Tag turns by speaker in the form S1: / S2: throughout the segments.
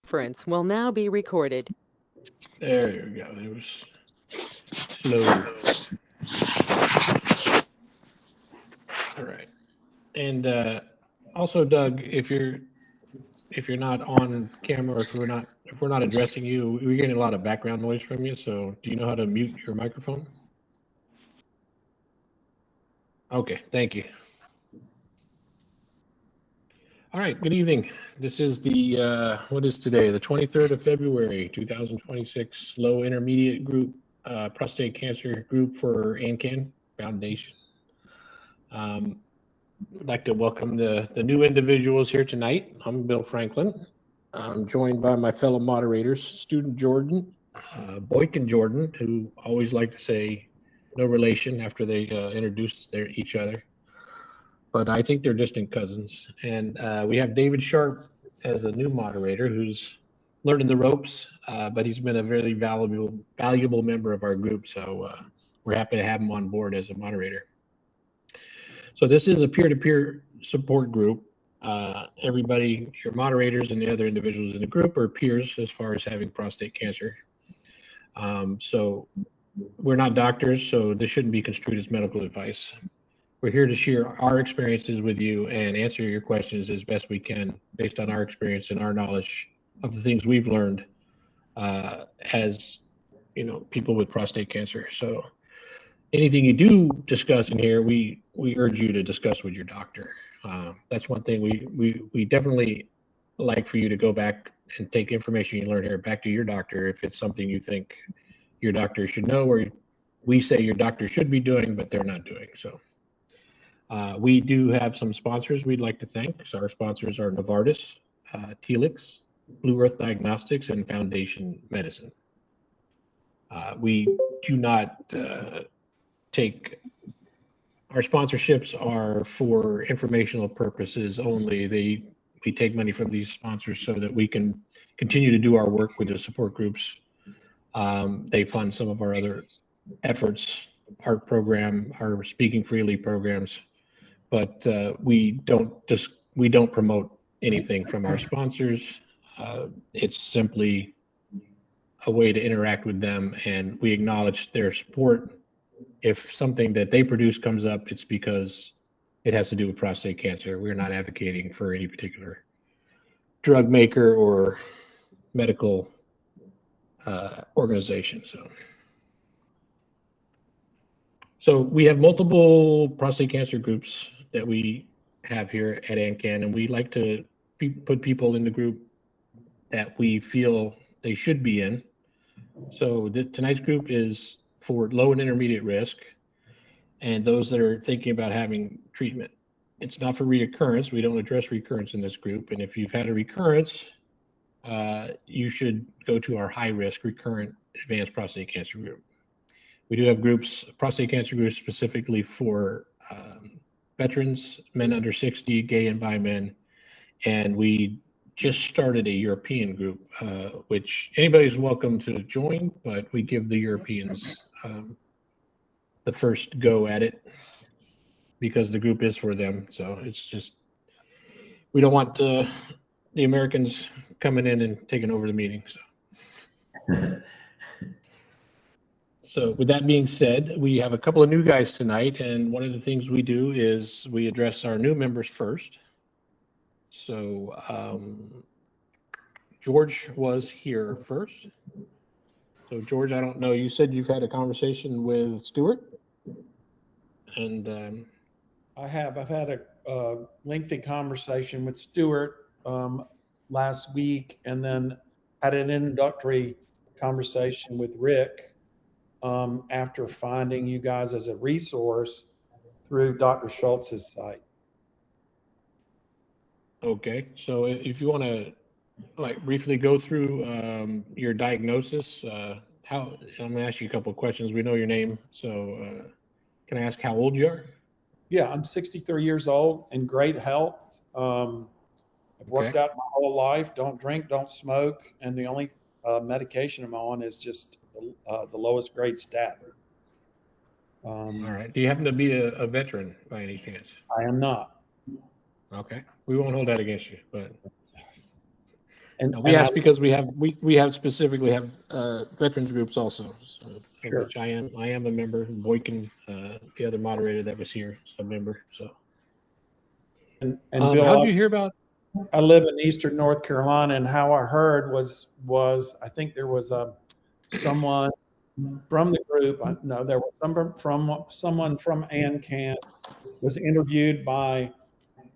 S1: Conference will now be recorded.
S2: There you go. It was slow. All right. And also, Doug, if you're not on camera, or if we're not addressing you, we're getting a lot of background noise from you. So do you know how to mute your microphone? Okay, thank you. All right, good evening. This is the, what is today? The 23rd of February, 2026, low intermediate group, prostate cancer group for AnCan Foundation. I'd like to welcome the new individuals here tonight. I'm Bill Franklin. I'm joined by my fellow moderators, student Jordan, Boykin Jordan, who always like to say no relation after they introduce each other. But I think they're distant cousins. And we have David Sharp as a new moderator who's learning the ropes, but he's been a very valuable member of our group. So we're happy to have him on board as a moderator. So this is a peer-to-peer support group. Everybody, your moderators and the other individuals in the group are peers as far as having prostate cancer. So we're not doctors, so this shouldn't be construed as medical advice. We're here to share our experiences with you and answer your questions as best we can based on our experience and our knowledge of the things we've learned as people with prostate cancer. So anything you do discuss in here, we urge you to discuss with your doctor. That's one thing we definitely like for you to go back and take information you learn here back to your doctor if it's something you think your doctor should know or we say your doctor should be doing, but they're not doing. So we do have some sponsors we'd like to thank. So our sponsors are Novartis, Telix, Blue Earth Diagnostics, and Foundation Medicine. We do not take, our sponsorships are for informational purposes only. We take money from these sponsors so that we can continue to do our work with the support groups. They fund some of our other efforts, art program, our Speaking Freely programs, but we don't promote anything from our sponsors. It's simply a way to interact with them, and we acknowledge their support. If something that they produce comes up, it's because it has to do with prostate cancer. We're not advocating for any particular drug maker or medical organization. So we have multiple prostate cancer groups that we have here at AnCan, and we like to put people in the group that we feel they should be in. So tonight's group is for low and intermediate risk and those that are thinking about having treatment. It's not for reoccurrence. We don't address recurrence in this group. And if you've had a recurrence, you should go to our high risk recurrent advanced prostate cancer group. We do have groups, prostate cancer groups specifically for veterans, men under 60, gay and bi men. And we just started a European group, which anybody's welcome to join, but we give the Europeans the first go at it because the group is for them. So it's just, we don't want the Americans coming in and taking over the meeting. So with that being said, we have a couple of new guys tonight, and one of the things we do is we address our new members first. So George was here first. So George, I don't know, you said you've had a conversation with Stuart? And
S3: I have. I've had a lengthy conversation with Stuart last week, and then had an introductory conversation with Rick after finding you guys as a resource through Dr. Schultz's site.
S2: Okay, so if you want to briefly go through your diagnosis, I'm going to ask you a couple of questions. We know your name, so can I ask how old you are?
S3: Yeah, I'm 63 years old, in great health. I've worked out my whole life, don't drink, don't smoke, and the only medication I'm on is just the lowest grade statin.
S2: All right. Do you happen to be a veteran by any chance?
S3: I am not.
S2: Okay. We won't hold that against you, but
S3: And,
S2: No, we
S3: and I,
S2: asked because we have specifically have veterans groups also, so, of
S3: Sure.
S2: which I am a member. Boykin, the other moderator that was here, is a member. So,
S3: and Bill,
S2: how'd you hear about?
S3: I live in Eastern North Carolina, and how I heard was I think there was someone from the group. No, there was someone from AnCan was interviewed by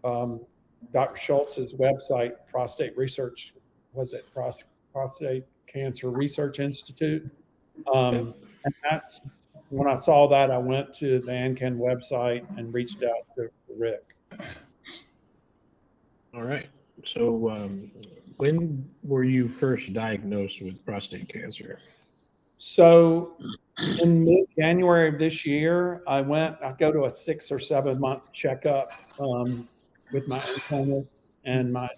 S3: Dr. Schultz's website, Prostate Research. Was it Prostate Cancer Research Institute? And that's when I saw that, I went to the AnCan website and reached out to Rick.
S2: All right. So, when were you first diagnosed with prostate cancer?
S3: So in mid-January of this year, I go to a 6 or 7 month checkup with my internist, and my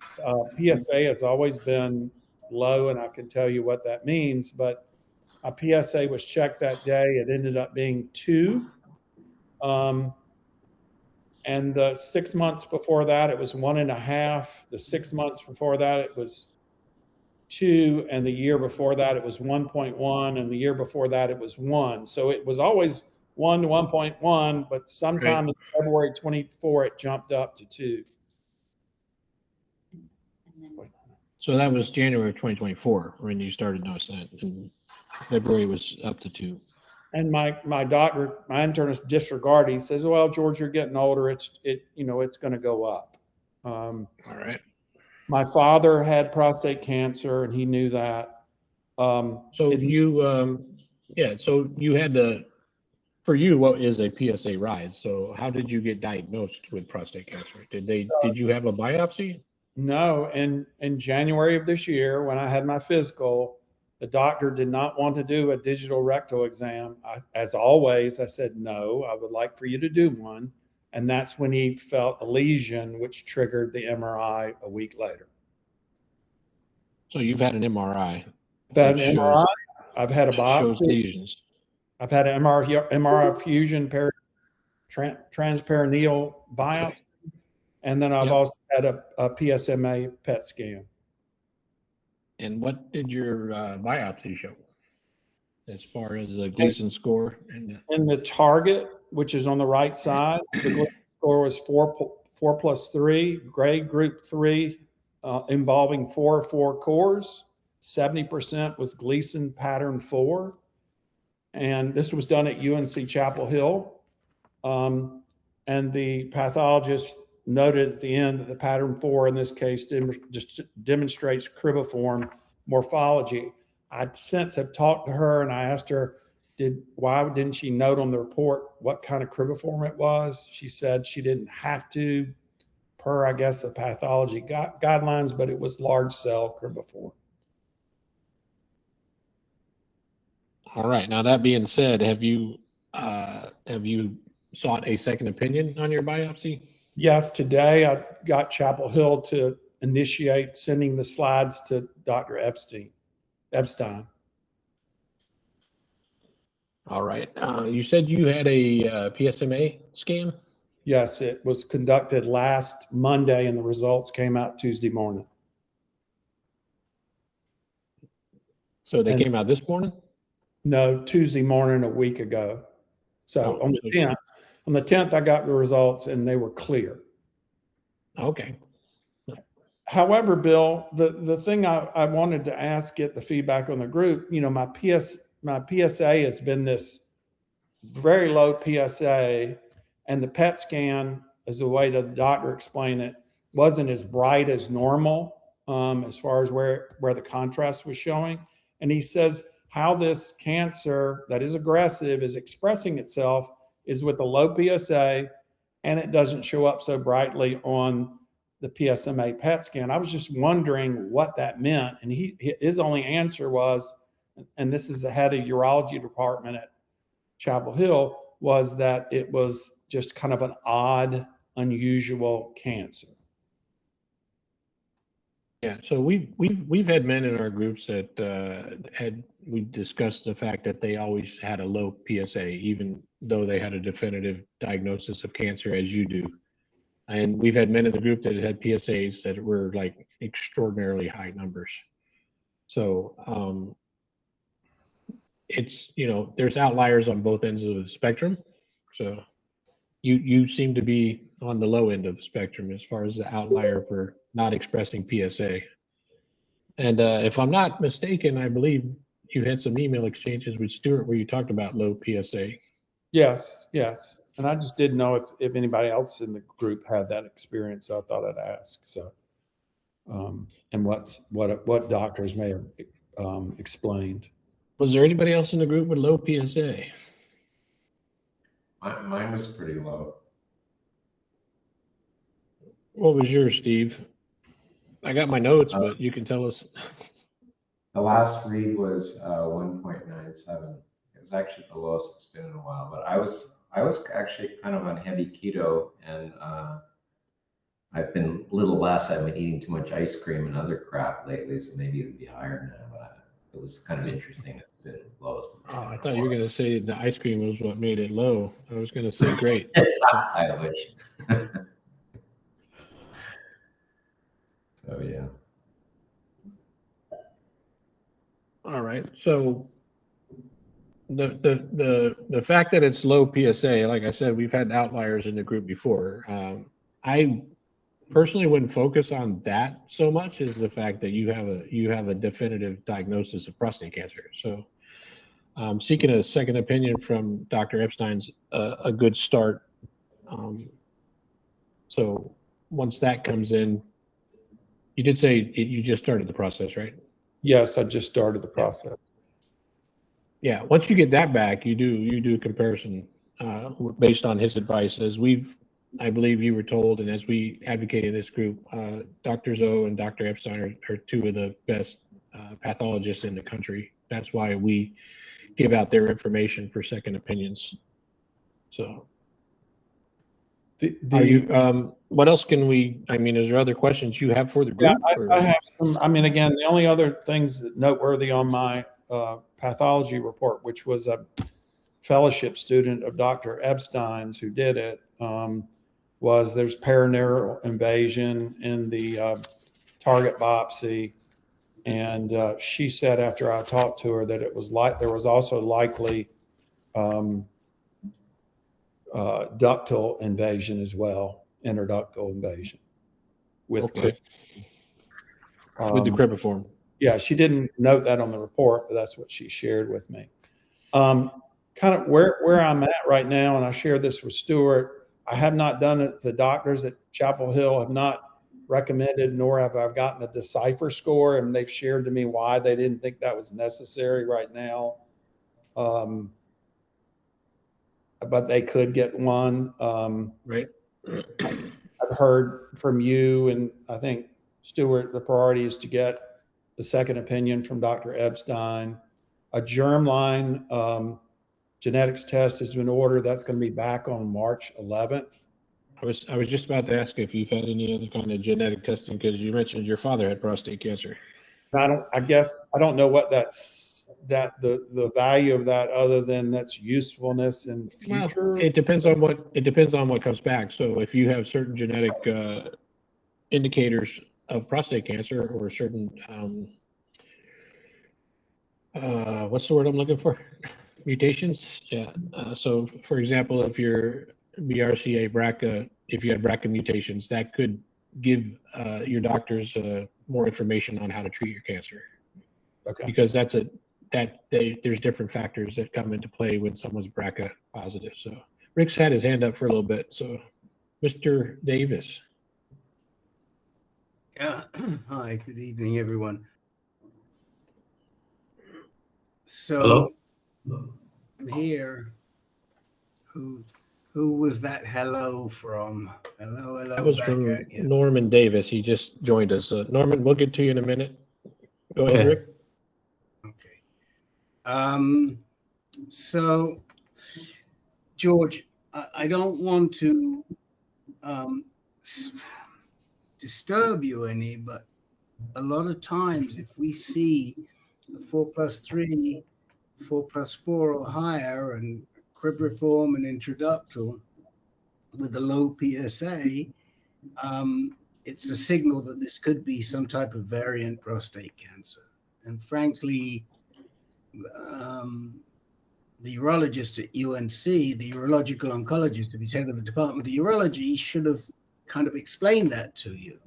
S3: PSA has always been low, and I can tell you what that means. But my PSA was checked that day. It ended up being 2. And the 6 months before that, it was 1.5. The 6 months before that, it was 2, and the year before that, it was 1.1, and the year before that, it was 1. So it was always 1 to 1.1, but sometime
S2: Right.
S3: in February 24, it jumped up to 2.
S2: So that was January of 2024 when you started noticing that, and February was up to 2.
S3: And my doctor, my internist disregarded. He says, "Well, George, you're getting older. It's going to go up."
S2: All right.
S3: My father had prostate cancer, and he knew that.
S2: So so you had to, for you, what is a PSA rise? So how did you get diagnosed with prostate cancer? Did you have a biopsy?
S3: No, in January of this year, when I had my physical, the doctor did not want to do a digital rectal exam. As always, I said, no, I would like for you to do one. And that's when he felt a lesion, which triggered the MRI a week later.
S2: So you've had an MRI.
S3: I've had an
S2: Shows,
S3: MRI. I've had a
S2: shows
S3: biopsy.
S2: lesions.
S3: I've had an MRI fusion transperineal biopsy.
S2: Okay.
S3: And then I've
S2: Yep.
S3: also had a PSMA PET scan.
S2: And what did your biopsy show as far as the Gleason score? And
S3: In the target, which is on the right side, the Gleason score was 4+3, grade group 3, involving 4 cores. 70% was Gleason pattern 4. And this was done at UNC Chapel Hill. And the pathologist noted at the end that the pattern 4 in this case just demonstrates cribiform morphology. I since have talked to her, and I asked her, why didn't she note on the report what kind of cribiform it was? She said she didn't have to, per I guess the pathology guidelines, but it was large cell cribiform.
S2: all right. Now that being said, have you sought a second opinion on your biopsy?
S3: Yes, today I got Chapel Hill to initiate sending the slides to Dr. Epstein.
S2: All right. You said you had a PSMA scan?
S3: Yes, it was conducted last Monday, and the results came out Tuesday morning.
S2: So they came out this morning?
S3: No, Tuesday morning a week ago. So on the 10th, I got the results, and they were clear.
S2: Okay.
S3: However, Bill, the thing I wanted to get the feedback on the group, my PSA has been this very low PSA, and the PET scan, as the way the doctor explained it, wasn't as bright as normal, as far as where the contrast was showing. And he says how this cancer that is aggressive is expressing itself is with a low PSA, and it doesn't show up so brightly on the PSMA PET scan. I was just wondering what that meant, and his only answer was, and this is the head of urology department at Chapel Hill, was that it was just kind of an odd, unusual cancer.
S2: Yeah, so we've had men in our groups that we discussed the fact that they always had a low PSA, even though they had a definitive diagnosis of cancer, as you do. And we've had men in the group that had PSAs that were like extraordinarily high numbers. So it's, there's outliers on both ends of the spectrum. So you seem to be on the low end of the spectrum as far as the outlier for not expressing PSA. And if I'm not mistaken, I believe you had some email exchanges with Stuart where you talked about low PSA.
S3: Yes, yes. And I just didn't know if anybody else in the group had that experience, so I thought I'd ask. So, and what doctors may have explained.
S2: Was there anybody else in the group with low PSA?
S4: Mine was pretty low.
S2: What was yours, Steve? I got my notes, but you can tell us.
S4: The last read was 1.97. It was actually the lowest it's been in a while, but I was actually kind of on heavy keto, and I've been a little less. I've been eating too much ice cream and other crap lately, so maybe it would be higher now. But it was kind of interesting. It's been lowest.
S2: Oh, I thought you were going to say the ice cream was what made it low. I was going to say great.
S4: I wish. So yeah.
S2: All right. So the fact that it's low PSA, like I said, we've had outliers in the group before. I personally wouldn't focus on that so much as the fact that you have a definitive diagnosis of prostate cancer. So seeking a second opinion from Dr. Epstein's a good start. So once that comes in, you did say you just started the process, right?
S3: Yes, I just started the process.
S2: Yeah, once you get that back, you do comparison based on his advice. I believe you were told, and as we advocate in this group, Dr. Zoe and Dr. Epstein are two of the best pathologists in the country. That's why we give out their information for second opinions. So, are you? What else can we? I mean, is there other questions you have for the group?
S3: Yeah, I have some. I mean, again, the only other things noteworthy on my pathology report, which was a fellowship student of Dr. Epstein's who did it, was there's perineural invasion in the target biopsy. And she said after I talked to her that it was like there was also likely ductal invasion as well, interductal invasion. With
S2: the cribriform.
S3: Yeah, she didn't note that on the report, but that's what she shared with me. Kind of where I'm at right now, and I shared this with Stuart, I have not done it. The doctors at Chapel Hill have not recommended, nor have I gotten a decipher score, and they've shared to me why they didn't think that was necessary right now. But they could get one.
S2: Right.
S3: I've heard from you, and I think Stuart, the priority is to get the second opinion from Dr. Epstein. A germline genetics test has been ordered. That's going to be back on March 11th.
S2: I was just about to ask if you've had any other kind of genetic testing, because you mentioned your father had prostate cancer.
S3: I don't know what the value of that other than that's usefulness in future.
S2: Well, it depends on what comes back. So if you have certain genetic indicators of prostate cancer or certain what's the word I'm looking for? Mutations. Yeah. So for example, if you're BRCA BRCA, if you have BRCA mutations, that could give your doctors more information on how to treat your cancer.
S3: Okay.
S2: Because there's different factors that come into play when someone's BRCA positive. So Rick's had his hand up for a little bit. So Mr. Davis.
S5: Hi, good evening, everyone. So
S4: Hello?
S5: I'm here. Who was that hello from? Hello.
S2: That was from Norman Davis. He just joined us. Norman, we'll get to you in a minute. Go ahead, Rick.
S5: Okay. So, George, I don't want to disturb you any, but a lot of times if we see the 4+3, 4+4 or higher, and cribriform and introductal with a low PSA, it's a signal that this could be some type of variant prostate cancer. And frankly, the urologist at UNC, the urological oncologist, to be head of the Department of Urology, should have kind of explained that to you.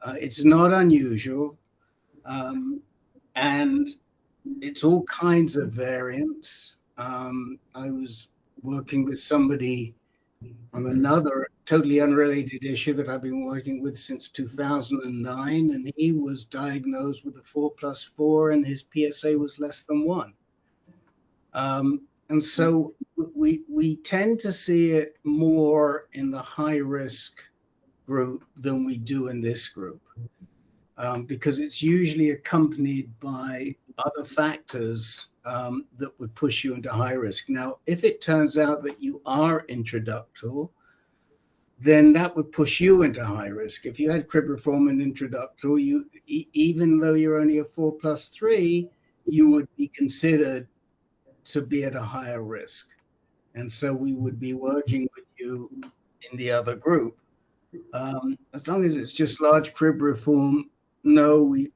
S5: It's not unusual, and it's all kinds of variants. I was working with somebody on another totally unrelated issue that I've been working with since 2009, and he was diagnosed with a 4+4, and his PSA was less than 1. And so we tend to see it more in the high risk group than we do in this group, because it's usually accompanied by other factors that would push you into high risk. Now, if it turns out that you are introductal, then that would push you into high risk. If you had cribriform and introductal, even though you're only a 4+3, you would be considered to be at a higher risk. And so we would be working with you in the other group. As long as it's just large cribriform, no, we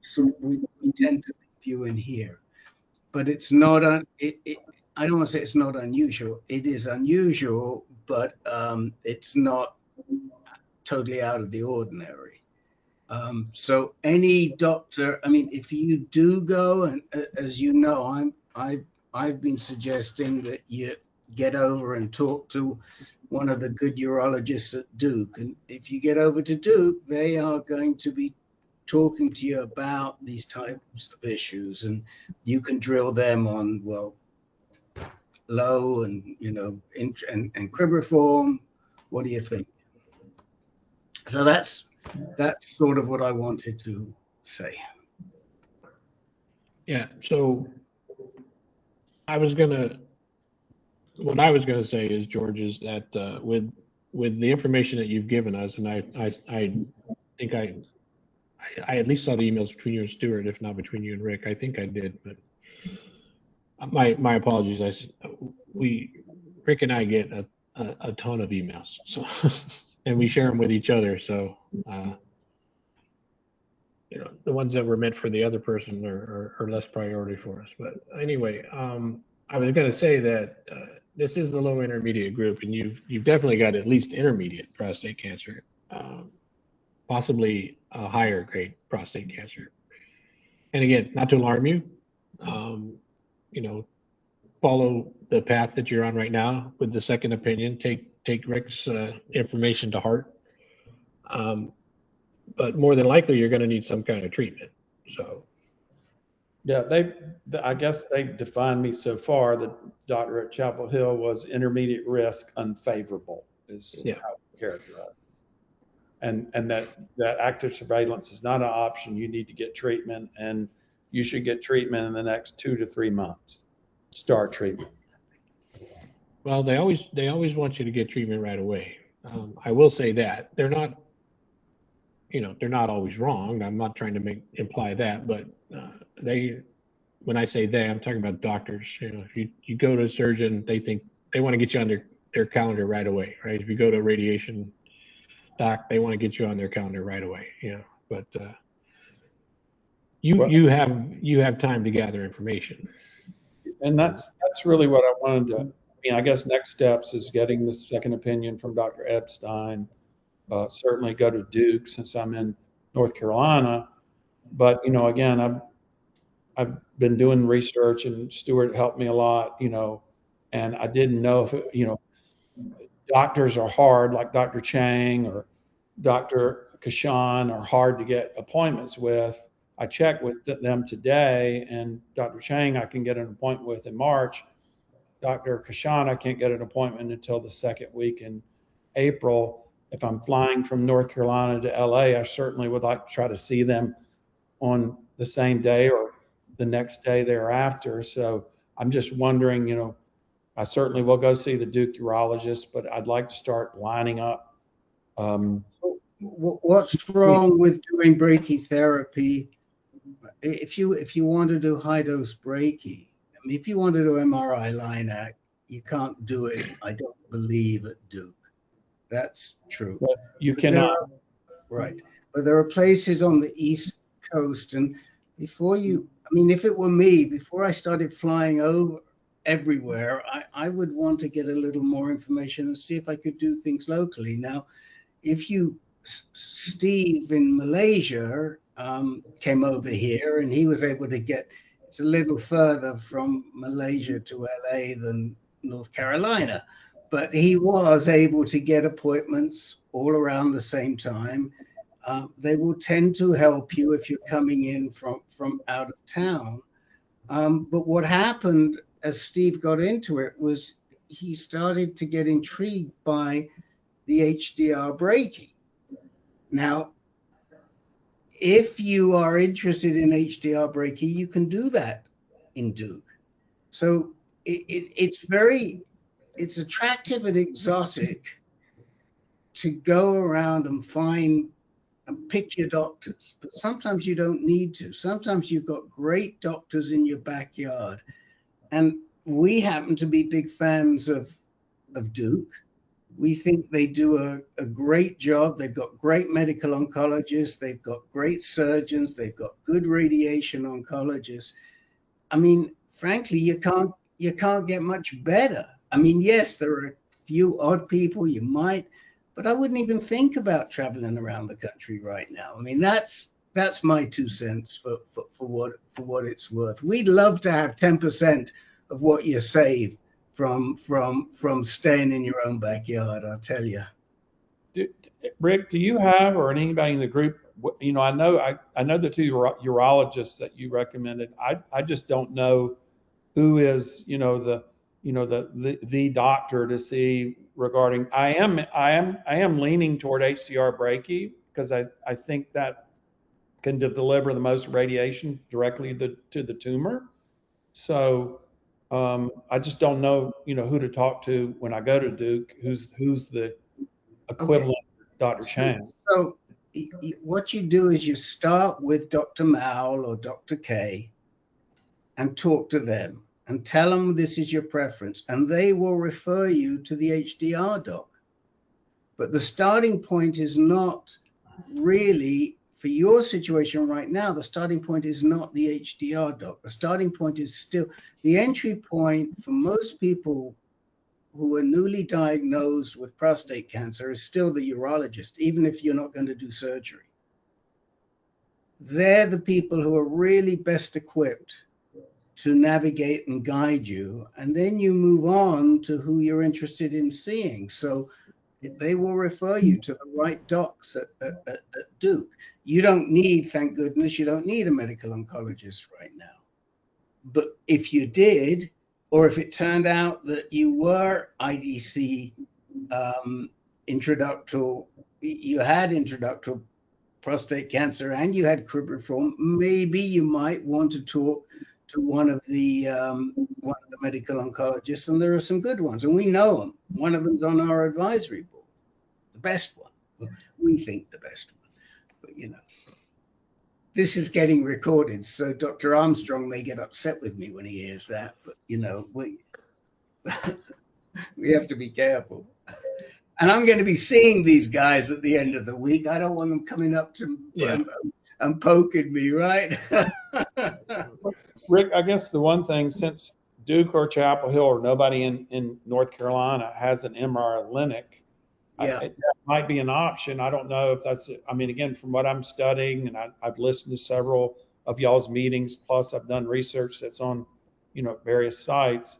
S5: tend to leave you in here. But it's not, I don't want to say it's not unusual. It is unusual, but it's not totally out of the ordinary. So any doctor, I mean, if you do go, and as you know, I've been suggesting that you get over and talk to one of the good urologists at Duke. And if you get over to Duke, they are going to be talking to you about these types of issues, and you can drill them on, well, low and, you know, and cribriform. What do you think? So that's sort of what I wanted to say.
S2: Yeah. So what I was gonna say is, George, is that with the information that you've given us, and I think I at least saw the emails between you and Stuart, if not between you and Rick. I think I did, but my apologies. Rick and I get a ton of emails, so and we share them with each other. So you know, the ones that were meant for the other person are less priority for us. But anyway, I was going to say that this is the low intermediate group, and you've definitely got at least intermediate prostate cancer, possibly a higher grade prostate cancer. And again, not to alarm you, you know, follow the path that you're on right now with the second opinion. Take Rick's information to heart. But more than likely, you're going to need some kind of treatment. So,
S3: yeah, I guess they've defined me so far. The doctor at Chapel Hill was intermediate risk, unfavorable, is how we characterize it. And that active surveillance is not an option. You need to get treatment, and you should get treatment in the next 2 to 3 months. Start treatment.
S2: Well, they always want you to get treatment right away. I will say that they're not. You know, they're not always wrong. I'm not trying to imply that, but when I say they, I'm talking about doctors. You know, if you go to a surgeon, they think they want to get you on their calendar right away, right? If you go to a radiation doc, they want to get you on their calendar right away. You know, but you have time to gather information.
S3: And that's really what I wanted to. I mean, I guess next steps is getting the second opinion from Dr. Epstein. Certainly go to Duke since I'm in North Carolina. But, you know, again, I've been doing research, and Stuart helped me a lot, you know, and I didn't know if, you know, doctors are hard, like Dr. Chang or Dr. Kashan are hard to get appointments with. I checked with them today, and Dr. Chang I can get an appointment with in March. Dr. Kashan I can't get an appointment until the second week in April. If I'm flying from North Carolina to LA, I certainly would like to try to see them on the same day or the next day thereafter. So I'm just wondering, you know, I certainly will go see the Duke urologist, but I'd like to start lining up.
S5: What's wrong with doing brachytherapy? If you want to do high dose brachy, I mean, if you want to do MRI LINAC, you can't do it, I don't believe, at Duke. That's true.
S3: But you cannot.
S5: right. But there are places on the East Coast, and before you, I mean, if it were me, before I started flying over everywhere, I would want to get a little more information and see if I could do things locally. Now, if you, Steve in Malaysia came over here, and he was able to get, it's a little further from Malaysia to LA than North Carolina, but he was able to get appointments all around the same time. They will tend to help you if you're coming in from out of town. But what happened as Steve got into it was he started to get intrigued by the HDR braking. Now, if you are interested in HDR braking, you can do that in Duke. So it's attractive and exotic to go around and find and pick your doctors, but sometimes you don't need to. Sometimes you've got great doctors in your backyard. And we happen to be big fans of Duke. We think they do a great job. They've got great medical oncologists. They've got great surgeons. They've got good radiation oncologists. I mean, frankly, you can't get much better. I mean, yes, there are a few odd people you might, but I wouldn't even think about traveling around the country right now. I mean, that's my 2 cents for what it's worth. We'd love to have 10% of what you save from staying in your own backyard, I'll tell you.
S3: Rick, do you have, or anybody in the group, you know, I know the 2 urologists that you recommended. I just don't know who is, you know, the doctor to see regarding. I am leaning toward HDR brachy because I think that can deliver the most radiation directly to the tumor. So I just don't know, you know, who to talk to when I go to Duke. Who's the equivalent of Dr. Chang?
S5: So what you do is you start with Dr. Mowell or Dr. K and talk to them and tell them this is your preference, and they will refer you to the HDR doc. But the starting point is not really, for your situation right now, the starting point is not the HDR doc. The starting point is still, the entry point for most people who are newly diagnosed with prostate cancer is still the urologist, even if you're not going to do surgery. They're the people who are really best equipped to navigate and guide you. And then you move on to who you're interested in seeing. So they will refer you to the right docs at Duke. You don't need, thank goodness, you don't need a medical oncologist right now. But if you did, or if it turned out that you were IDC introductory, you had introductory prostate cancer and you had cribriform, maybe you might want to talk to one of the medical oncologists, and there are some good ones, and we know them. One of them's on our advisory board, the best one. We think the best one, but you know, this is getting recorded, so Dr. Armstrong may get upset with me when he hears that. But you know, we have to be careful. And I'm going to be seeing these guys at the end of the week. I don't want them coming up to and poking me, right?
S3: Rick, I guess the one thing, since Duke or Chapel Hill or nobody in North Carolina has an MRI clinic, that might be an option. I don't know if that's it. I mean, again, from what I'm studying, and I've listened to several of y'all's meetings, plus I've done research that's on, you know, various sites.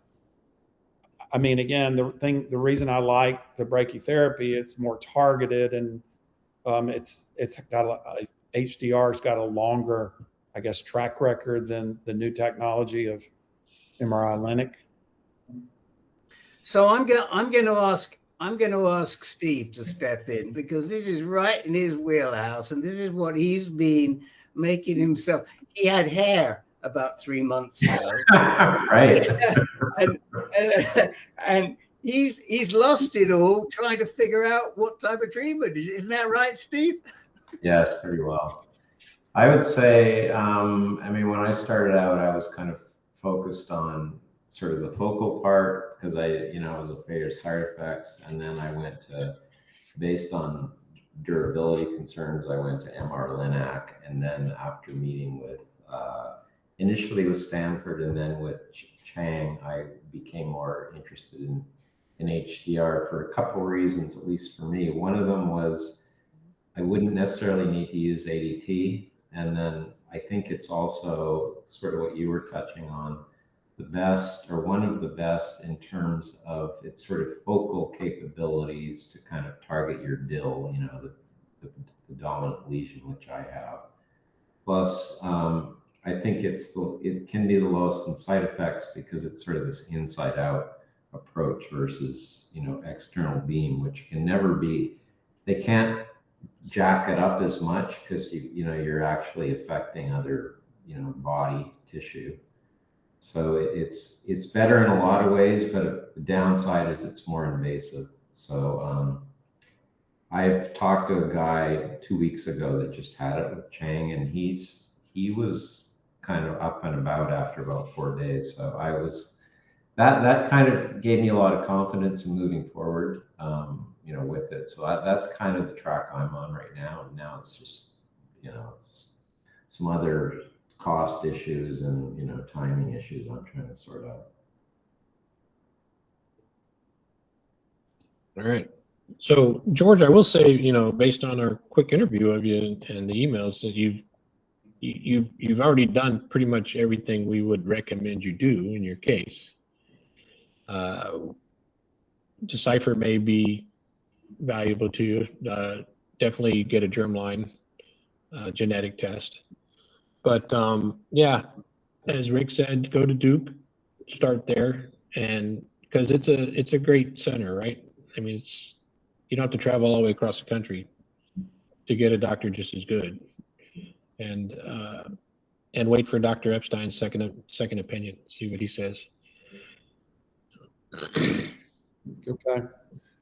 S3: I mean, again, the reason I like the brachytherapy, it's more targeted, and it's got HDR's got a longer, I guess, track record than the new technology of MRI Clinic.
S5: So I'm going to ask Steve to step in, because this is right in his wheelhouse, and this is what he's been making himself. He had hair about 3 months ago,
S4: right?
S5: and he's lost it all trying to figure out what type of treatment. Isn't that right, Steve?
S4: Yes, pretty well. I would say, I mean, when I started out, I was kind of focused on sort of the focal part, because I was afraid of side effects. And then I went to, based on durability concerns, I went to MR Linac, and then after meeting with initially with Stanford and then with Chang, I became more interested in HDR for a couple of reasons, at least for me. One of them was I wouldn't necessarily need to use ADT, and then I think it's also sort of what you were touching on, the best or one of the best in terms of its sort of focal capabilities to kind of target your DIL, you know, the dominant lesion, which I have. Plus, I think it can be the lowest in side effects because it's sort of this inside out approach versus, you know, external beam, which can never be, they can't jack it up as much because you know, you're actually affecting other, you know, body tissue. So it's better in a lot of ways, but the downside is it's more invasive. So I've talked to a guy 2 weeks ago that just had it with Chang, and he was kind of up and about after about 4 days. So I was that kind of gave me a lot of confidence in moving forward, you know, with it. So that's kind of the track I'm on right now. And now it's just, you know, it's some other cost issues and, you know, timing issues I'm trying to sort out.
S2: All right. So George, I will say, you know, based on our quick interview of you and the emails, that you've already done pretty much everything we would recommend you do in your case. Decipher may be valuable to you. Definitely get a germline genetic test. But yeah, as Rick said, go to Duke, start there, and because it's a great center, right? I mean, you don't have to travel all the way across the country to get a doctor just as good, and wait for Dr. Epstein's second opinion, see what he says.
S3: Okay.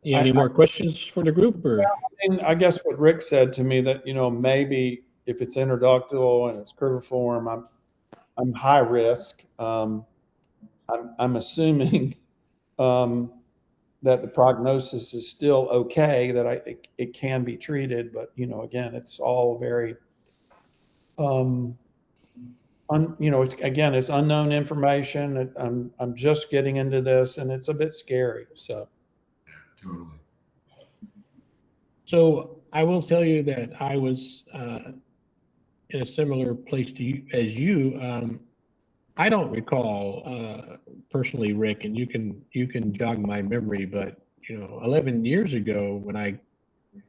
S2: You have any more questions for the group, or?
S3: And I guess what Rick said to me that, you know, maybe if it's interductal and it's curviform, I'm high risk. I'm assuming that the prognosis is still okay, that it can be treated, but, you know, again, it's all very, you know, it's unknown information. I'm just getting into this, and it's a bit scary. So.
S4: Totally.
S2: So I will tell you that I was in a similar place to you as you. I don't recall personally, Rick, and you can jog my memory, but you know, 11 years ago when I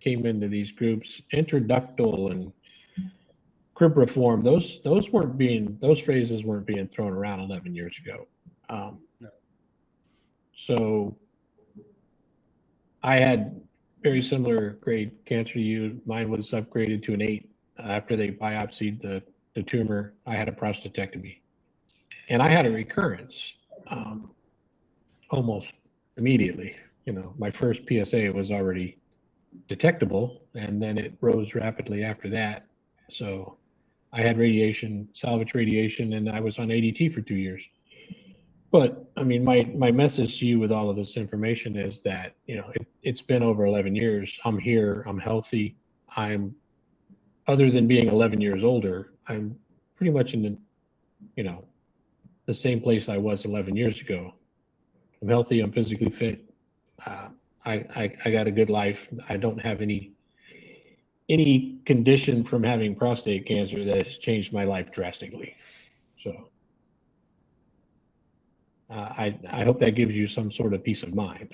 S2: came into these groups, introductal and cribriform, those phrases weren't being thrown around 11 years ago.
S5: No.
S2: So I had very similar grade cancer to you. Mine was upgraded to an 8 after they biopsied the tumor. I had a prostatectomy, and I had a recurrence almost immediately. You know, my first PSA was already detectable, and then it rose rapidly after that. So I had radiation, salvage radiation, and I was on ADT for 2 years. But I mean, my message to you with all of this information is that, you know, it's been over 11 years. I'm here. I'm healthy. Other than being 11 years older, I'm pretty much in the, you know, the same place I was 11 years ago. I'm healthy. I'm physically fit. I got a good life. I don't have any condition from having prostate cancer that has changed my life drastically. So I hope that gives you some sort of peace of mind.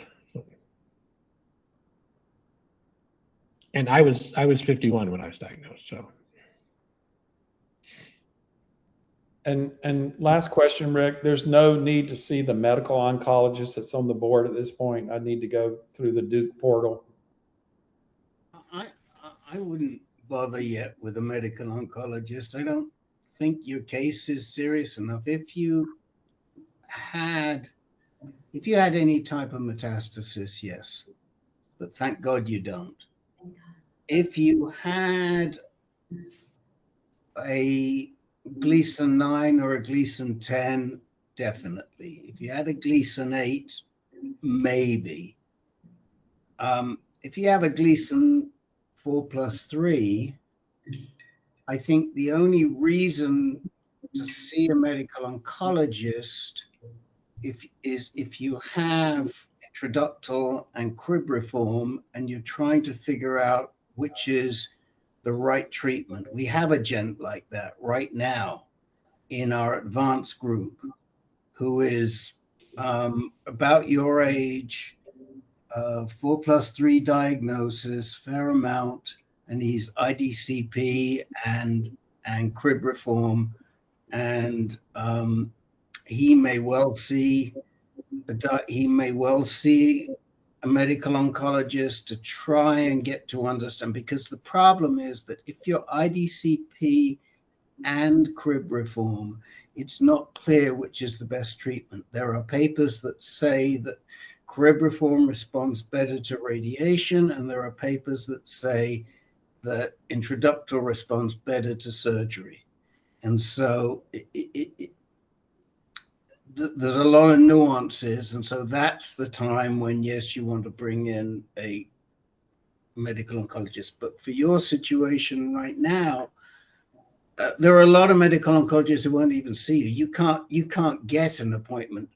S2: And I was 51 when I was diagnosed. So.
S3: And last question, Rick, there's no need to see the medical oncologist that's on the board at this point. I need to go through the Duke portal.
S5: I wouldn't bother yet with a medical oncologist. I don't think your case is serious enough. If you had any type of metastasis, yes, but thank God you don't. If you had a Gleason 9 or a Gleason 10, definitely. If you had a Gleason 8, maybe. If you have a Gleason 4+3, I think the only reason to see a medical oncologist if you have intraductal and cribriform and you're trying to figure out which is the right treatment. We have a gent like that right now in our advanced group who is about your age, 4+3 diagnosis, fair amount, and he's IDCP and cribriform, and he may well see a medical oncologist to try and get to understand, because the problem is that if you're IDCP and cribriform, it's not clear which is the best treatment. There are papers that say that cribriform responds better to radiation, and there are papers that say that intraductal responds better to surgery. And so there's a lot of nuances, and so that's the time when, yes, you want to bring in a medical oncologist. But for your situation right now, there are a lot of medical oncologists who won't even see you. You can't get an appointment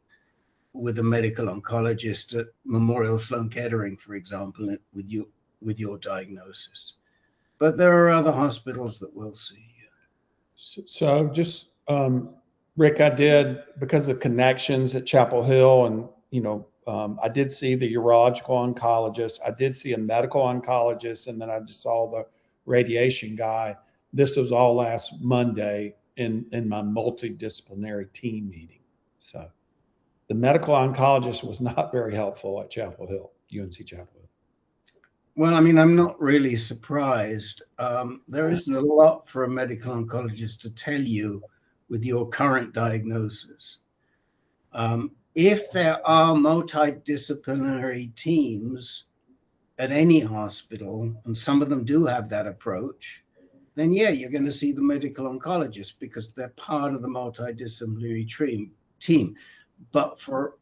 S5: with a medical oncologist at Memorial Sloan Kettering, for example, with your diagnosis. But there are other hospitals that will see you.
S3: So just, Rick, I did, because of connections at Chapel Hill, and, I did see the urological oncologist. I did see a medical oncologist, and then I just saw the radiation guy. This was all last Monday in my multidisciplinary team meeting. So the medical oncologist was not very helpful at Chapel Hill, UNC Chapel Hill.
S5: Well, I mean, I'm not really surprised. There isn't a lot for a medical oncologist to tell you with your current diagnosis. If there are multidisciplinary teams at any hospital, and some of them do have that approach, then yeah, you're going to see the medical oncologist because they're part of the multidisciplinary team. But for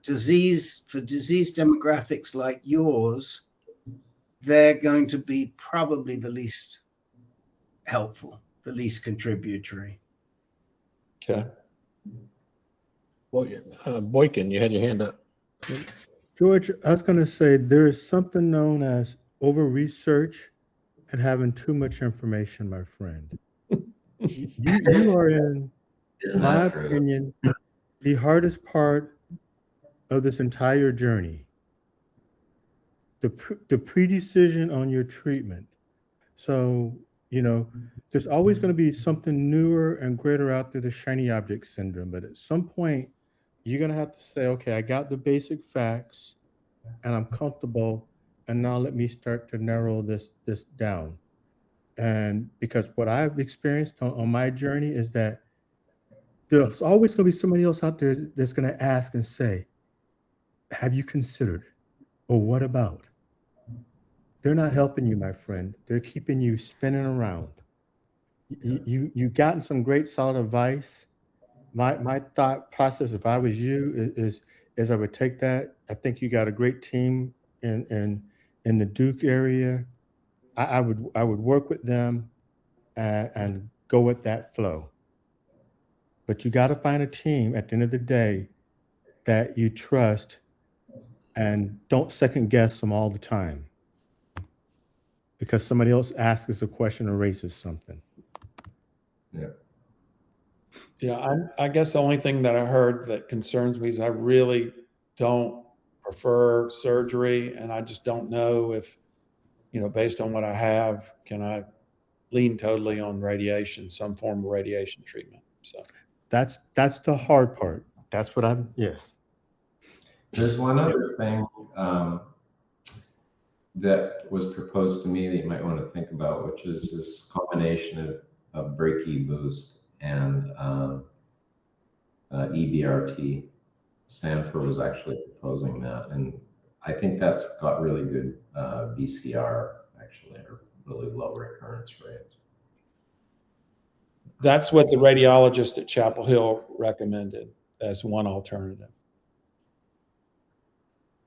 S5: disease demographics like yours, they're going to be probably the least helpful, the least contributory.
S2: Okay. Boykin, you had your hand up.
S6: George, I was going to say there is something known as over-research and having too much information, my friend. You are in my opinion, the hardest part of this entire journey. The pre-decision on your treatment. So, there's always going to be something newer and greater out there, the shiny object syndrome. But at some point, you're going to have to say, okay, I got the basic facts and I'm comfortable. And now let me start to narrow this down. And because what I've experienced on my journey is that there's always going to be somebody else out there that's going to ask and say, have you considered? Or what about? They're not helping you, my friend. They're keeping you spinning around. You've gotten some great solid advice. My thought process, if I was you, is I would take that. I think you got a great team in the Duke area. I would work with them and go with that flow. But you got to find a team at the end of the day that you trust and don't second guess them all the time because somebody else asks us a question or raises something.
S3: Yeah, I guess the only thing that I heard that concerns me is I really don't prefer surgery, and I just don't know if, based on what I have, can I lean totally on radiation, some form of radiation treatment. So
S6: that's the hard part. That's what yes.
S4: There's one other thing that was proposed to me that you might want to think about, which is this combination of brachy boost and EBRT. Stanford was actually proposing that, and I think that's got really good VCR, actually, or really low recurrence rates.
S3: that's what the radiologist at Chapel Hill recommended as one alternative.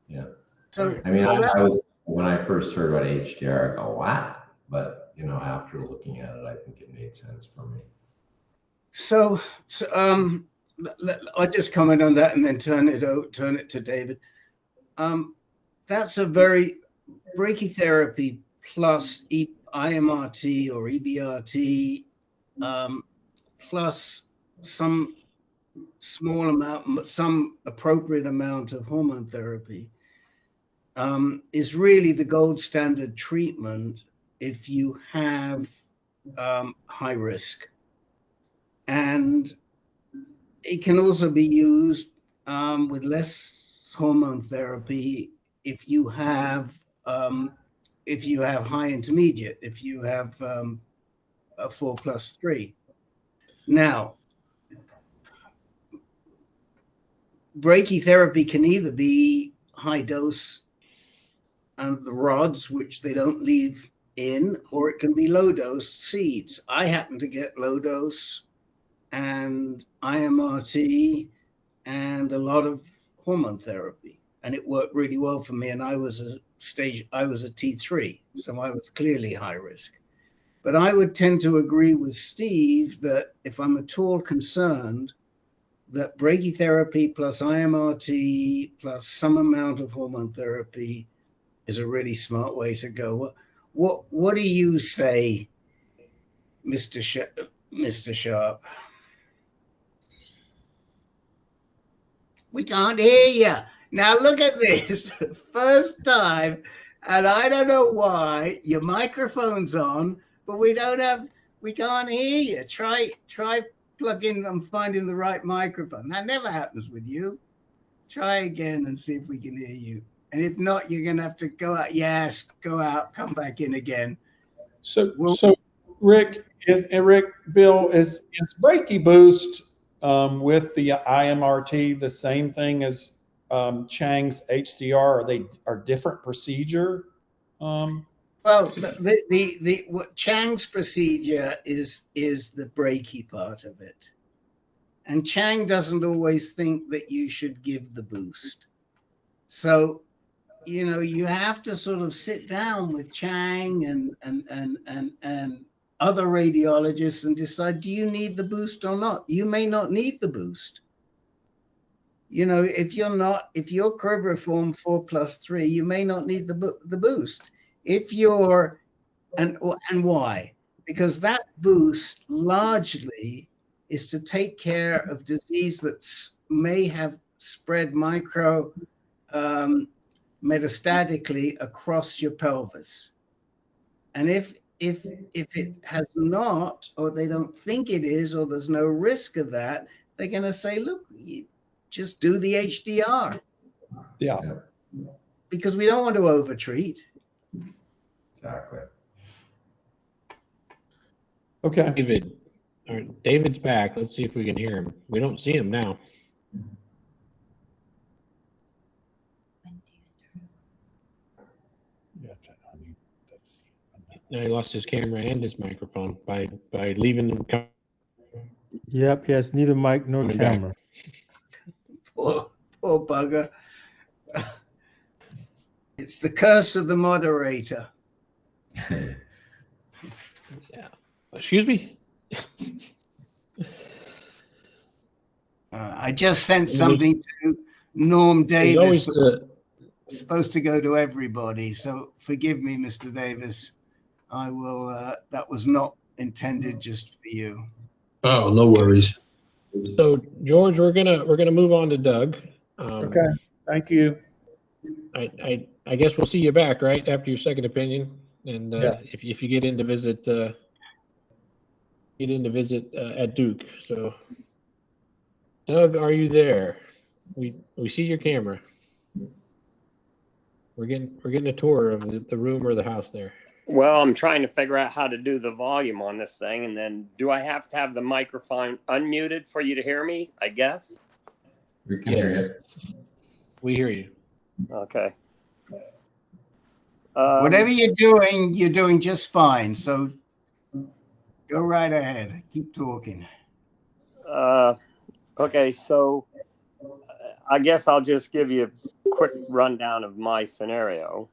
S4: Yeah.
S5: So
S4: I mean, I was when I first heard about HDR, I go, what? But, you know, after looking at it, I think it made sense for me.
S5: So, I'll just comment on that and then turn it to David. That's a very brachytherapy plus IMRT or EBRT plus some small amount, some appropriate amount of hormone therapy is really the gold standard treatment if you have high risk. And it can also be used with less hormone therapy if you have high intermediate, if you have a 4+3. Now, brachytherapy can either be high dose and the rods, which they don't leave in, or it can be low dose seeds. I happen to get low dose and IMRT and a lot of hormone therapy, and it worked really well for me. And I was a T3, so I was clearly high risk. But I would tend to agree with Steve that if I'm at all concerned, that brachytherapy plus IMRT plus some amount of hormone therapy is a really smart way to go. What do you say, Mr. Sharp? We can't hear you. Now look at this. First time, and I don't know why, your microphone's on, but we can't hear you. Try plugging and finding the right microphone. That never happens with you. Try again and see if we can hear you. And if not, you're going to have to go out. Yes, go out, come back in again.
S3: So Rick, Bill, is Brachy Boost with the IMRT the same thing as Chang's HDR? Are different procedure?
S5: Well, what Chang's procedure is the brachy part of it, and Chang doesn't always think that you should give the boost. So, you know, you have to sort of sit down with Chang and other radiologists and decide, do you need the boost or not? You may not need the boost. You know, if you're cribriform 4+3, you may not need the boost. If you're, and why? Because that boost largely is to take care of disease that may have spread metastatically across your pelvis. And if it has not, or they don't think it is, or there's no risk of that, they're going to say, look, you just do the HDR.
S3: Yeah.
S5: Because we don't want to overtreat.
S4: Exactly.
S3: Okay.
S2: David. All right, David's back. Let's see if we can hear him. We don't see him now. Now he lost his camera and his microphone by leaving them.
S6: Yep, he has neither mic nor
S2: Coming back.
S6: camera.
S5: Poor bugger. It's the curse of the moderator.
S2: Yeah. Excuse me?
S5: I just sent something to Norm Davis. It's supposed to go to everybody, so forgive me, Mr. Davis. I will. That was not intended just for you.
S7: Oh, no worries.
S2: So George, we're gonna move on to Doug.
S3: Okay. Thank you.
S2: I guess we'll see you back right after your second opinion, and
S3: Yes.
S2: if you get in to visit at Duke. So Doug, are you there? We see your camera. We're getting a tour of the room or the house there.
S8: Well, I'm trying to figure out how to do the volume on this thing, and then do I have to have the microphone unmuted for you to hear me? I guess.
S4: We can hear you.
S2: We hear you.
S8: Okay.
S5: Whatever you're doing just fine. So go right ahead. Keep talking.
S8: Okay, so I guess I'll just give you a quick rundown of my scenario.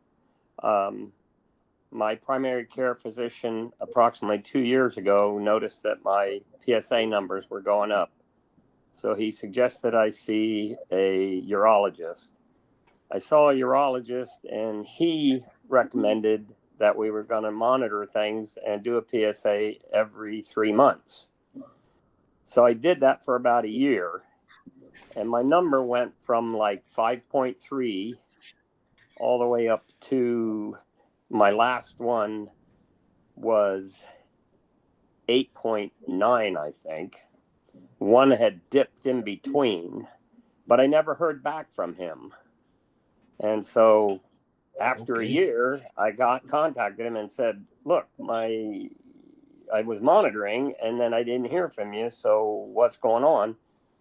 S8: My primary care physician approximately 2 years ago noticed that my PSA numbers were going up. So he suggested I see a urologist. I saw a urologist and he recommended that we were going to monitor things and do a PSA every 3 months. So I did that for about a year, and my number went from like 5.3 all the way up to my last one was 8.9, I think. One had dipped in between, but I never heard back from him. And so after a year, I contacted him and said, look, I was monitoring and then I didn't hear from you. So what's going on?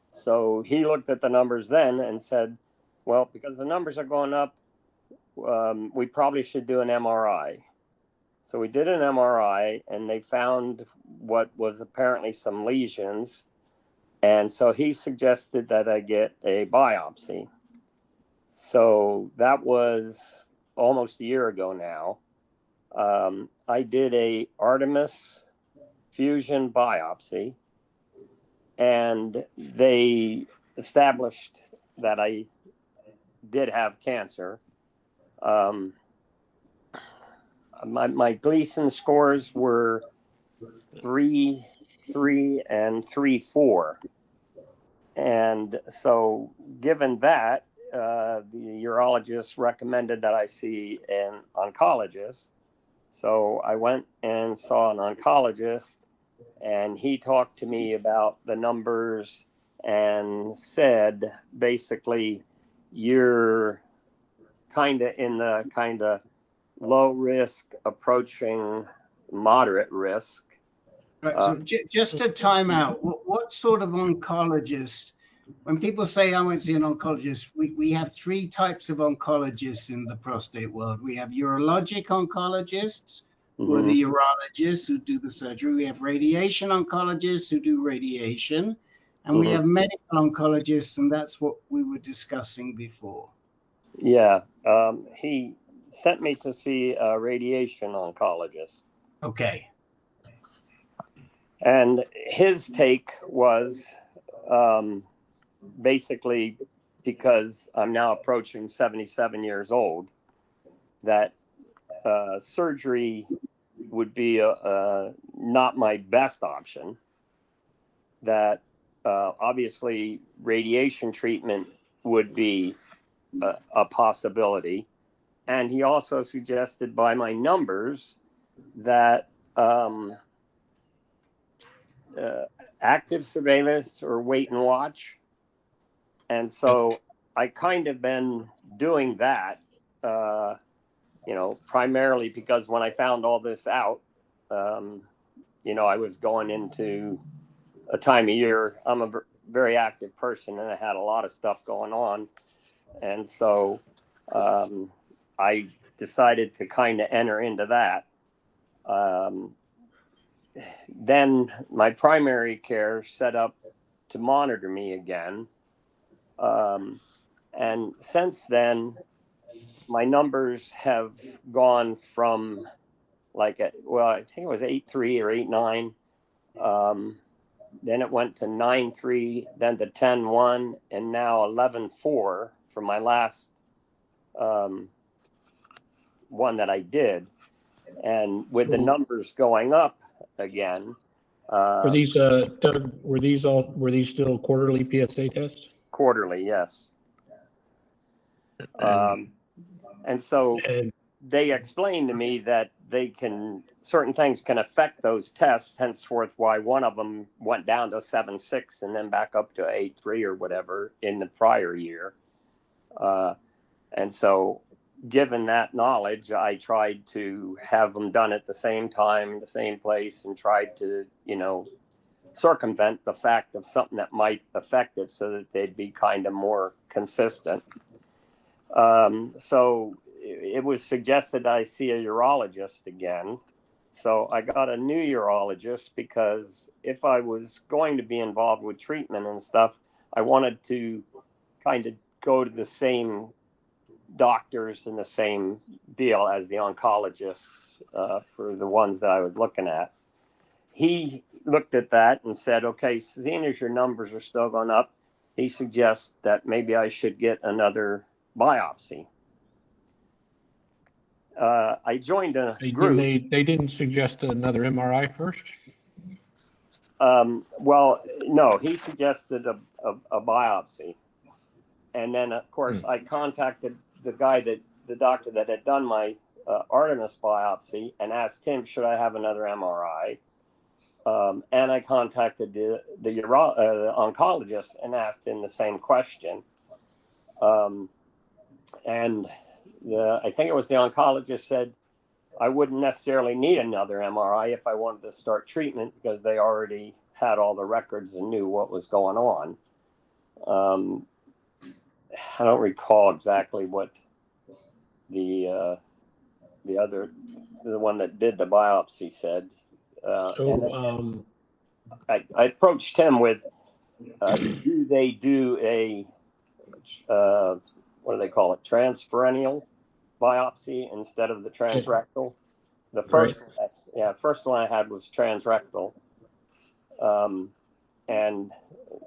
S8: So he looked at the numbers then and said, well, because the numbers are going up, we probably should do an MRI. So we did an MRI and they found what was apparently some lesions. And so he suggested that I get a biopsy. So that was almost a year ago now. I did a Artemis fusion biopsy, and they established that I did have cancer. My Gleason scores were 3, 3, and 3, 4. And so given that, the urologist recommended that I see an oncologist. So I went and saw an oncologist, and he talked to me about the numbers and said, basically, you're kind of in the kind of low risk approaching moderate risk.
S5: Right, so just a time out. What sort of oncologist? When people say I went to see an oncologist, we have 3 types of oncologists in the prostate world. We have urologic oncologists, who are the urologists who do the surgery. We have radiation oncologists who do radiation. And we have medical oncologists, and that's what we were discussing before.
S8: Yeah, he sent me to see a radiation oncologist.
S5: Okay.
S8: And his take was basically, because I'm now approaching 77 years old, that surgery would be not my best option, that obviously radiation treatment would be a possibility. And he also suggested by my numbers that active surveillance or wait and watch. And so I kind of been doing that, primarily because when I found all this out, I was going into a time of year. I'm a very active person and I had a lot of stuff going on. And so I decided to kind of enter into that. Then my primary care set up to monitor me again. And since then, my numbers have gone from I think it was 8.3 or 8.9. Then it went to 9.3, then to 10.1, and now 11.4 for my last one that I did. And with the numbers going up again.
S2: Were these, Doug, were these still quarterly PSA tests?
S8: Quarterly, yes. And so they explained to me that certain things can affect those tests, henceforth why one of them went down to 7.6 and then back up to 8.3 or whatever in the prior year. And so given that knowledge, I tried to have them done at the same time, the same place, and tried to, circumvent the fact of something that might affect it so that they'd be kind of more consistent. So it was suggested I see a urologist again. So I got a new urologist because if I was going to be involved with treatment and stuff, I wanted to kind of go to the same doctors in the same deal as the oncologists for the ones that I was looking at. He looked at that and said, okay, seeing as your numbers are still going up, he suggests that maybe I should get another biopsy. I joined a group.
S2: They didn't suggest another MRI first?
S8: Well, no, he suggested a biopsy. And then, of course, I contacted the doctor that had done my Artemis biopsy and asked him, should I have another MRI? And I contacted the oncologist and asked him the same question. And I think it was the oncologist said I wouldn't necessarily need another MRI if I wanted to start treatment because they already had all the records and knew what was going on. I don't recall exactly what the one that did the biopsy said. I approached him with, do they do a, what do they call it, transperineal biopsy instead of the transrectal? The first, first one I had was transrectal. And,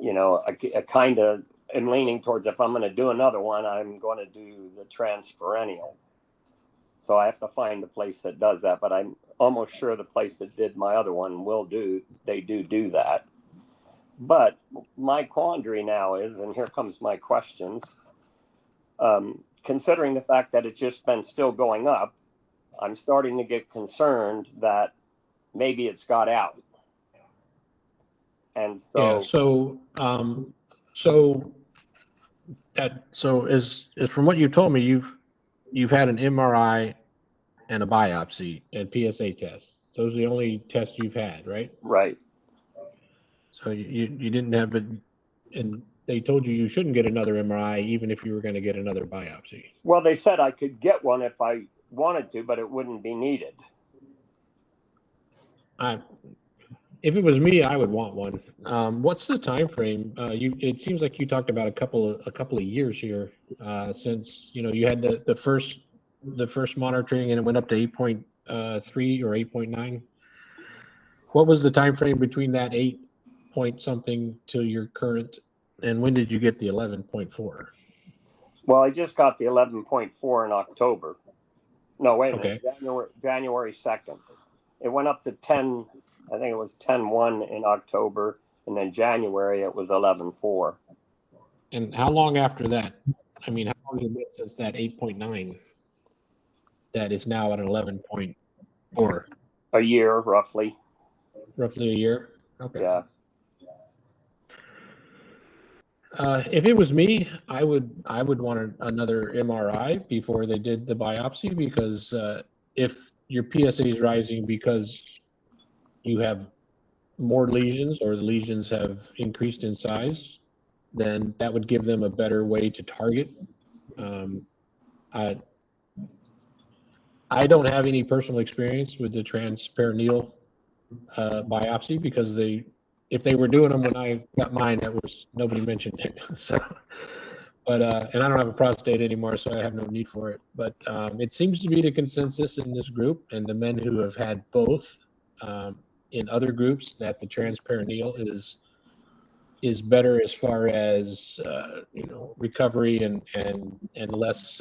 S8: you know, I kind of am leaning towards, if I'm going to do another one, I'm going to do the transperineal. So I have to find the place that does that, but I'm almost sure the place that did my other one they do that. But my quandary now is, and here comes my questions, considering the fact that it's just been still going up, I'm starting to get concerned that maybe it's got out. And so,
S2: so as from what you told me, you've had an MRI and a biopsy and PSA tests. Those are the only tests you've had, right?
S8: Right.
S2: So you didn't have it, and they told you shouldn't get another MRI even if you were going to get another biopsy.
S8: Well, they said I could get one if I wanted to, but it wouldn't be needed.
S2: If it was me, I would want one. What's the time frame? It seems like you talked about a couple of years here since you had the first monitoring and it went up to 8.3 or 8.9. What was the time frame between that 8 point something to your current, and when did you get the 11.4?
S8: Well, I just got the 11.4 in October. No, wait a minute. January 2nd. It went up to 10. I think it was 10.1 in October, and then January it was 11.4.
S2: And how long after that? I mean, how long has it been since that 8.9 that is now at 11.4?
S8: A year, roughly.
S2: Roughly a year? Okay.
S8: Yeah.
S2: If it was me, I would want another MRI before they did the biopsy, because if your PSA is rising because you have more lesions or the lesions have increased in size, then that would give them a better way to target. I don't have any personal experience with the transperineal biopsy, because if they were doing them when I got mine, nobody mentioned it. So, but and I don't have a prostate anymore, so I have no need for it. But it seems to be the consensus in this group and the men who have had both in other groups that the transperineal is better as far as recovery and less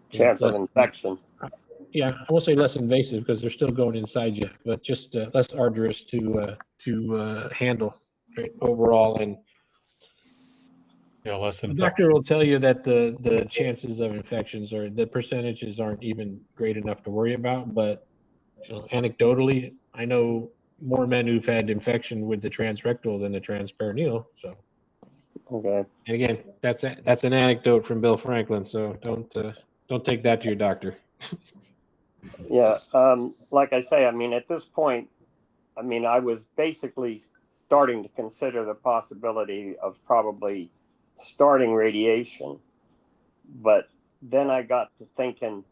S8: chance of infection.
S2: Yeah, I won't say less invasive because they're still going inside you, but just less arduous to handle, right, overall. And
S6: less
S2: the doctor will tell you that the chances of infections or the percentages aren't even great enough to worry about. But anecdotally, I know more men who've had infection with the transrectal than the transperineal. So,
S8: okay.
S2: And again, that's an anecdote from Bill Franklin. So don't take that to your doctor.
S8: Yeah, like I say, I mean, at this point, I mean, I was basically starting to consider the possibility of probably starting radiation. But then I got to thinking,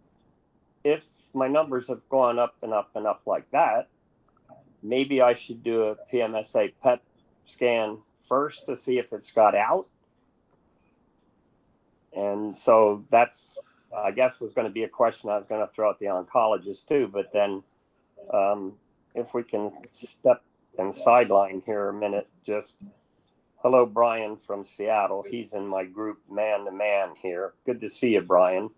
S8: if my numbers have gone up and up and up like that, maybe I should do a PMSA PET scan first to see if it's got out. And so that's, I guess, was going to be a question I was going to throw at the oncologist too. But then if we can step and sideline here a minute, just hello, Brian from Seattle. He's in my group man to man here. Good to see you, Brian.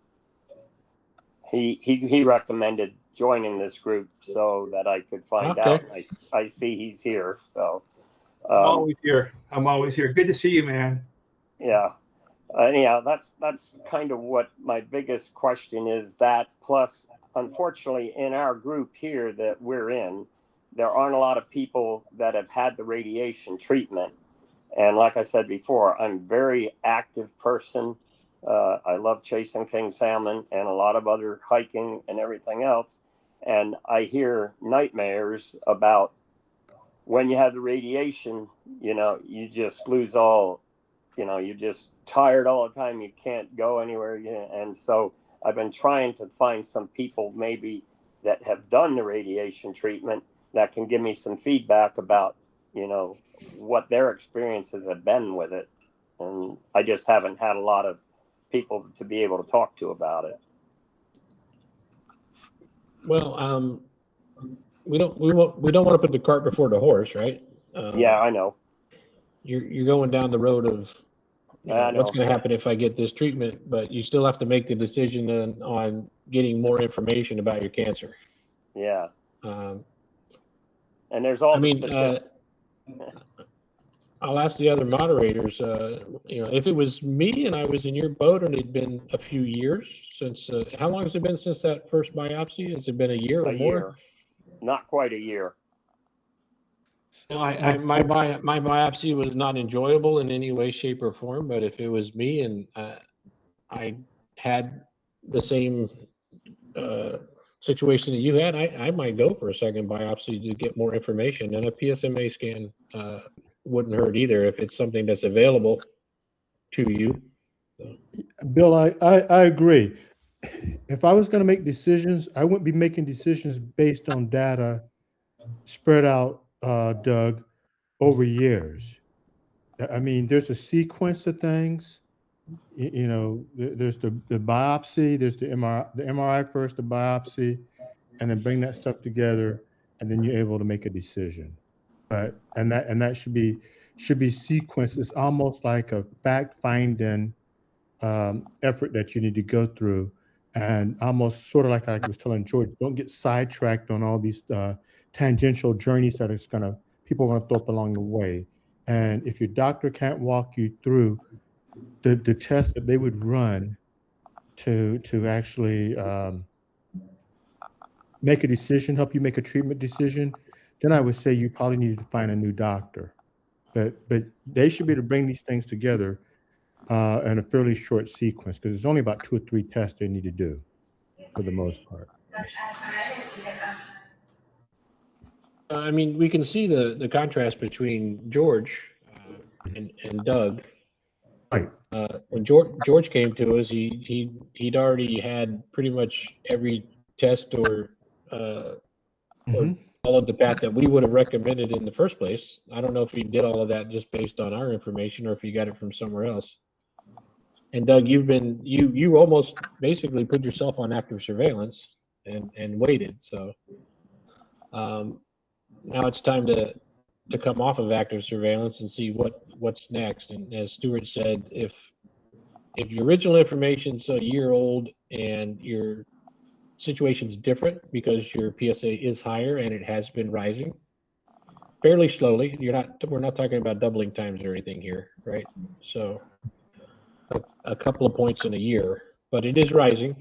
S8: He recommended joining this group so that I could find out. I see he's here. So
S9: I'm always here. I'm always here. Good to see you, man.
S8: Yeah. Anyhow, that's kind of what my biggest question is. That plus, unfortunately, in our group here that we're in, there aren't a lot of people that have had the radiation treatment. And like I said before, I'm a very active person. I love chasing king salmon and a lot of other hiking and everything else. And I hear nightmares about when you have the radiation, you just lose all, you're just tired all the time. You can't go anywhere. And so I've been trying to find some people maybe that have done the radiation treatment that can give me some feedback about, what their experiences have been with it. And I just haven't had a lot of people to be able to talk to about it.
S2: Well, we don't want to put the cart before the horse, right?
S8: Yeah, I know.
S2: You're going down the road of what's going to happen if I get this treatment, but you still have to make the decision on getting more information about your cancer.
S8: Yeah. And there's all
S2: I'll ask the other moderators, if it was me and I was in your boat and it'd been a few years since, how long has it been since that first biopsy? Has it been a year or more?
S8: Year. Not quite a year.
S2: No, my biopsy was not enjoyable in any way, shape, or form. But if it was me and I had the same situation that you had, I might go for a second biopsy to get more information. And a PSMA scan wouldn't hurt either if it's something that's available to you. So.
S6: Bill, I agree. If I was going to make decisions, I wouldn't be making decisions based on data spread out, Doug, over years. I mean, there's a sequence of things. There's the biopsy, there's the MRI first, the biopsy, and then bring that stuff together, and then you're able to make a decision. But and that should be sequenced. It's almost like a fact-finding effort that you need to go through, and almost sort of like I was telling George, don't get sidetracked on all these tangential journeys that people want to throw up along the way. And if your doctor can't walk you through the test that they would run to actually make a decision, help you make a treatment decision, then I would say you probably need to find a new doctor. But they should be able to bring these things together in a fairly short sequence, because it's only about 2 or 3 tests they need to do for the most part.
S2: I mean, we can see the contrast between George and Doug.
S6: Right.
S2: When George came to us, he'd already had pretty much every test or followed the path that we would have recommended in the first place. I don't know if he did all of that just based on our information or if he got it from somewhere else. And Doug, you almost basically put yourself on active surveillance and waited. So now it's time to come off of active surveillance and see what's next. And as Stuart said, if your original information's a year old and your situation's different because your PSA is higher and it has been rising fairly slowly, we're not talking about doubling times or anything here, right? So a couple of points in a year, but it is rising.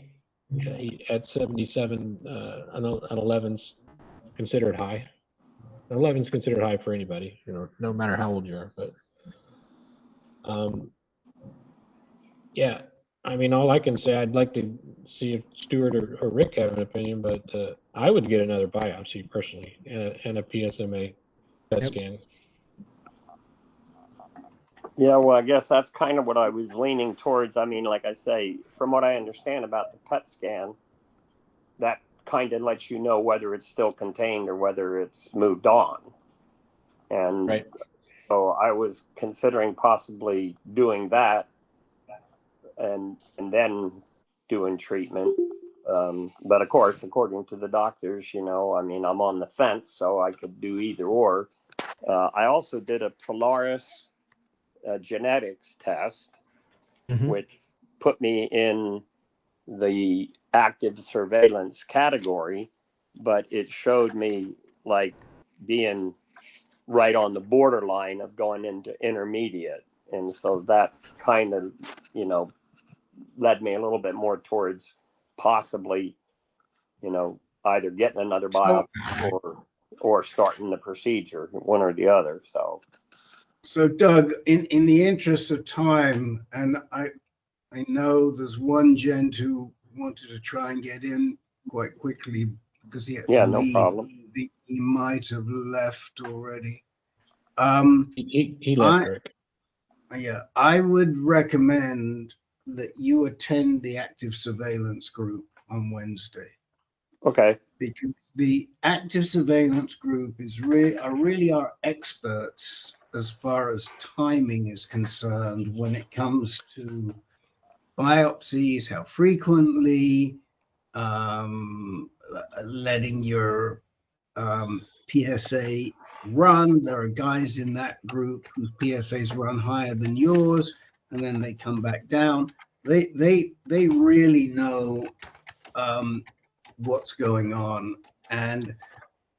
S2: At 77, an 11's considered high. An 11's considered high for anybody, no matter how old you are. But yeah, I mean, all I can say, I'd like to see if Stuart or Rick have an opinion, but I would get another biopsy personally and a PSMA PET scan.
S8: Yeah, well, I guess that's kind of what I was leaning towards. I mean, like I say, from what I understand about the PET scan, that kind of lets you know whether it's still contained or whether it's moved on. And
S2: right.
S8: So I was considering possibly doing that and then doing treatment. But of course, according to the doctors, you know, I mean, I'm on the fence, so I could do either or. I also did a Polaris genetics test, which put me in the active surveillance category, but it showed me like being right on the borderline of going into intermediate. And so that kind of, you know, led me a little bit more towards possibly, you know, either getting another biopsy or starting the procedure, one or the other.
S5: So Doug, in the interest of time, and I know there's one gent who wanted to try and get in quite quickly because he had to
S8: no
S5: leave.
S8: problem.
S5: He might have left already.
S2: He left, Rick.
S5: Yeah, I would recommend that you attend the active surveillance group on Wednesday.
S8: Okay.
S5: Because the active surveillance group is really our experts as far as timing is concerned when it comes to biopsies, how frequently, letting your PSA run. There are guys in that group whose PSAs run higher than yours, and then they come back down. They really know what's going on. And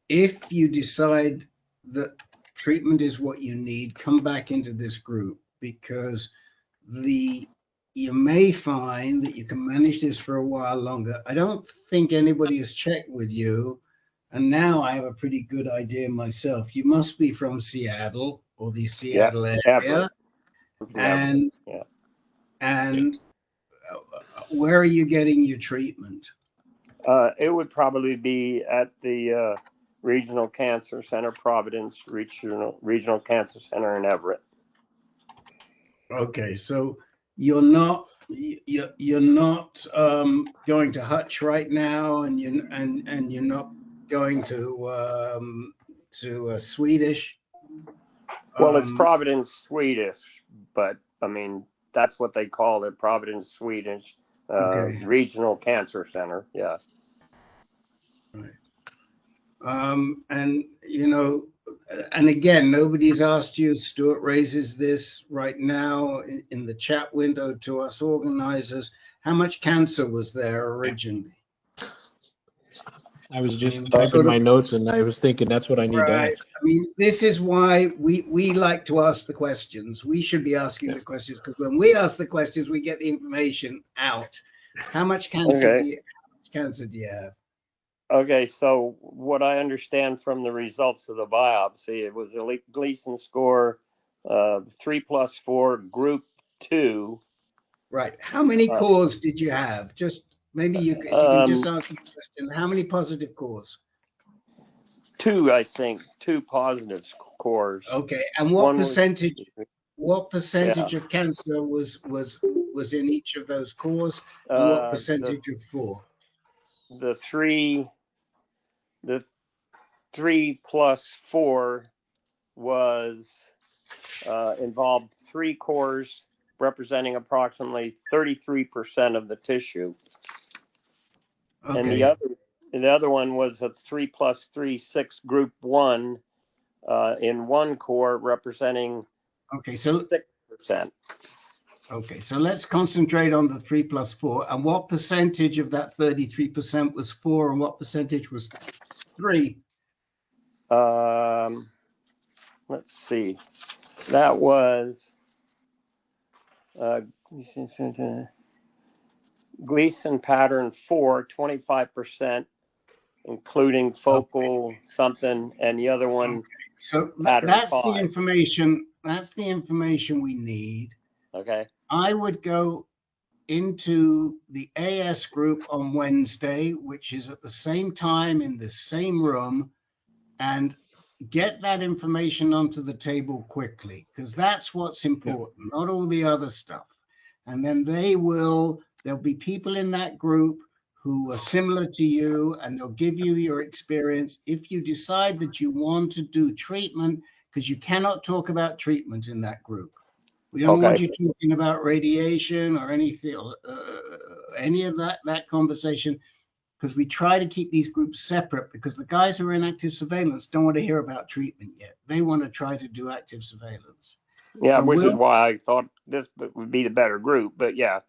S5: if you decide that treatment is what you need, come back into this group, because you may find that you can manage this for a while longer. I don't think anybody has checked with you. And now I have a pretty good idea myself. You must be from Seattle or the Seattle area. And where are you getting your treatment?
S8: It would probably be at the Regional Cancer Center, Providence Regional Cancer Center in Everett.
S5: Okay, so you're not going to Hutch right now, and you're not going to Swedish.
S8: Well, it's Providence Swedish, but I mean that's what they call it, Providence Swedish Regional Cancer Center. Yeah.
S5: Right. And you know, and again, nobody's asked you. Stuart raises this right now in the chat window to us organizers. How much cancer was there originally?
S2: I was just typing my notes, and I was thinking that's what I need to ask.
S5: I mean, this is why we like to ask the questions. We should be asking the questions, because when we ask the questions, we get the information out. How much cancer do you have?
S8: Okay, so what I understand from the results of the biopsy, it was a Gleason score 3+4, group 2.
S5: Right. How many cores did you have? Just maybe you can just answer the question. How many positive cores?
S8: 2, I think. 2 positive cores.
S5: Okay. And what percentage? What percentage of cancer was in each of those cores? And what percentage of 4?
S8: The 3+4 was involved 3 cores representing approximately 33% of the tissue. Okay. And the other one was a 3+3, 6 group 1 in 1 core representing 6%.
S5: Okay, so let's concentrate on the 3+4. And what percentage of that 33% was 4, and what percentage was 3?
S8: Let's see. That was Gleason pattern 4, 25%, including focal something, and the other one.
S5: Okay. So that's 5. The information. That's the information we need.
S8: Okay.
S5: I would go into the AS group on Wednesday, which is at the same time in the same room, and get that information onto the table quickly, because that's what's important, not all the other stuff. And then there'll be people in that group who are similar to you, and they'll give you your experience. If you decide that you want to do treatment, because you cannot talk about treatment in that group. We don't want
S8: Okay.
S5: you talking about radiation or anything, any of that conversation, because we try to keep these groups separate, because the guys who are in active surveillance don't want to hear about treatment yet. They want to try to do active surveillance.
S8: Yeah,
S5: So
S8: which is
S5: we'll,
S8: why I thought this would be the better group. But yeah,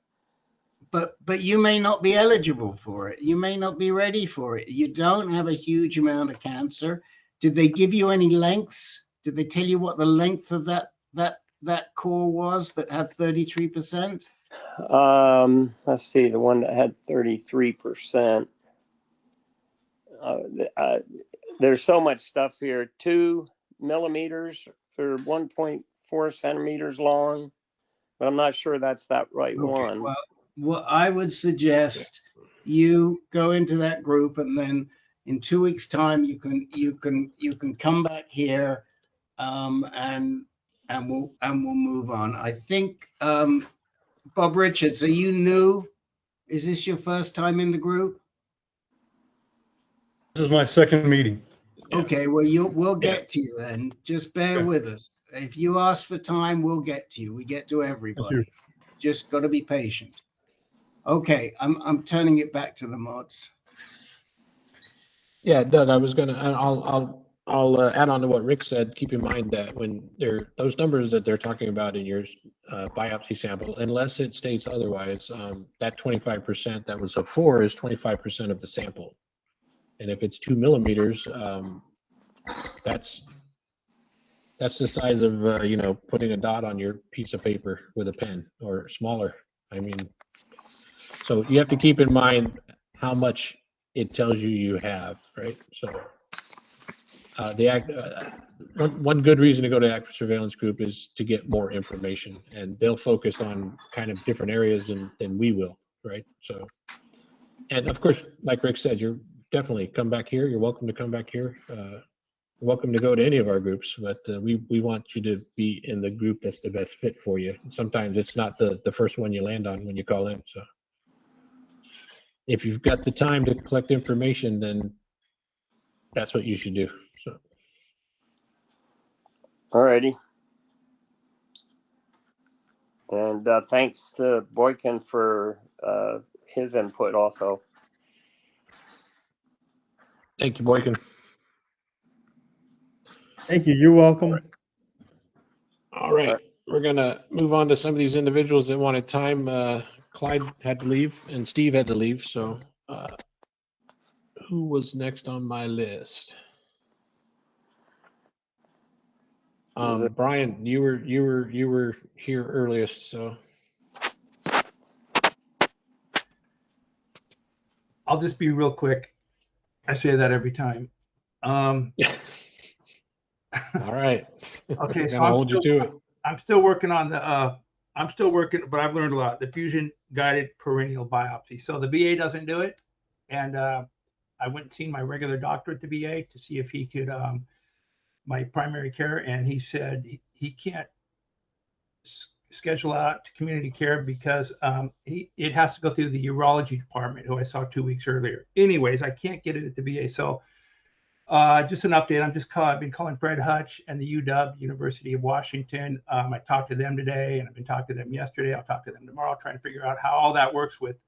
S5: but you may not be eligible for it. You may not be ready for it. You don't have a huge amount of cancer. Did they give you any lengths? Did they tell you what the length of that core was that had 33%?
S8: let's see, the one that had 33%. There's so much stuff here. 2 millimeters or 1.4 centimeters long, but I'm not sure that's that right one.
S5: Well, what I would suggest, you go into that group, and then in 2 weeks' time you can come back here, and we'll move on. I think Bob Richards, are you new? Is this your first time in the group?
S7: This is my second meeting.
S5: Okay, well, we'll get to you then. Just bear with us. If you ask for time, we'll get to you. We get to everybody. Just got to be patient. Okay, I'm turning it back to the mods.
S2: Yeah, Doug, I was gonna, I'll add on to what Rick said. Keep in mind that when those numbers that they're talking about in your biopsy sample, unless it states otherwise, that 25% that was a 4 is 25% of the sample. And if it's 2 millimeters, that's the size of, you know, putting a dot on your piece of paper with a pen, or smaller. I mean, so you have to keep in mind how much it tells you you have, right? So one good reason to go to active surveillance group is to get more information, and they'll focus on kind of different areas than we will, right? So, and of course, like Rick said, you're definitely come back here. You're welcome to come back here. You're welcome to go to any of our groups, but we want you to be in the group that's the best fit for you. Sometimes it's not the first one you land on when you call in. So if you've got the time to collect information, then that's what you should do. So.
S8: Alrighty. And thanks to Boykin for his input also.
S2: Thank you, Boykin.
S6: Thank you. You're welcome.
S2: All right. We're going to move on to some of these individuals that wanted time. Clyde had to leave and Steve had to leave. So who was next on my list? Brian, you were here earliest, so.
S9: I'll just be real quick. I say that every time.
S2: All right.
S9: Okay, so I'm still working on the but I've learned a lot. The fusion guided perineal biopsy. So the VA doesn't do it, and I went and seen my regular doctor at the VA to see if he could, my primary care, and he said he can't schedule out to community care because it has to go through the urology department, who I saw 2 weeks earlier. Anyways, I can't get it at the VA. So just an update. I've been calling Fred Hutch and the UW, University of Washington. I talked to them today, and I've been talking to them yesterday. I'll talk to them tomorrow, trying to figure out how all that works with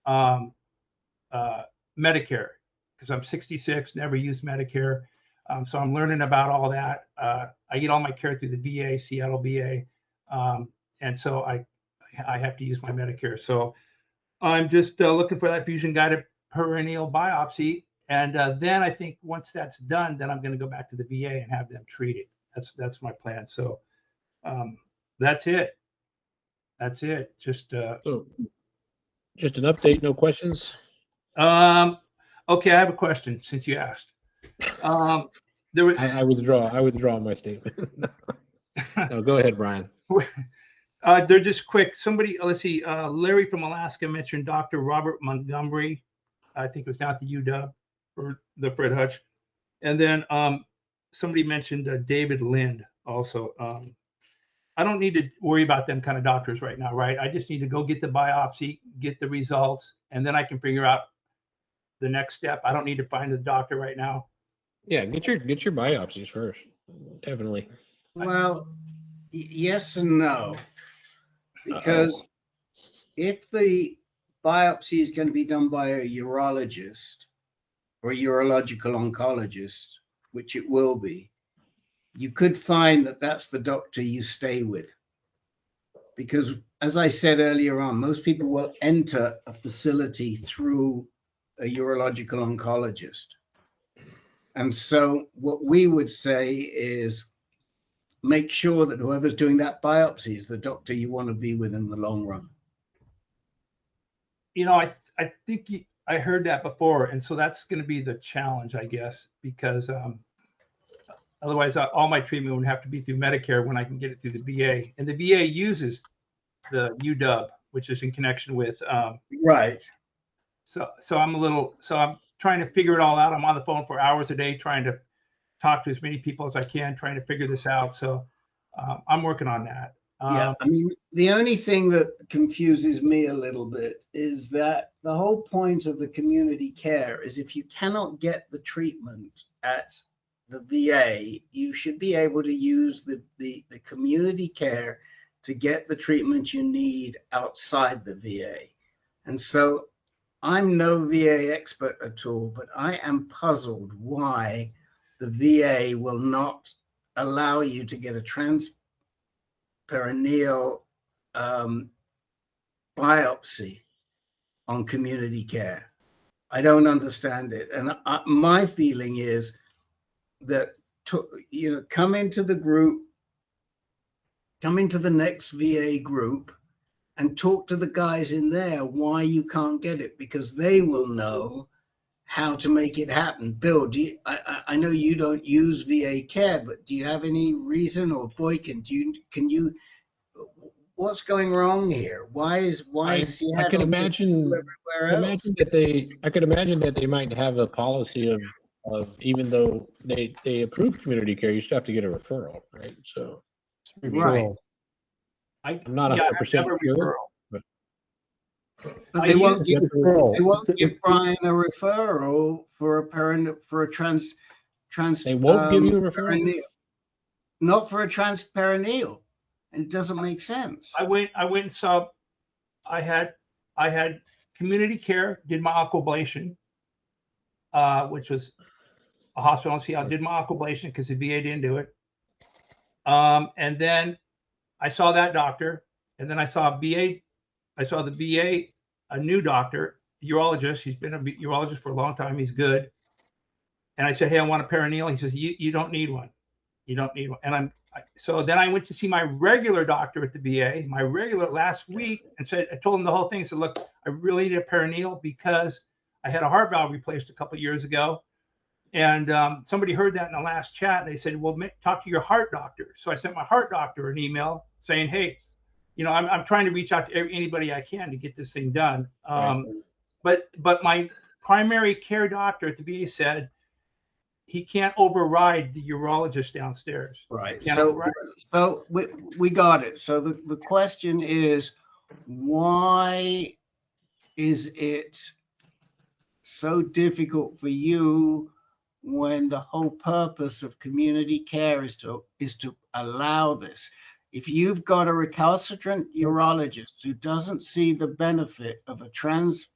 S9: Medicare, because I'm 66, never used Medicare. So I'm learning about all that. I get all my care through the VA, Seattle VA. And so I have to use my Medicare. So I'm just looking for that fusion guided perineal biopsy. And then I think once that's done, then I'm going to go back to the VA and have them treat it. That's my plan. So that's it. That's it. Just
S2: so just an update, no questions.
S9: Okay, I have a question since you asked.
S2: I withdraw my statement. No, go ahead, Brian.
S9: They're just quick. Somebody, let's see, Larry from Alaska mentioned Dr. Robert Montgomery. I think it was down at the UW or the Fred Hutch. And then somebody mentioned David Lind also. I don't need to worry about them kind of doctors right now, right? I just need to go get the biopsy, get the results, and then I can figure out the next step. I don't need to find the doctor right now.
S2: Yeah, get your biopsies first, definitely.
S5: Well, yes and no. Because if the biopsy is going to be done by a urologist or a urological oncologist, which it will be, you could find that that's the doctor you stay with. Because as I said earlier on, most people will enter a facility through a urological oncologist. And so what we would say is make sure that whoever's doing that biopsy is the doctor you want to be with in the long run.
S9: You know, I think I heard that before, and so that's going to be the challenge, I guess, because otherwise all my treatment would have to be through Medicare when I can get it through the VA, and the VA uses the UW, which is in connection with
S5: right.
S9: So I'm trying to figure it all out. I'm on the phone for hours a day trying to talk to as many people as I can, trying to figure this out. So I'm working on that.
S5: Yeah, I mean, the only thing that confuses me a little bit is that the whole point of the community care is if you cannot get the treatment at the VA, you should be able to use the community care to get the treatment you need outside the VA. And so I'm no VA expert at all, but I am puzzled why the VA will not allow you to get a transperineal biopsy on community care. I don't understand it. And my feeling is that, come into the group, come into the next VA group and talk to the guys in there why you can't get it, because they will know how to make it happen. Bill, I know you don't use VA care, but do you have any reason, or Boykin, can you, what's going wrong here? Why is Seattle
S2: I could imagine that they might have a policy of even though they approve community care, you still have to get a referral, right? So
S5: right.
S2: I'm not 100% sure.
S5: But they won't give Brian a referral for a trans.
S2: They won't give you a referral.
S5: Not for a transperineal. It doesn't make sense.
S9: I went and saw. I had community care. Did my aquablation, which was a hospital in Seattle. Did my aquablation because the VA didn't do it. And then I saw that doctor, and then I saw VA. I saw the VA. A new doctor, urologist. He's been a urologist for a long time. He's good. And I said, "Hey, I want a perineal." He says, "You don't need one. You don't need one." And so then I went to see my regular doctor at the VA, my regular last week, and I told him the whole thing. I said, "Look, I really need a perineal because I had a heart valve replaced a couple of years ago." And somebody heard that in the last chat, and they said, "Well, talk to your heart doctor." So I sent my heart doctor an email saying, "Hey, I'm trying to reach out to anybody I can to get this thing done." But my primary care doctor at the VA said he can't override the urologist downstairs.
S5: Right. So we got it. So the question is, why is it so difficult for you when the whole purpose of community care is to allow this? If you've got a recalcitrant urologist who doesn't see the benefit of a transperineal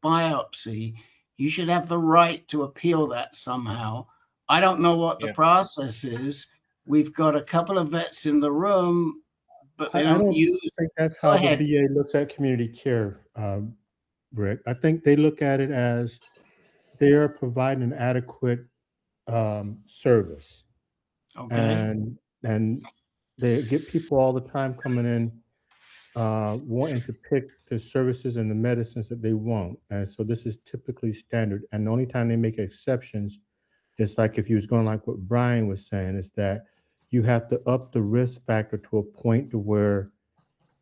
S5: biopsy, you should have the right to appeal that somehow. I don't know what the process is. We've got a couple of vets in the room, but they don't use.
S6: I think that's how the VA looks at community care, Rick. I think they look at it as they are providing an adequate service.
S5: Okay.
S6: And they get people all the time coming in wanting to pick the services and the medicines that they want. And so this is typically standard. And the only time they make exceptions, just like if you was going like what Brian was saying, is that you have to up the risk factor to a point to where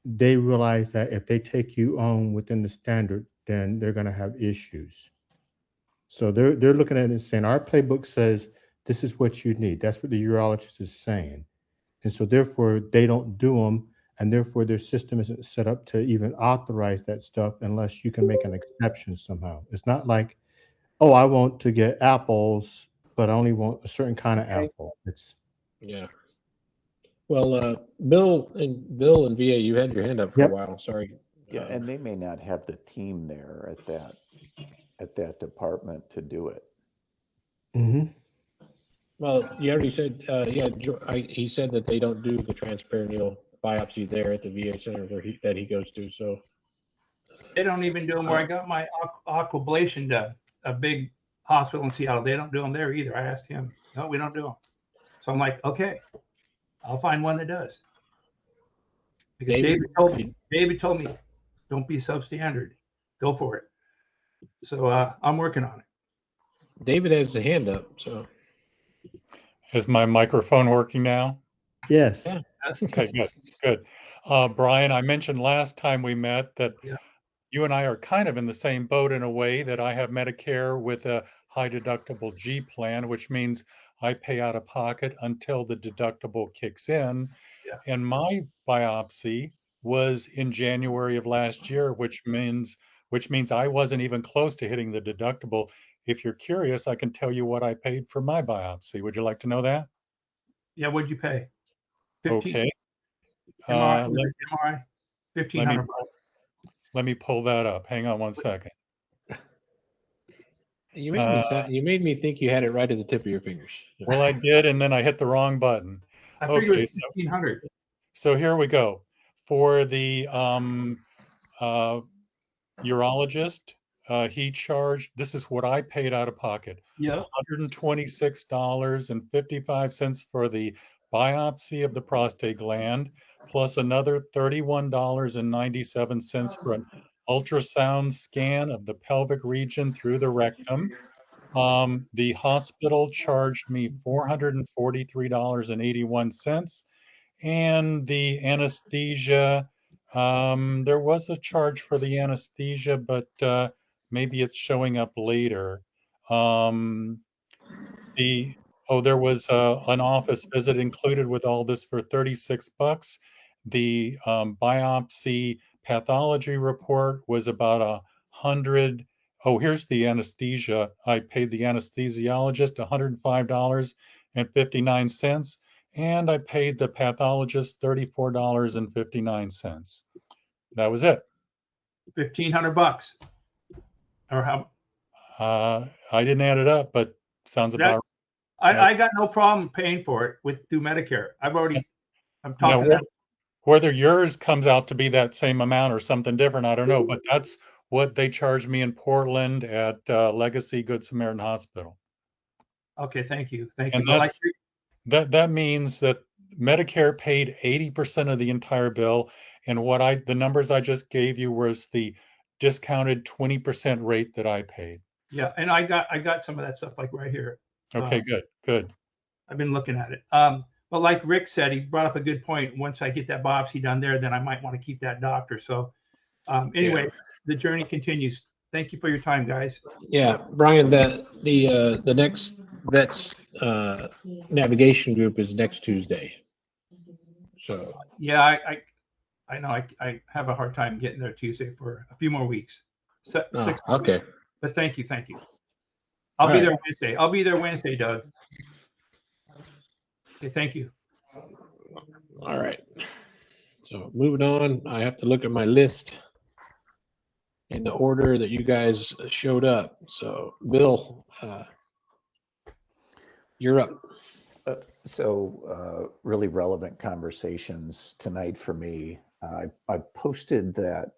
S6: they realize that if they take you on within the standard, then they're going to have issues. So they're looking at it and saying, our playbook says this is what you need. That's what the urologist is saying. And so therefore they don't do them, and therefore their system isn't set up to even authorize that stuff unless you can make an exception somehow. It's not like, oh, I want to get apples, but I only want a certain kind of apple.
S2: Well, Bill and VA, you had your hand up for
S6: Yep.
S2: a while. Sorry.
S10: Yeah, and they may not have the team there at that department to do it.
S6: Hmm.
S2: Well, you already said, yeah, he said that they don't do the transperineal biopsy there at the VA center that he goes to. So
S9: They don't even do them where I got my aquablation done. A big hospital in Seattle. They don't do them there either. I asked him. No, we don't do them. So I'm like, okay, I'll find one that does. Because David told me, don't be substandard. Go for it. So I'm working on it.
S2: David has the hand up. So
S11: Is my microphone working now?
S6: Yes.
S2: yeah.
S11: Okay, good. Brian, I mentioned last time we met that you and I are kind of in the same boat in a way, that I have Medicare with a high deductible G plan, which means I pay out of pocket until the deductible kicks in.
S9: Yeah.
S11: And my biopsy was in January of last year, which means I wasn't even close to hitting the deductible. If you're curious, I can tell you what I paid for my biopsy. Would you like to know that?
S9: Yeah, what'd you pay? 15.
S11: Okay.
S9: MRI,
S11: Let,
S9: MRI,
S11: let me
S9: $1,500.
S11: let me pull that up. Hang on one second.
S2: You made me think you had it right at the tip of your fingers.
S11: Well, I did, and then I hit the wrong button.
S9: I figured it was 1,500.
S11: So here we go. For the urologist, he charged, this is what I paid out of pocket.
S9: Yeah.
S11: $126.55 for the biopsy of the prostate gland, plus another $31.97 for an ultrasound scan of the pelvic region through the rectum. The hospital charged me $443.81, and the anesthesia, there was a charge for the anesthesia, but maybe it's showing up later. There was an office visit included with all this for $36. The biopsy pathology report was about 100. Oh, here's the anesthesia. I paid the anesthesiologist $105.59, and I paid the pathologist $34.59. That was it.
S9: $1,500. Or how?
S11: I didn't add it up, but sounds about.
S9: I got no problem paying for it through Medicare. I'm talking.
S11: Now, whether yours comes out to be that same amount or something different, I don't know, but that's what they charged me in Portland at Legacy Good Samaritan Hospital.
S9: Okay, thank you. Thank
S11: And
S9: you.
S11: that means that Medicare paid 80% of the entire bill, and the numbers I just gave you was the discounted 20% rate that I paid.
S9: Yeah, and I got some of that stuff like right here.
S11: Okay, good.
S9: I've been looking at it. But like Rick said, he brought up a good point. Once I get that biopsy done there, then I might want to keep that doctor. So anyway, The journey continues. Thank you for your time, guys.
S2: Yeah, Brian, the next VETS navigation group is next Tuesday. So
S9: yeah, I know I have a hard time getting there Tuesday for a few more weeks. 6
S2: okay.
S9: weeks. But thank you. I'll be there Wednesday. I'll be there Wednesday, Doug. Okay, thank you.
S2: All right. So moving on, I have to look at my list in the order that you guys showed up. So Bill, you're up.
S10: Really relevant conversations tonight for me. I posted that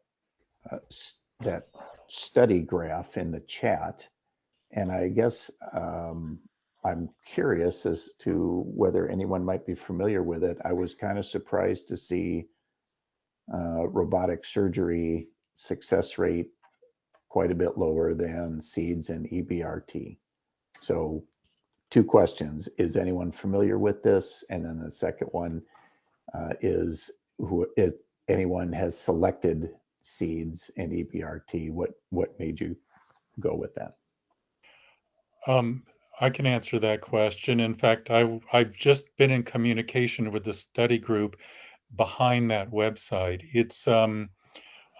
S10: study graph in the chat, and I guess I'm curious as to whether anyone might be familiar with it. I was kind of surprised to see robotic surgery success rate quite a bit lower than SEEDS and EBRT. So 2 questions. Is anyone familiar with this? And then the second one is if anyone has selected SEEDS and EBRT, what made you go with that?
S11: I can answer that question. In fact, I've just been in communication with the study group behind that website. It's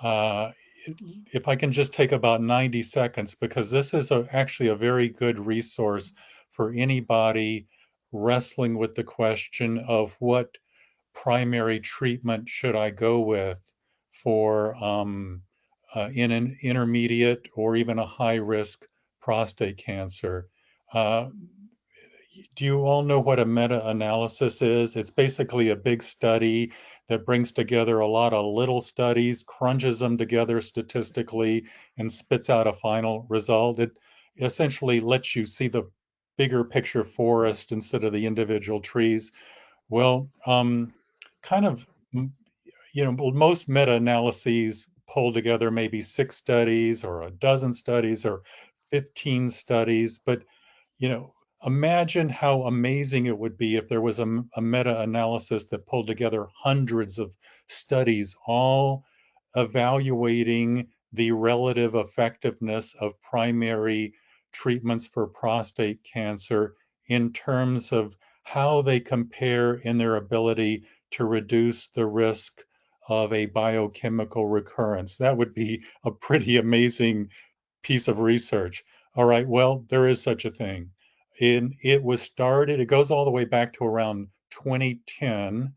S11: if I can just take about 90 seconds, because this is actually a very good resource for anybody wrestling with the question of what primary treatment should I go with for in an intermediate or even a high risk prostate cancer? Do you all know what a meta-analysis is? It's basically a big study that brings together a lot of little studies, crunches them together statistically, and spits out a final result. It essentially lets you see the bigger picture forest instead of the individual trees. Well, kind of, most meta-analyses pull together maybe 6 studies or a dozen studies or 15 studies, but imagine how amazing it would be if there was a meta-analysis that pulled together hundreds of studies, all evaluating the relative effectiveness of primary treatments for prostate cancer in terms of how they compare in their ability to reduce the risk of a biochemical recurrence. That would be a pretty amazing piece of research. All right, well, there is such a thing. It goes all the way back to around 2010.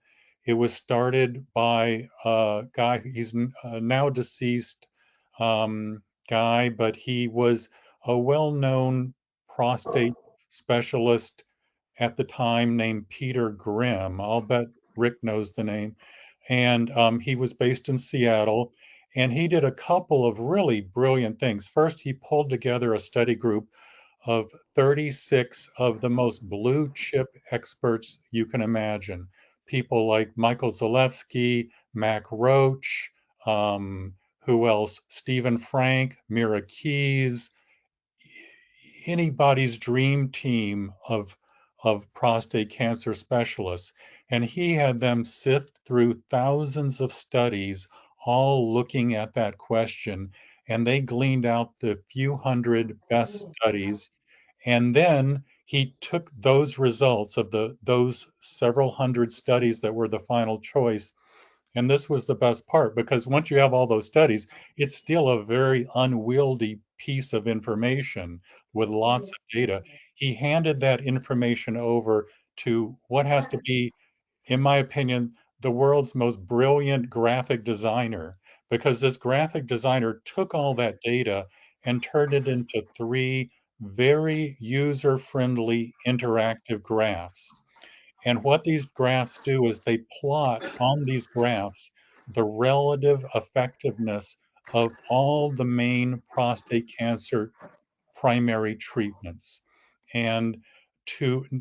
S11: It was started by a guy, he's a now deceased guy, but he was a well-known prostate specialist at the time named Peter Grimm. I'll bet Rick knows the name. And he was based in Seattle, and he did a couple of really brilliant things. First, he pulled together a study group of 36 of the most blue chip experts you can imagine. People like Michael Zalewski, Mac Roach, who else? Stephen Frank, Mira Keys, anybody's dream team of prostate cancer specialists. And he had them sift through thousands of studies, all looking at that question. And they gleaned out the few hundred best studies. And then he took those results of those several hundred studies that were the final choice. And this was the best part, because once you have all those studies, it's still a very unwieldy piece of information with lots of data. He handed that information over to what has to be, in my opinion, the world's most brilliant graphic designer, because this graphic designer took all that data and turned it into 3 very user-friendly interactive graphs. And what these graphs do is they plot on these graphs the relative effectiveness of all the main prostate cancer primary treatments. And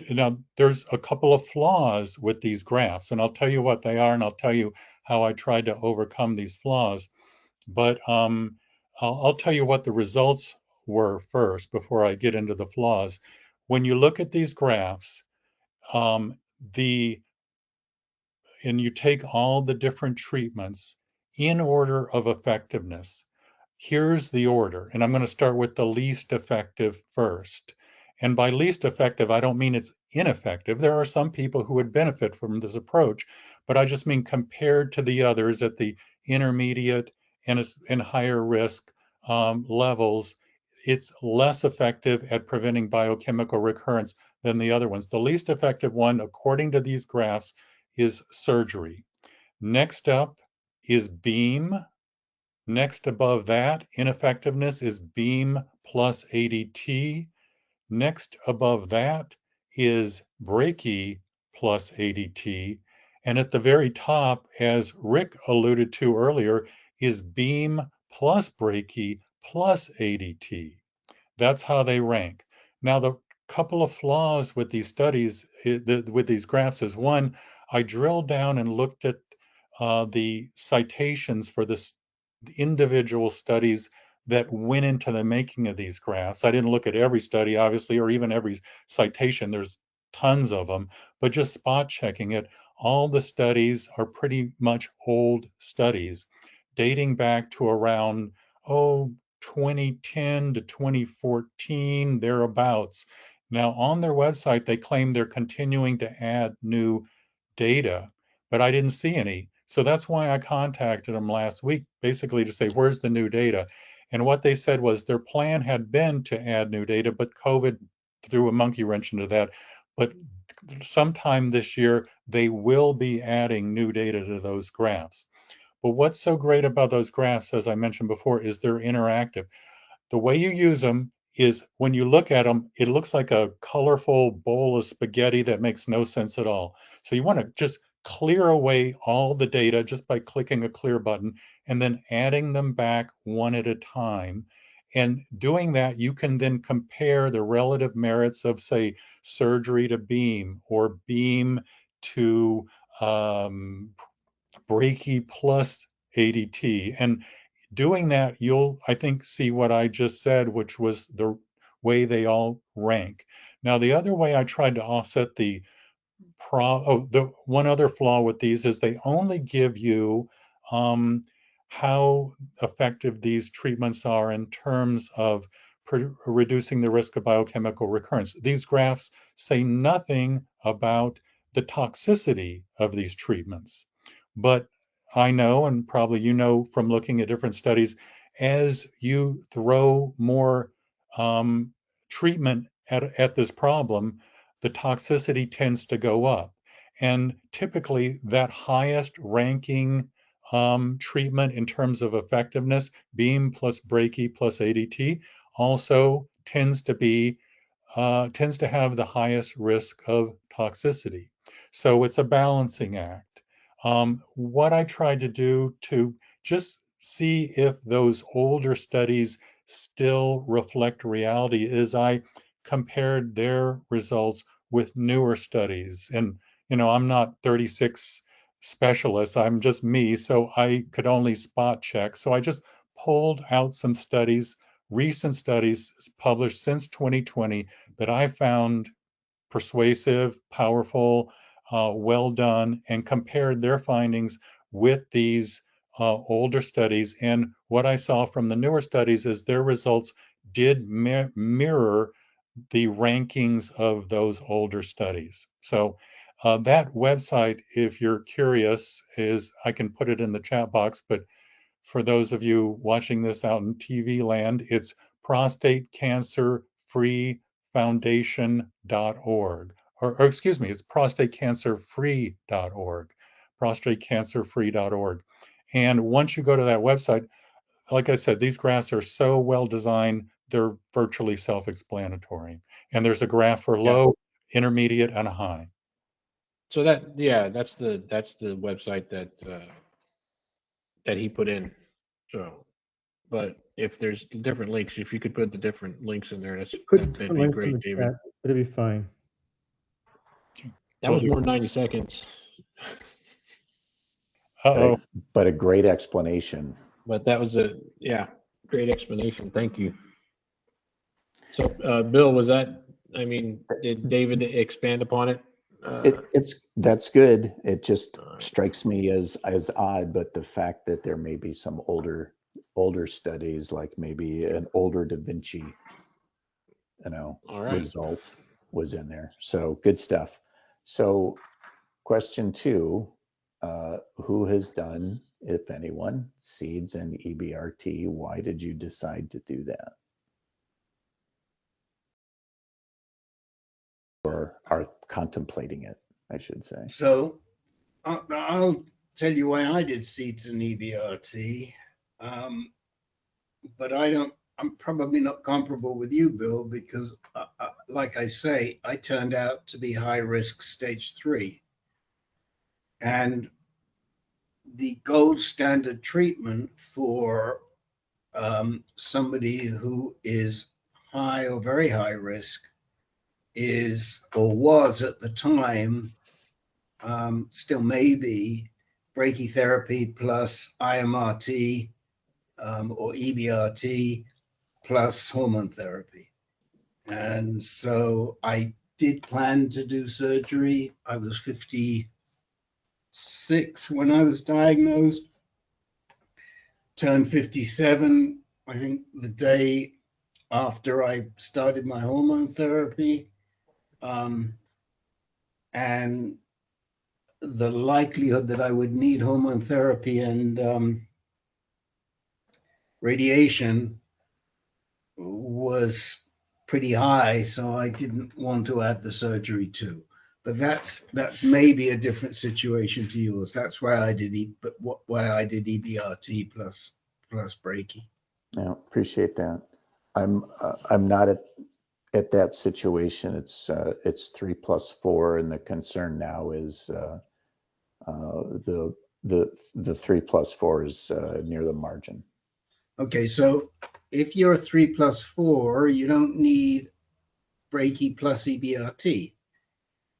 S11: now there's a couple of flaws with these graphs, and I'll tell you what they are, and I'll tell you how I tried to overcome these flaws. But I'll tell you what the results were first before I get into the flaws. When you look at these graphs, um, and you take all the different treatments in order of effectiveness. Here's the order, and I'm going to start with the least effective first. And by least effective, I don't mean it's ineffective. There are some people who would benefit from this approach, but I just mean compared to the others at the intermediate and higher risk levels, it's less effective at preventing biochemical recurrence than the other ones. The least effective one, according to these graphs, is surgery. Next up is beam. Next above that, ineffectiveness is beam plus ADT. Next above that is brachy plus ADT. And at the very top, as Rick alluded to earlier, is beam plus brachy plus ADT. That's how they rank. Now, the couple of flaws with these studies, with these graphs, is one, I drilled down and looked at the citations for the individual studies that went into the making of these graphs. I didn't look at every study, obviously, or even every citation. There's tons of them, but just spot checking it, all the studies are pretty much old studies dating back to around, 2010 to 2014, thereabouts. Now, on their website, they claim they're continuing to add new data, but I didn't see any. So that's why I contacted them last week, basically to say, where's the new data? And what they said was their plan had been to add new data, but COVID threw a monkey wrench into that. But sometime this year, they will be adding new data to those graphs. But what's so great about those graphs, as I mentioned before, is they're interactive. The way you use them is when you look at them, it looks like a colorful bowl of spaghetti that makes no sense at all. So you want to just clear away all the data just by clicking a clear button and then adding them back one at a time. And doing that, you can then compare the relative merits of, say, surgery to beam or beam to brachy plus ADT. And doing that, you'll, I think, see what I just said, which was the way they all rank. Now, the other way I tried to offset the the one other flaw with these is they only give you how effective these treatments are in terms of reducing the risk of biochemical recurrence. These graphs say nothing about the toxicity of these treatments. But I know, and probably you know from looking at different studies, as you throw more treatment at this problem, the toxicity tends to go up. And typically, that highest ranking treatment in terms of effectiveness, beam plus brachy plus ADT, also tends to have the highest risk of toxicity. So it's a balancing act. What I tried to do to just see if those older studies still reflect reality is I compared their results with newer studies. And, I'm not 36 specialists, I'm just me, so I could only spot check. So I just pulled out some studies, recent studies published since 2020 that I found persuasive, powerful, well done, and compared their findings with these older studies. And what I saw from the newer studies is their results did mirror the rankings of those older studies. So that website, if you're curious, is, I can put it in the chat box, but for those of you watching this out in TV land, it's prostatecancerfreefoundation.org. Or excuse me, it's prostatecancerfree.org. Prostatecancerfree.org. And once you go to that website, like I said, these graphs are so well designed, they're virtually self-explanatory. And there's a graph for low, intermediate, and high.
S2: So that's the website that he put in. So, but if there's different links, if you could put the different links in there, that'd be great, David.
S6: Chat, it'll be fine.
S2: That was more than 90 seconds.
S11: Uh-oh.
S10: But a great explanation.
S2: But that was great explanation. Thank you. So, Bill, did David expand upon it?
S10: That's good. It just strikes me as odd, but the fact that there may be some older studies, like maybe an older Da Vinci, result was in there. So good stuff. So question 2, who has done, if anyone, seeds and EBRT? Why did you decide to do that? Or are contemplating it, I should say.
S5: So I'll tell you why I did seeds and EBRT, but I'm probably not comparable with you, Bill, because like I say, I turned out to be high risk stage 3. And the gold standard treatment for somebody who is high or very high risk is, or was at the time, still may be, brachytherapy plus IMRT or EBRT plus hormone therapy. And so I did plan to do surgery. I was 56 when I was diagnosed, turned 57, I think, the day after I started my hormone therapy. And the likelihood that I would need hormone therapy and radiation was pretty high, so I didn't want to add the surgery too. but that's maybe a different situation to yours. That's why I did EBRT plus brachy.
S10: Yeah, appreciate that. I'm not at that situation. It's 3+4, and the concern now is the 3+4 is near the margin.
S5: Okay, so if you're 3+4, you don't need brachy plus EBRT.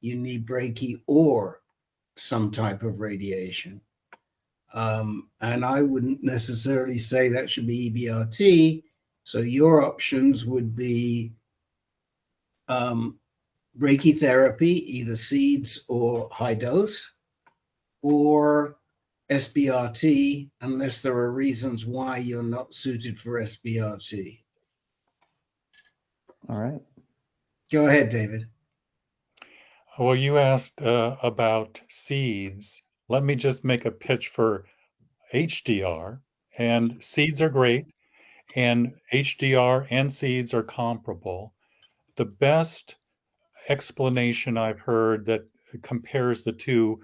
S5: You need brachy or some type of radiation. And I wouldn't necessarily say that should be EBRT. So your options would be brachytherapy, either seeds or high dose, or SBRT, unless there are reasons why you're not suited for SBRT.
S10: All right.
S5: Go ahead, David.
S11: Well, you asked about seeds. Let me just make a pitch for HDR. And seeds are great, and HDR and seeds are comparable. The best explanation I've heard that compares the two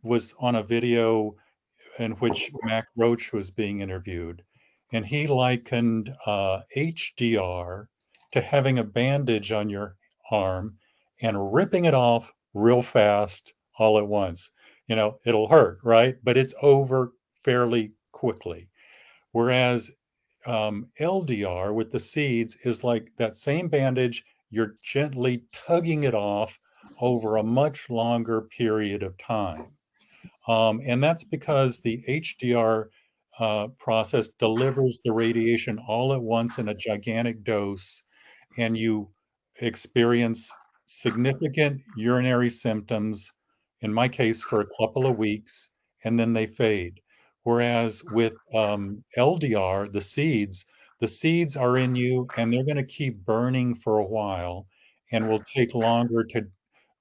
S11: was on a video in which Mac Roach was being interviewed. And he likened HDR to having a bandage on your arm and ripping it off real fast all at once. You know, it'll hurt, right? But it's over fairly quickly. Whereas LDR with the seeds is like that same bandage, you're gently tugging it off over a much longer period of time. And that's because the HDR process delivers the radiation all at once in a gigantic dose, and you experience significant urinary symptoms, in my case, for a couple of weeks, and then they fade. Whereas with LDR, the seeds are in you, and they're going to keep burning for a while, and will take longer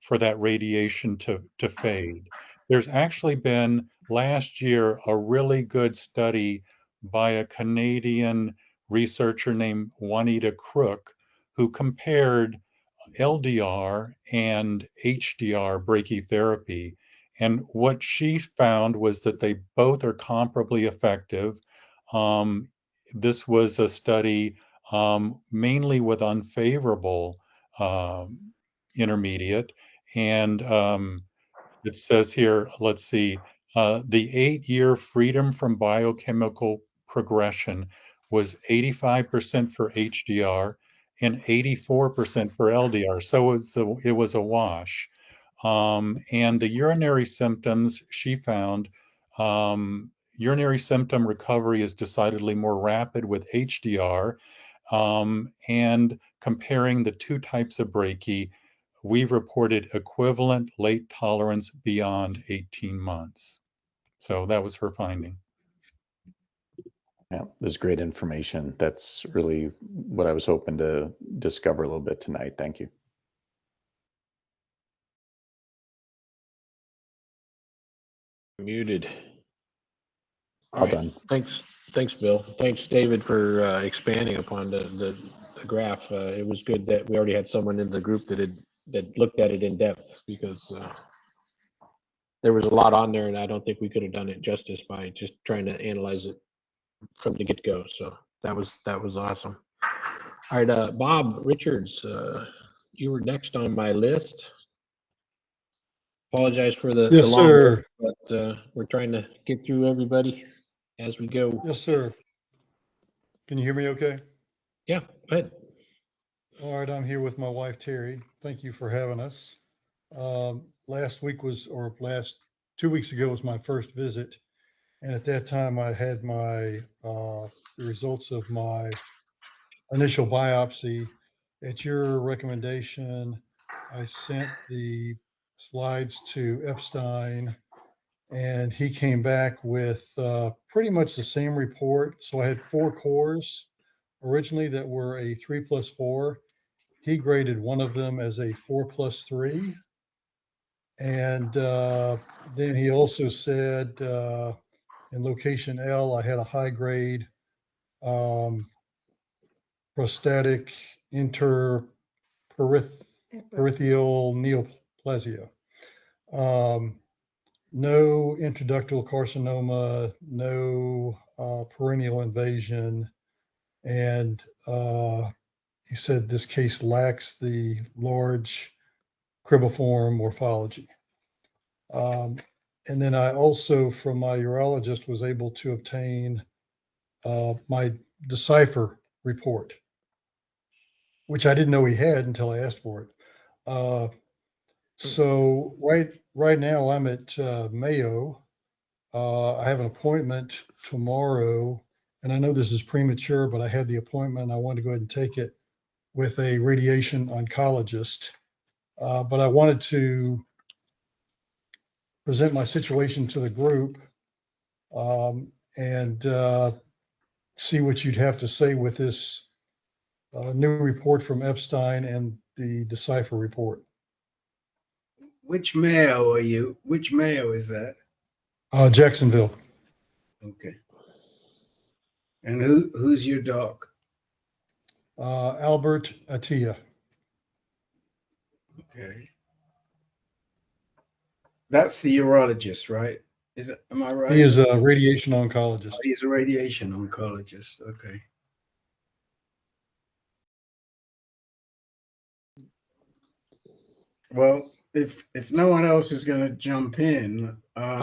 S11: for that radiation to fade. There's actually been last year a really good study by a Canadian researcher named Juanita Crook, who compared LDR and HDR brachytherapy. And what she found was that they both are comparably effective. This was a study mainly with unfavorable intermediate. And it says here, let's see, the 8-year freedom from biochemical progression was 85% for HDR and 84% for LDR. So it was a wash. And the urinary symptoms she found, urinary symptom recovery is decidedly more rapid with HDR. And comparing the two types of brachy, we've reported equivalent late tolerance beyond 18 months. So that was her finding.
S10: Yeah, this is great information. That's really what I was hoping to discover a little bit tonight. Thank you.
S2: Muted.
S10: All done.
S2: Thanks, Bill. Thanks, David, for expanding upon the graph. It was good that we already had someone in the group that looked at it in depth, because there was a lot on there, and I don't think we could have done it justice by just trying to analyze it from the get-go. So that was awesome. All right, Bob Richards, you were next on my list. Apologize for the
S12: Yes,
S2: long
S12: sir.
S2: list, but we're trying to get through everybody as we go.
S12: Yes, sir. Can you hear me okay?
S2: Yeah, go ahead.
S12: All right, I'm here with my wife, Terry. Thank you for having us. Last 2 weeks ago was my first visit. And at that time I had the results of my initial biopsy. At your recommendation, I sent the slides to Epstein, and he came back with pretty much the same report. So I had 4 cores originally that were a 3+4. He graded one of them as a 4+3. And then he also said in location L, I had a high grade prostatic interperitoneal neoplasia. No intraductal carcinoma, no perennial invasion, and he said this case lacks the large cribiform morphology. And then I also, from my urologist, was able to obtain my Decipher report, which I didn't know he had until I asked for it. So right now I'm at Mayo. I have an appointment tomorrow, and I know this is premature, but I had the appointment. I wanted to go ahead and take it with a radiation oncologist. But I wanted to present my situation to the group and see what you'd have to say with this new report from Epstein and the Decipher report.
S5: Which Mayo are you? Which Mayo is that?
S12: Jacksonville.
S5: Okay. And who's your doc?
S12: Albert Attia.
S5: Okay. That's the urologist, right? Am I right?
S12: He is a radiation oncologist.
S5: Oh, he's a radiation oncologist. Okay. Well, if no one else is going to jump in,
S2: I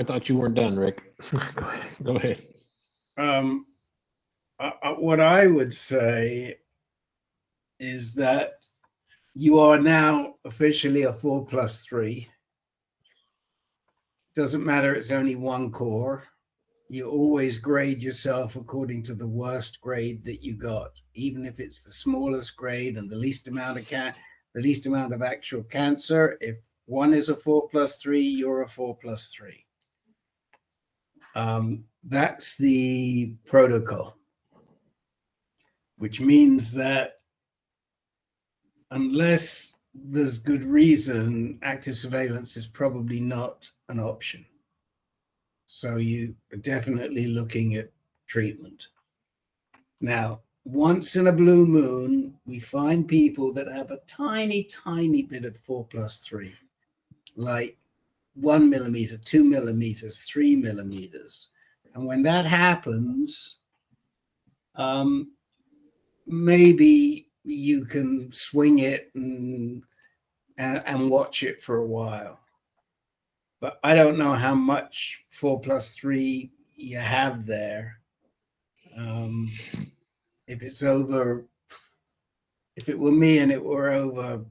S2: thought you weren't done, Rick. Go ahead.
S5: What I would say is that you are now officially a 4+3. Doesn't matter, it's only one core. You always grade yourself according to the worst grade that you got, even if it's the smallest grade and the least amount of actual cancer. If one is a 4+3, you're a 4+3. That's the protocol, which means that unless there's good reason, active surveillance is probably not an option. So you are definitely looking at treatment. Now, once in a blue moon, we find people that have a tiny, tiny bit of 4+3, like 1 millimeter, 2 millimeters, 3 millimeters. And when that happens, maybe you can swing it and watch it for a while. But I don't know how much 4+3 you have there. If it's over, if it were me and it were over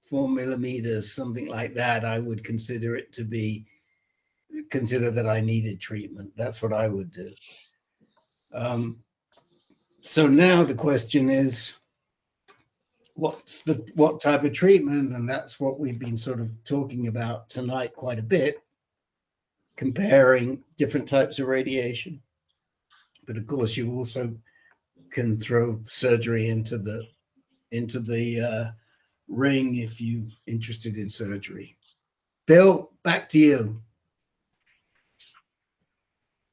S5: 4 millimeters, something like that, I would consider that I needed treatment. That's what I would do. So now the question is, what type of treatment? And that's what we've been sort of talking about tonight quite a bit, comparing different types of radiation. But of course, you also can throw surgery into the ring if you're interested in surgery. Bill, back to you.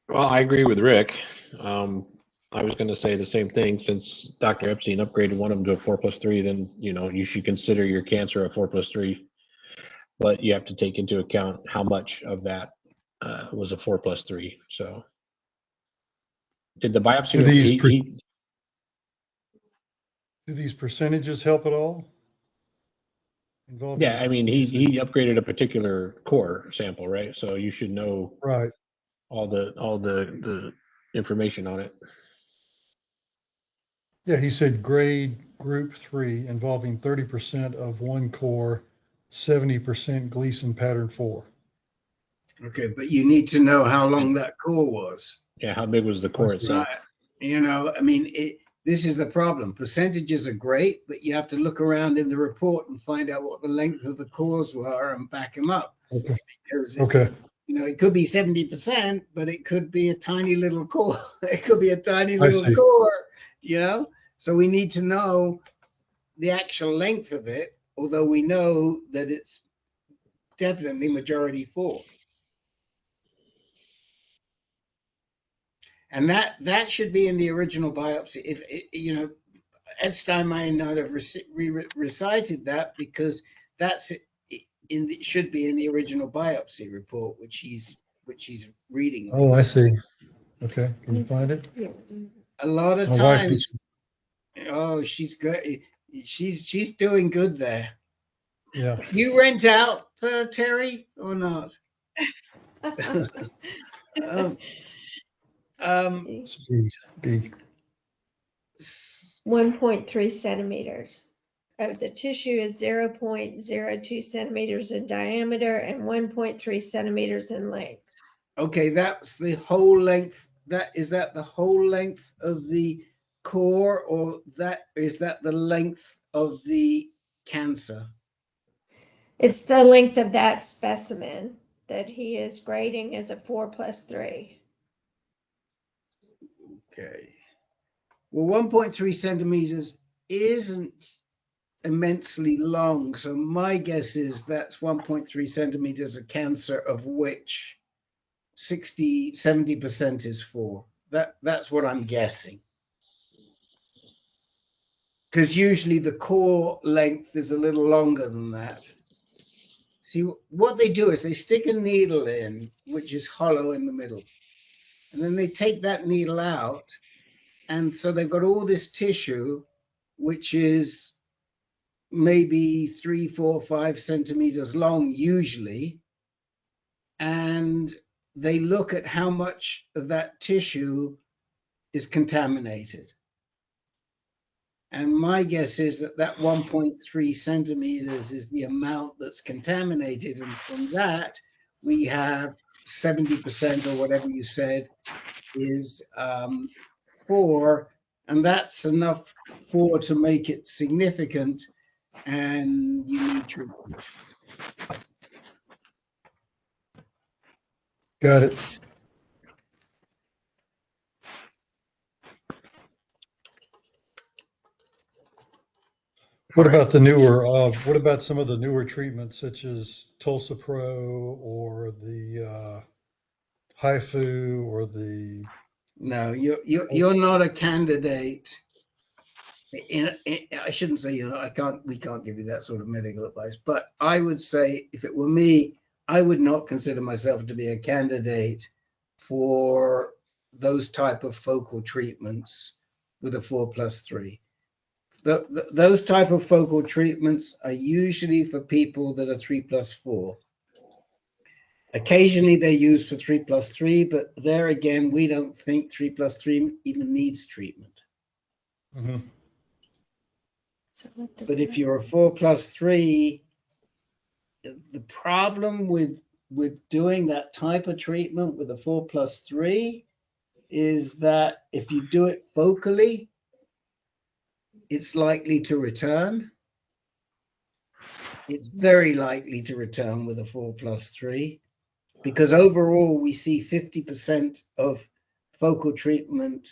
S2: Well, I agree with Rick. I was going to say the same thing. Since Dr. Epstein upgraded one of them to a 4+3, then you should consider your cancer a 4+3. But you have to take into account how much of that was a 4+3. So, did the biopsy?
S12: Do these percentages help at all?
S2: Yeah, I mean, he upgraded a particular core sample, right? So you should know
S12: right
S2: all the information on it.
S12: Yeah, he said grade group 3 involving 30% of one core, 70% Gleason pattern 4.
S5: Okay, but you need to know how long that core was.
S2: Yeah, how big was the core itself?
S5: I mean, this is the problem. Percentages are great, but you have to look around in the report and find out what the length of the cores were and back them up.
S12: Okay.
S5: Because
S12: okay.
S5: It could be 70%, but it could be a tiny little core. It could be a tiny little core, So we need to know the actual length of it, although we know that it's definitely majority 4. And that should be in the original biopsy. If Edstein might not have recited that because that's should be in the original biopsy report, which he's reading on.
S12: Oh, I see. Okay, can you find it?
S5: A lot of
S12: My wife
S5: times,
S12: keeps-
S5: oh, she's good. She's doing good there.
S12: Yeah.
S5: Do you rent out, Terry, or not?
S12: Speed.
S13: 1.3 centimeters. The tissue is 0.02 centimeters in diameter and 1.3 centimeters in length.
S5: Okay, that's the whole length. Is that the whole length of the core, or is that the length of the cancer?
S13: It's the length of that specimen that he is grading as a 4+3.
S5: Okay. Well, 1.3 centimeters isn't immensely long, so my guess is that's 1.3 centimeters of cancer, of which 70% is 4. That's what I'm guessing. Because usually the core length is a little longer than that. See, what they do is they stick a needle in, which is hollow in the middle. And then they take that needle out. And so they've got all this tissue, which is maybe 3, 4, 5 centimeters long, usually. And they look at how much of that tissue is contaminated. And my guess is that 1.3 centimeters is the amount that's contaminated. And from that, we have 70% or whatever you said is 4. And that's enough to make it significant, and you need treatment.
S12: Got it. What about the newer, what about some of the newer treatments such as Tulsapro or the HIFU or the...
S5: No, you're not a candidate. I shouldn't say, we can't give you that sort of medical advice, but I would say if it were me, I would not consider myself to be a candidate for those type of focal treatments with a 4+3. Those type of focal treatments are usually for people that are 3+4. Occasionally they're used for 3+3, but there again, we don't think 3+3 even needs treatment.
S12: Mm-hmm.
S5: But if you're a 4+3, the problem with doing that type of treatment with a 4+3 is that if you do it focally, it's likely to return. It's very likely to return with a 4+3 because overall we see 50% of focal treatment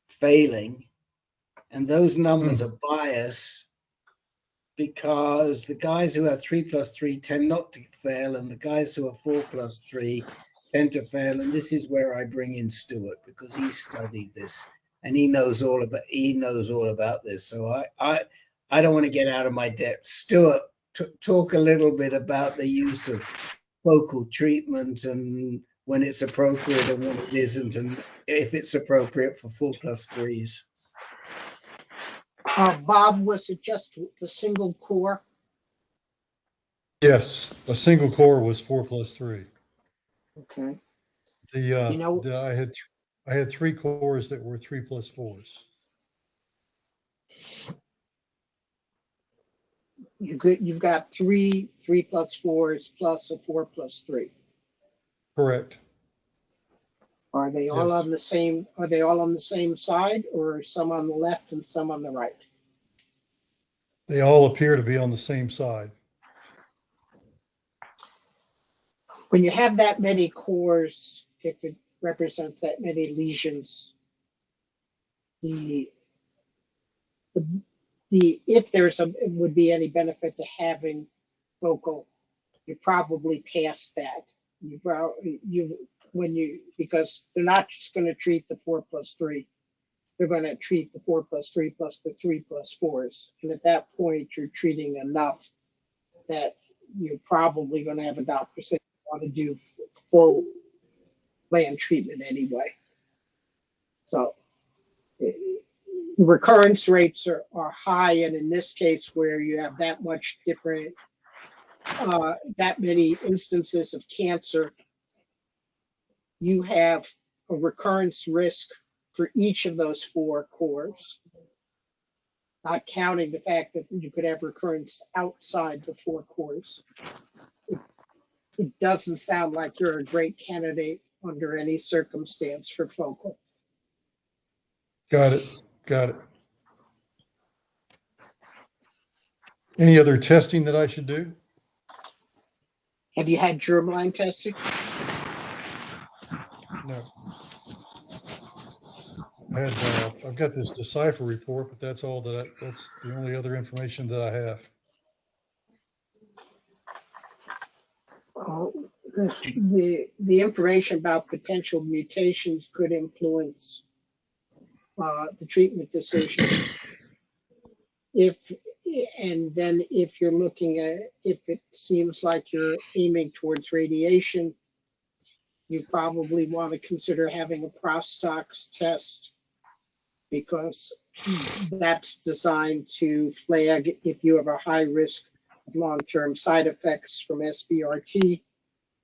S5: failing, and those numbers are biased because the guys who have 3+3 tend not to fail, and the guys who are 4+3 tend to fail. And this is where I bring in Stuart, because he studied this and he knows all about this. So I don't want to get out of my depth. Stuart, talk a little bit about the use of focal treatment and when it's appropriate and when it isn't, and if it's appropriate for 4+3s.
S14: Bob, was it just the single core?
S12: Yes, a single core was 4+3.
S14: Okay.
S12: I had 3 cores that were 3+4s.
S14: You've got 3+4s plus a 4+3.
S12: Correct.
S14: Are they all on the same? Are they all on the same side, or some on the left and some on the right?
S12: They all appear to be on the same side.
S14: When you have that many cores, if it represents that many lesions, if would be any benefit to having focal, you're probably past that. Because they're not just going to treat the 4+3. they're going to treat the 4+3 plus the 3+4s. And at that point, you're treating enough that you're probably going to have a doctor say you want to do full land treatment anyway. So the recurrence rates are high. And in this case, where you have that much different, that many instances of cancer, you have a recurrence risk for each of those 4 cores, not counting the fact that you could have recurrence outside the 4 cores. It doesn't sound like you're a great candidate under any circumstance for focal.
S12: Got it. Got it. Any other testing that I should do?
S14: Have you had germline testing?
S12: No. I've got this Decipher report, but that's all that's the only other information that I have.
S14: The information about potential mutations could influence the treatment decision. And then if you're looking at, if it seems like you're aiming towards radiation, you probably want to consider having a prostox test, because that's designed to flag if you have a high risk of long-term side effects from SBRT,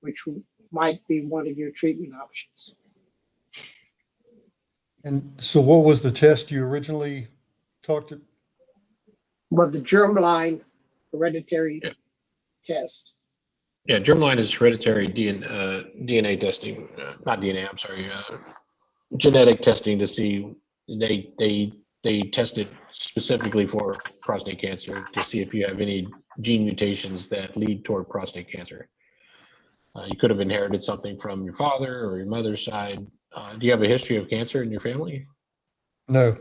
S14: which might be one of your treatment options.
S12: And so what was the test you originally talked to?
S14: Well, the germline hereditary test.
S2: Yeah, germline is hereditary DNA testing, not DNA, I'm sorry, genetic testing to see, they test it specifically for prostate cancer to see if you have any gene mutations that lead toward prostate cancer. You could have inherited something from your father or your mother's side. Do you have a history of cancer in your family?
S12: No.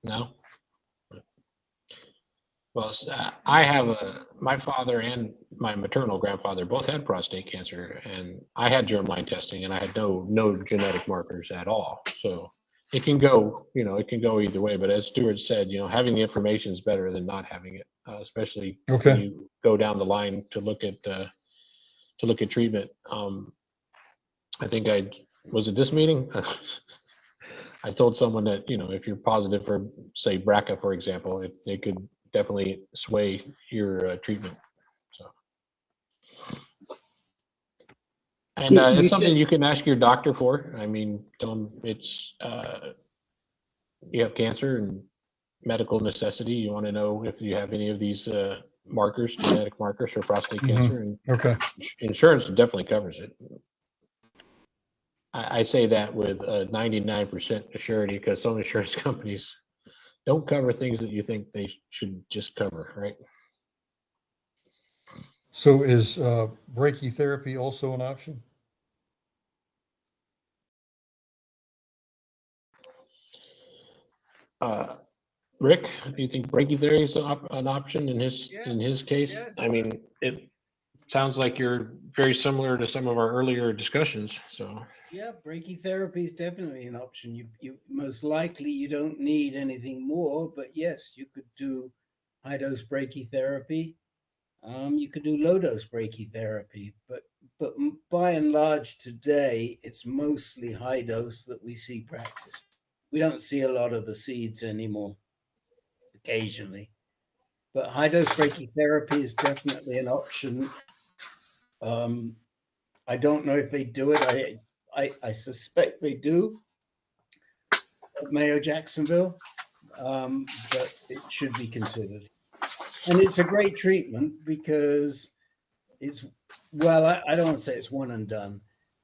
S2: No? Well, I have my father and my maternal grandfather both had prostate cancer, and I had germline testing, and I had no genetic markers at all. So it can go, it can go either way. But as Stuart said, having the information is better than not having it, especially when you go down the line to look at treatment. I think was it this meeting? I told someone that if you're positive for, say, BRCA, for example, it could definitely sway your treatment. So, and it's something you can ask your doctor for. I mean, tell them it's you have cancer and medical necessity. You want to know if you have any of these markers, genetic markers for prostate cancer, and insurance definitely covers it. I say that with 99% surety, because some insurance companies don't cover things that you think they should just cover, right?
S12: So is brachytherapy also an option?
S2: Rick, do you think brachytherapy is an option in his case? I mean, it sounds like you're very similar to some of our earlier discussions. So
S5: yeah, brachytherapy is definitely an option. You most likely you don't need anything more, but yes, you could do high dose brachytherapy. You could do low dose brachytherapy, but by and large today it's mostly high dose that we see practice. We don't see a lot of the seeds anymore. Occasionally, but high dose brachytherapy is definitely an option. I don't know if they do it. I suspect they do at Mayo Jacksonville, but it should be considered. And it's a great treatment because it's, well, I don't want to say it's one and done.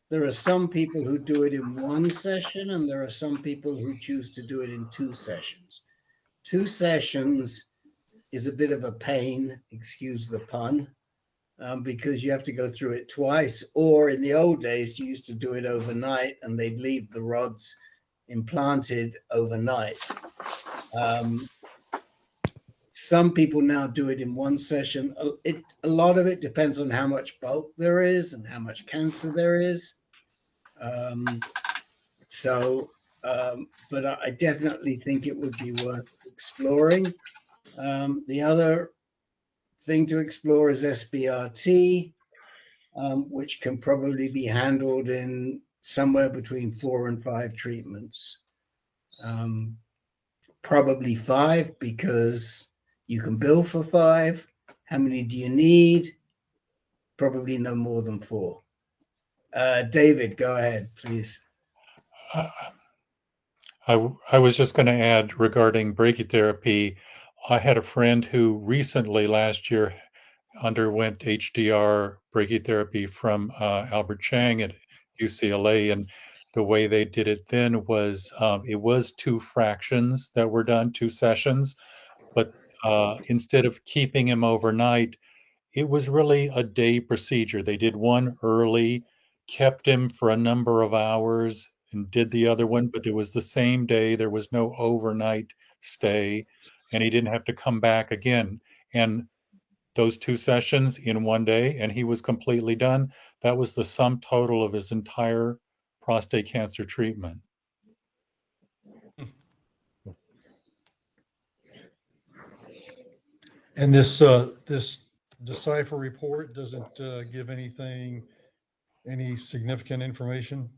S5: There are some people who do it in one session, and there are some people who choose to do it in 2 sessions. 2 sessions is a bit of a pain, excuse the pun, because you have to go through it twice. Or in the old days, you used to do it overnight, and they'd leave the rods implanted overnight. Some people now do it in 1 session. A lot of it depends on how much bulk there is and how much cancer there is. So but I definitely think it would be worth exploring. The other thing to explore is SBRT, which can probably be handled in somewhere between 4 and 5 treatments. Probably 5 because you can bill for 5. How many do you need? Probably no more than 4. David, go ahead, please.
S11: I was just going to add regarding brachytherapy. I had a friend who recently last year underwent HDR brachytherapy from Albert Chang at UCLA, and the way they did it then was it was 2 fractions that were done, 2 sessions, but instead of keeping him overnight, it was really a day procedure. They did one early, kept him for a number of hours, and did the other one, but it was the same day. There was no overnight stay, and he didn't have to come back again. And those 2 sessions in one day, and he was completely done. That was the sum total of his entire prostate cancer treatment.
S12: And this Decipher report doesn't give any significant information?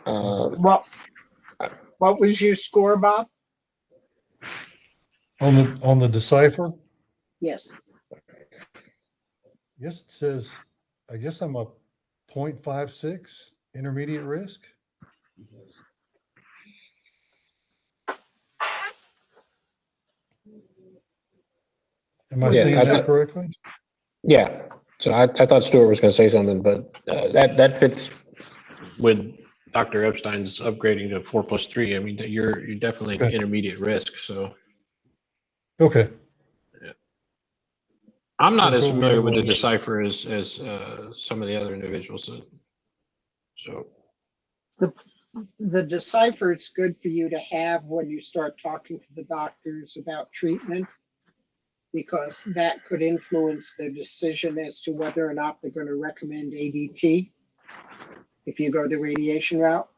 S14: What was your score, Bob?
S12: On the Decipher?
S14: Yes.
S12: Yes, it says, I guess I'm a 0.56 intermediate risk. Am I seeing that correctly?
S2: Yeah. So I thought Stuart was going to say something, but that fits with Dr. Epstein's upgrading to 4+3. I mean, you're definitely
S12: Okay.
S2: intermediate risk. So
S12: Okay.
S2: yeah. I'm not as
S12: So we
S2: familiar
S12: know
S2: with the
S12: what-
S2: Decipher as some of the other individuals. So
S14: The Decipher, it's good for you to have when you start talking to the doctors about treatment, because that could influence their decision as to whether or not they're going to recommend ADT if you go the radiation route.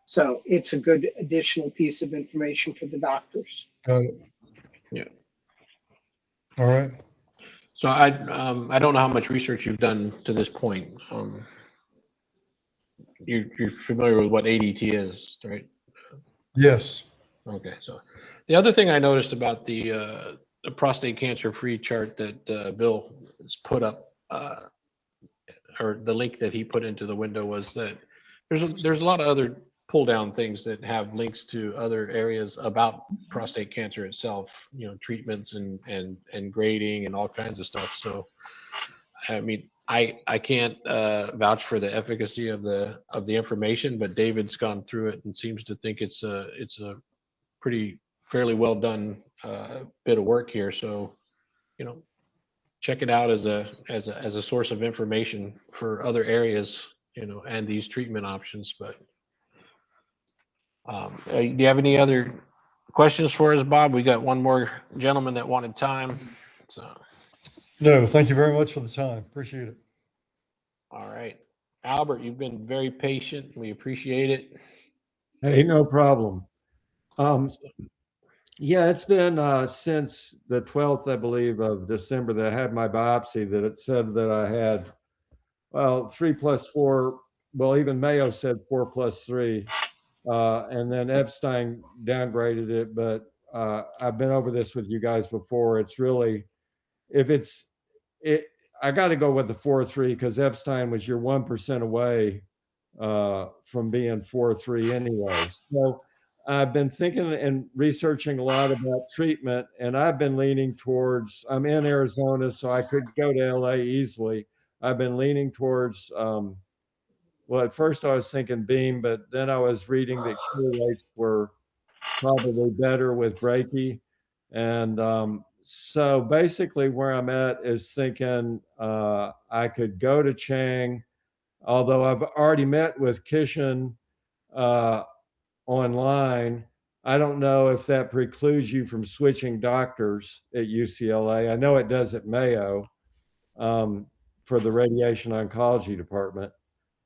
S14: So it's a good additional piece of information for the doctors.
S12: Got it.
S2: yeah.
S12: All right.
S2: So I don't know how much research you've done to this point. You're familiar with what ADT is, right?
S12: Yes.
S2: Okay. So the other thing I noticed about the prostate cancer free chart that Bill has put up, or the link that he put into the window, was that there's a lot of other pull down things that have links to other areas about prostate cancer itself, treatments and grading and all kinds of stuff. So I mean, I can't vouch for the efficacy of the information, but David's gone through it and seems to think it's a pretty fairly well done bit of work here. So, check it out as a source of information for other areas, and these treatment options. But do you have any other questions for us, Bob? We got one more gentleman that wanted time. So.
S12: No, thank you very much for the time. Appreciate it.
S2: All right. Albert, you've been very patient. We appreciate it.
S15: Hey, no problem. Yeah, it's been since the 12th, I believe, of December that I had my biopsy that it said that I had, 3+4. Well, even Mayo said 4+3. And then Epstein downgraded it. But I've been over this with you guys before. It's really, I got to go with the 4-3 because Epstein was your 1% away from being 4-3 anyway. So I've been thinking and researching a lot about treatment, and I've been leaning towards, I'm in Arizona, so I could go to LA easily. I've been leaning towards, well, at first I was thinking beam, but then I was reading that cure rates were probably better with brachy. And so basically where I'm at is thinking I could go to Chang, although I've already met with Kishan online. I don't know if that precludes you from switching doctors at UCLA. I know it does at Mayo. for the radiation oncology department.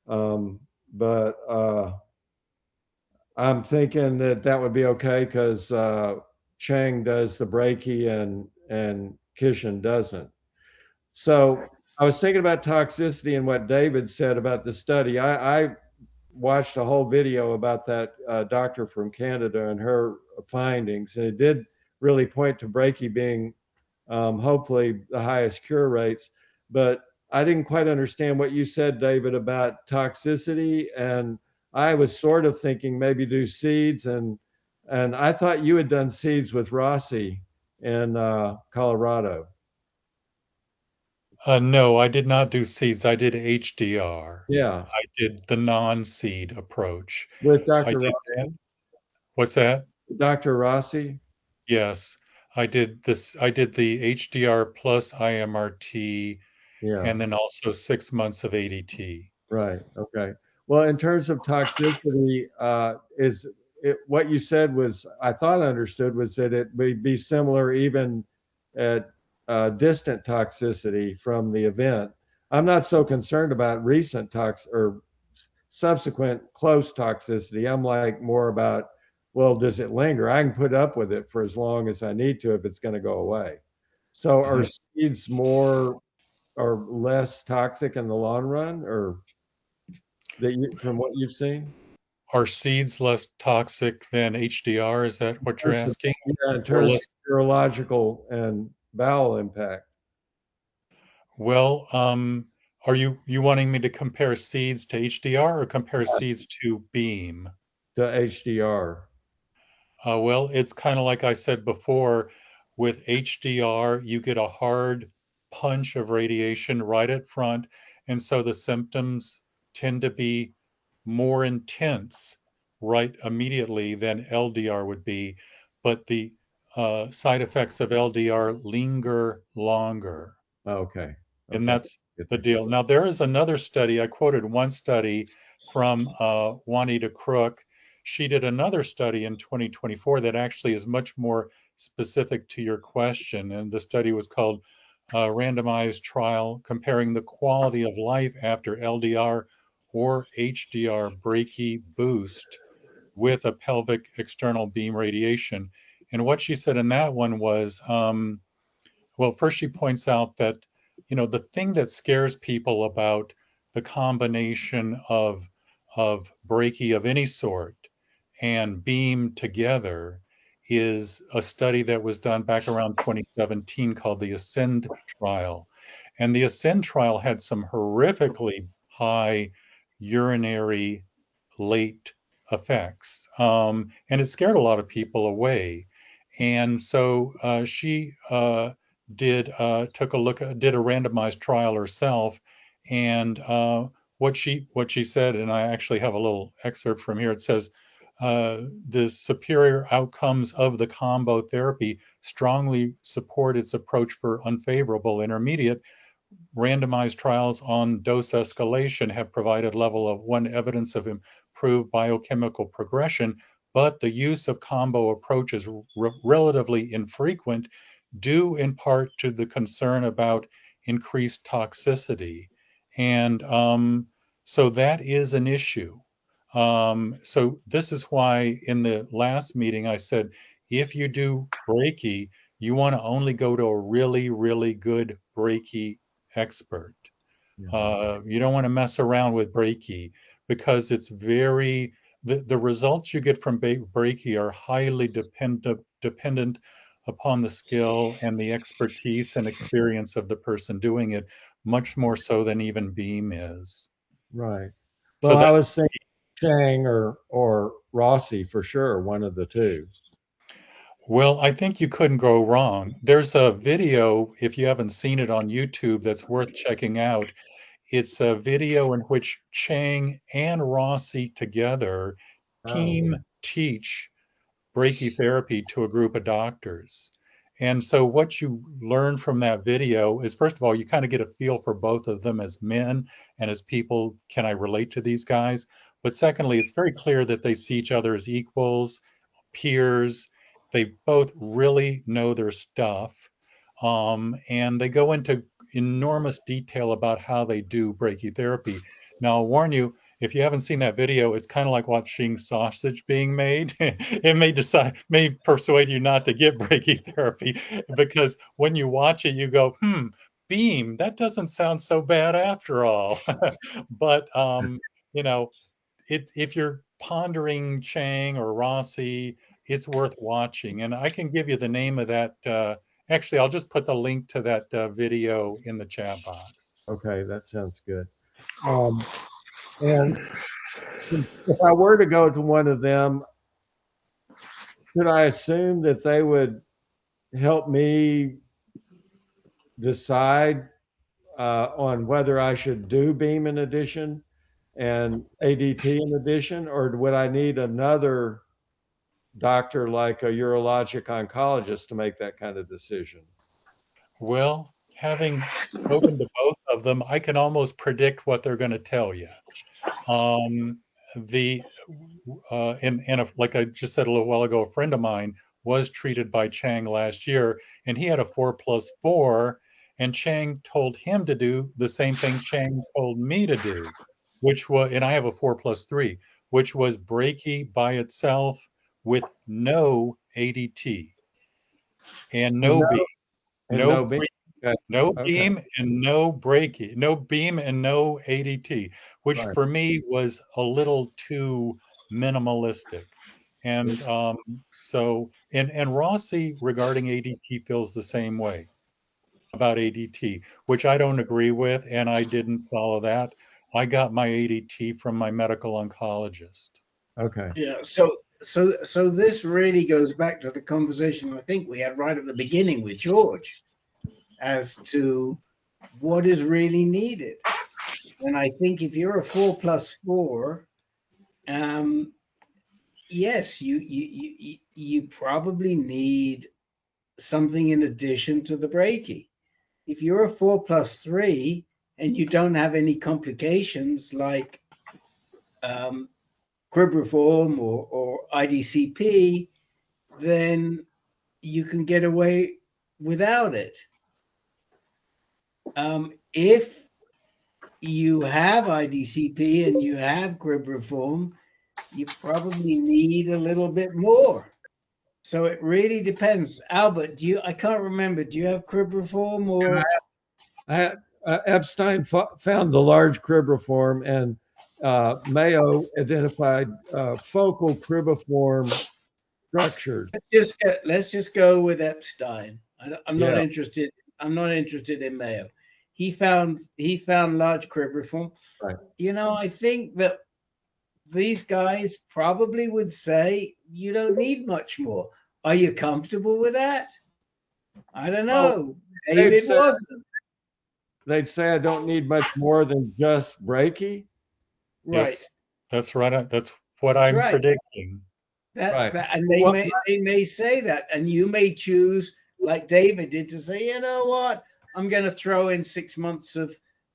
S15: But I'm thinking that that would be okay because Chang does the brachy and Kishan doesn't. So I was thinking about toxicity and what David said about the study. I watched a whole video about that doctor from Canada and her findings, and it did really point to brachy being hopefully the highest cure rates. But I didn't quite understand what you said, David, about toxicity, and I was sort of thinking maybe do seeds, and I thought you had done seeds with Rossi in Colorado.
S11: No, I did not do seeds. I did HDR.
S15: Yeah,
S11: I did the non-seed approach.
S15: with
S11: I
S15: Dr.
S11: did
S15: Rossi.
S11: that. What's that?
S15: Dr. Rossi.
S11: Yes, I did this. I did the HDR plus IMRT,
S15: Yeah.
S11: and then also 6 months of ADT.
S15: Right. Okay. Well, in terms of toxicity, is it what you said was I thought I understood was that it would be similar even at distant toxicity from the event. I'm not so concerned about recent tox or subsequent close toxicity. I'm like more about, well, does it linger? I can put up with it for as long as I need to if it's going to go away. So are seeds more or less toxic in the long run, or that you, from what you've seen?
S11: Are seeds less toxic than HDR? Is that what you're asking?
S15: Yeah, in
S11: Or
S15: terms
S11: less?
S15: of neurological and bowel impact
S11: Well, are you wanting me to compare seeds to HDR or compare seeds to beam?
S15: to HDR.
S11: Well, it's kind of like I said before, with HDR, you get a hard punch of radiation right at front, and so the symptoms tend to be more intense right immediately than LDR would be, but the side effects of LDR linger longer.
S15: Okay.
S11: And that's the deal. Now, there is another study. I quoted one study from Juanita Crook. She did another study in 2024 that actually is much more specific to your question. And the study was called Randomized Trial Comparing the Quality of Life After LDR or HDR Brachy Boost with a pelvic external beam radiation. And what she said in that one was, well, first she points out that, the thing that scares people about the combination of brachy of any sort and beam together is a study that was done back around 2017 called the Ascend trial. And the Ascend trial had some horrifically high urinary late effects. And it scared a lot of people away. And so she took a look, did a randomized trial herself, and what she said, and I actually have a little excerpt from here. It says the superior outcomes of the combo therapy strongly support its approach for unfavorable intermediate. Randomized trials on dose escalation have provided level of 1 evidence of improved biochemical progression, but the use of combo approach is relatively infrequent due in part to the concern about increased toxicity. And so that is an issue. So this is why in the last meeting I said, if you do brachy, you want to only go to a really, really good brachy expert. You don't want to mess around with brachy because it's the results you get from brachy are highly dependent upon the skill and the expertise and experience of the person doing it, much more so than even beam is.
S15: Right.
S11: So
S15: Well,
S11: that,
S15: I was saying Chang or Rossi for sure, one of the two.
S11: well, I think you couldn't go wrong. There's a video, if you haven't seen it on YouTube, that's worth checking out. It's a video in which Chang and Rossi together team teach brachytherapy to a group of doctors. And so what you learn from that video is, first of all, you kind of get a feel for both of them as men and as people. Can I relate to these guys? But secondly, it's very clear that they see each other as equals, peers. They both really know their stuff. And they go into enormous detail about how they do brachytherapy. Now, I'll warn you, if you haven't seen that video, it's kind of like watching sausage being made. It may persuade you not to get brachytherapy, because when you watch it, you go, beam, that doesn't sound so bad after all. But you know, if you're pondering Chang or Rossi, it's worth watching. And I can give you the name of that. Actually, I'll just put the link to that video in the chat box.
S15: Okay, that sounds good. And if I were to go to one of them, could I assume that they would help me decide on whether I should do beam in addition and ADT in addition, or would I need another doctor like a urologic oncologist to make that kind of decision?
S11: Well, having spoken to both of them, I can almost predict what they're going to tell you. Like I just said a little while ago, a friend of mine was treated by Chang last year, and he had a 4+4, and Chang told him to do the same thing Chang told me to do, which was, and I have a 4+3, which was brachy by itself with no ADT and no beam. No beam. No beam and no brachy, no beam and no ADT, which for me was a little too minimalistic. And and Rossi regarding ADT feels the same way about ADT, which I don't agree with, and I didn't follow that. I got my ADT from my medical oncologist.
S15: Okay.
S5: Yeah. So this really goes back to the conversation I think we had right at the beginning with George as to what is really needed. And I think if you're a 4+4, yes, you probably need something in addition to the brachy. If you're a 4+3 and you don't have any complications like cribriform or IDCP, then you can get away without it. If you have IDCP and you have cribriform, you probably need a little bit more. So it really depends. Albert, I can't remember, do you have cribriform or?
S15: Epstein found the large cribriform, and Mayo identified focal cribriform structures.
S5: Let's just go with Epstein. I'm not interested. I'm not interested in Mayo. He found large cribriform.
S15: Right.
S5: You know, I think that these guys probably would say you don't need much more. Are you comfortable with that? I don't know.
S15: Well,
S5: David wasn't.
S15: They'd say I don't need much more than just brachy.
S5: Right.
S11: Yes, that's right. That's what I'm predicting.
S5: And they may say that, and you may choose, like David did, to say, you know what, I'm going to throw in 6 months of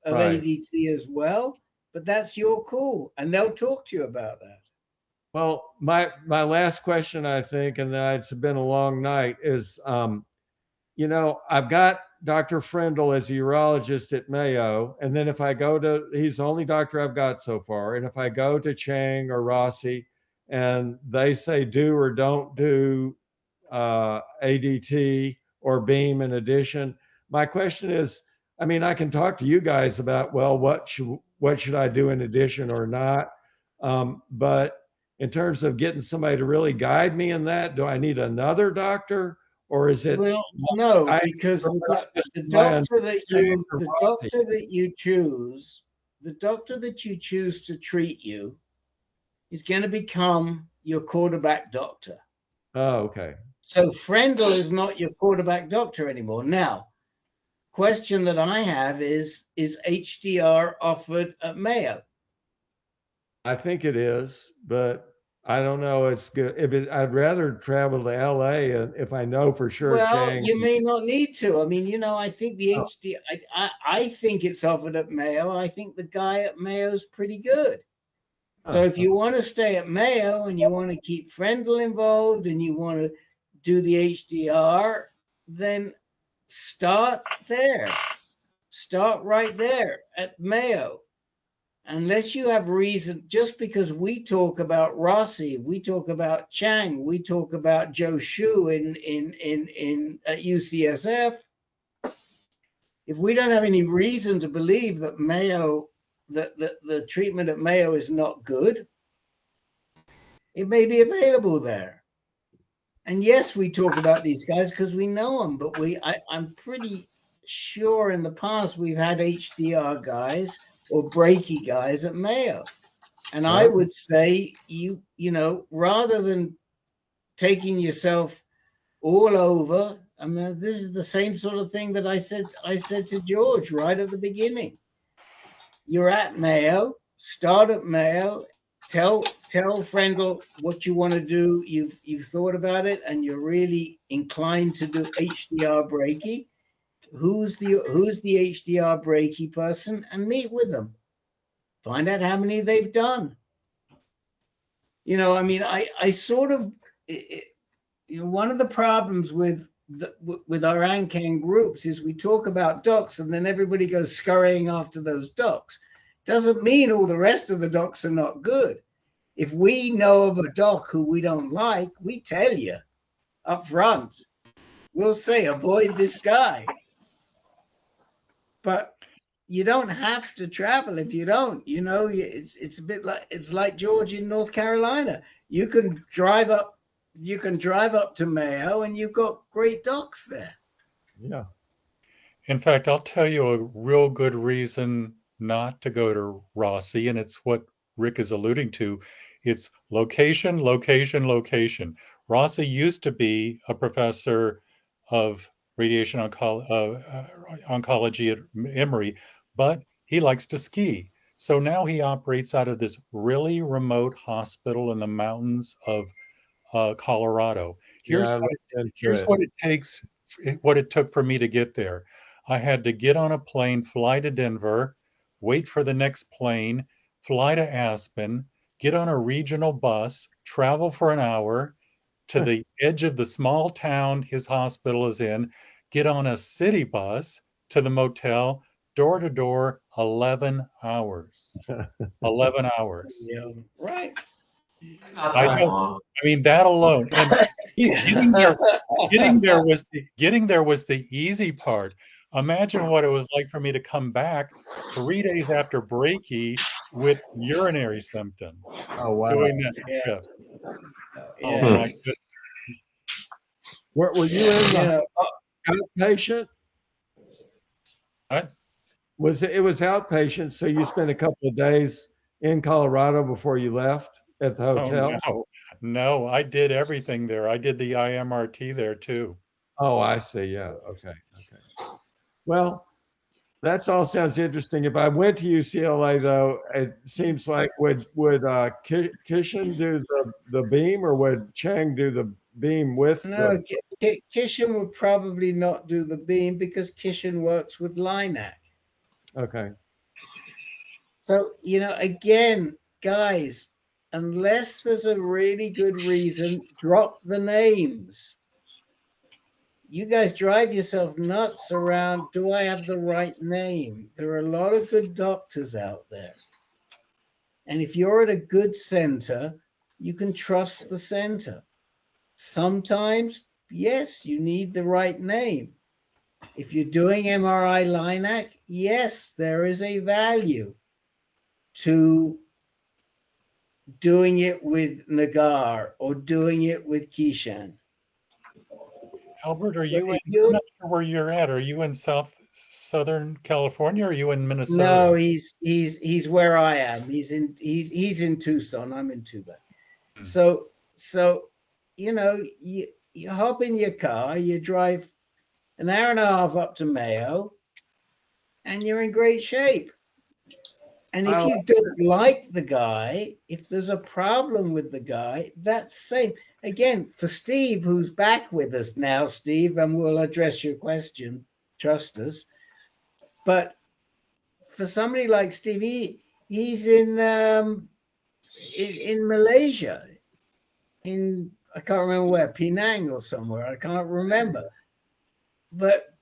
S5: ADT as well. But that's your call, and they'll talk to you about that.
S15: Well, my last question, I think, and then it's been a long night, is, you know, I've got Dr. Frendel as a urologist at Mayo, and then if I go to, he's the only doctor I've got so far, and if I go to Chang or Rossi, and they say do or don't do ADT or beam in addition, my question is, I mean, I can talk to you guys about, well, what should I do in addition or not? But in terms of getting somebody to really guide me in that, do I need another doctor, or is it?
S5: Well, no, because the doctor that you choose, the doctor that you choose to treat you, is going to become your quarterback doctor.
S15: Oh, okay.
S5: So Frendel is not your quarterback doctor anymore. Now, question that I have is HDR offered at Mayo?
S15: I think it is, but I don't know. It's good. I'd rather travel to LA, and if I know for sure.
S5: Well,
S15: Chang,
S5: you may not need to. I mean, you know, I think the I think it's offered at Mayo. I think the guy at Mayo's pretty good. So if you want to stay at Mayo and you want to keep Frendel involved and you want to do the HDR, then start there. Start right there at Mayo. Unless you have reason, just because we talk about Rossi, we talk about Chang, we talk about Joe Shu at UCSF. If we don't have any reason to believe that Mayo, that the treatment at Mayo is not good, it may be available there. And yes, we talk about these guys because we know them, but I'm pretty sure in the past we've had HDR guys or brachy guys at Mayo. And I would say you know, rather than taking yourself all over, I mean, this is the same sort of thing that I said to George right at the beginning. You're at Mayo, start at Mayo, tell Frendel what you want to do. You've thought about it and you're really inclined to do HDR brachy. Who's the HDR brachy person, and meet with them. Find out how many they've done. You know, I mean, I sort of, you know, one of the problems with our AnCan groups is we talk about docs and then everybody goes scurrying after those docs. Doesn't mean all the rest of the docs are not good. If we know of a doc who we don't like, we tell you up front. We'll say, avoid this guy. But you don't have to travel if you don't. You know, it's a bit like, it's like George in North Carolina. You can drive up to Mayo and you've got great docs there.
S10: Yeah.
S11: In fact, I'll tell you a real good reason not to go to Rossi, and it's what Rick is alluding to. It's location, location, location. Rossi used to be a professor of radiation oncology at Emory, but he likes to ski. So now he operates out of this really remote hospital in the mountains of Colorado. Here's what it takes, what it took for me to get there. I had to get on a plane, fly to Denver, wait for the next plane, fly to Aspen, get on a regional bus, travel for an hour to the edge of the small town his hospital is in, get on a city bus to the motel, door to door, 11 hours. 11 hours.
S5: Yeah, right.
S11: I know. I mean, that alone. And getting there was the easy part. Imagine what it was like for me to come back 3 days after brachy with urinary symptoms.
S15: Oh, wow.
S11: Doing that trip. Oh my goodness.
S15: Were you in the outpatient?
S11: What?
S15: It was outpatient, so you spent a couple of days in Colorado before you left at the hotel?
S11: Oh, no, I did everything there. I did the IMRT there too.
S15: Oh, I see. Yeah. Okay. Well, that's all sounds interesting. If I went to UCLA, though, it seems like would Kishan do the beam, or would Chang do the beam with
S5: No, Kishan would probably not do the beam because Kishan works with LINAC.
S15: Okay.
S5: So, you know, again, guys, unless there's a really good reason, drop the names. You guys drive yourself nuts around, do I have the right name? There are a lot of good doctors out there. And if you're at a good center, you can trust the center. Sometimes, yes, you need the right name. If you're doing MRI LINAC, yes, there is a value to doing it with Nagar or doing it with Kishan.
S11: Albert, are you in, I'm not sure where you're at. Are you in Southern California, or are you in Minnesota?
S5: No, he's where I am. He's in Tucson. I'm in Tuba. So you know, you hop in your car, you drive an hour and a half up to Mayo, and you're in great shape. And if you don't like the guy, if there's a problem with the guy, that's same. Again, for Steve, who's back with us now, Steve, and we'll address your question, trust us. But for somebody like Steve, he's in Malaysia, I can't remember where, Penang or somewhere, I can't remember. But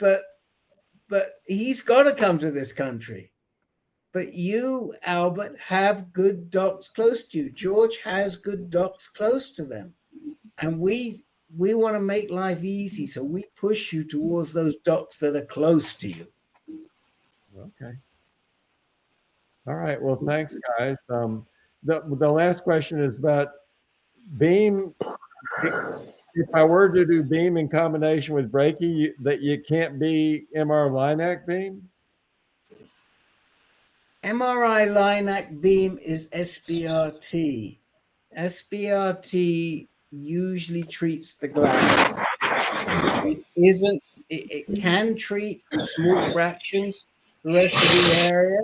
S5: but he's got to come to this country. But you, Albert, have good docs close to you. George has good docs close to them. And we want to make life easy, so we push you towards those docs that are close to you.
S15: Okay. All right. Well, thanks, guys. The last question is about beam. If I were to do beam in combination with brachy, that you can't be MR LINAC beam?
S5: MRI LINAC beam is SBRT. SBRT usually treats the gland. It isn't, it can treat in small fractions the rest of the area,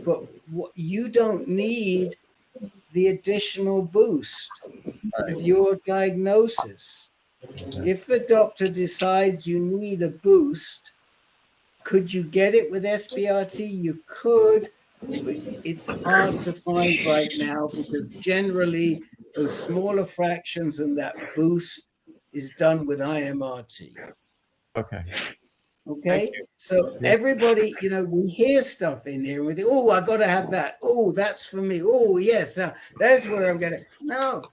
S5: but you don't need the additional boost with your diagnosis. If the doctor decides you need a boost, could you get it with SBRT? You could, but it's hard to find right now because generally those smaller fractions and that boost is done with IMRT.
S15: Okay.
S5: Okay, so everybody, you know, we hear stuff in here and we think, oh, I got to have that. Oh, that's for me. Oh, yes, that's where I'm going to. No,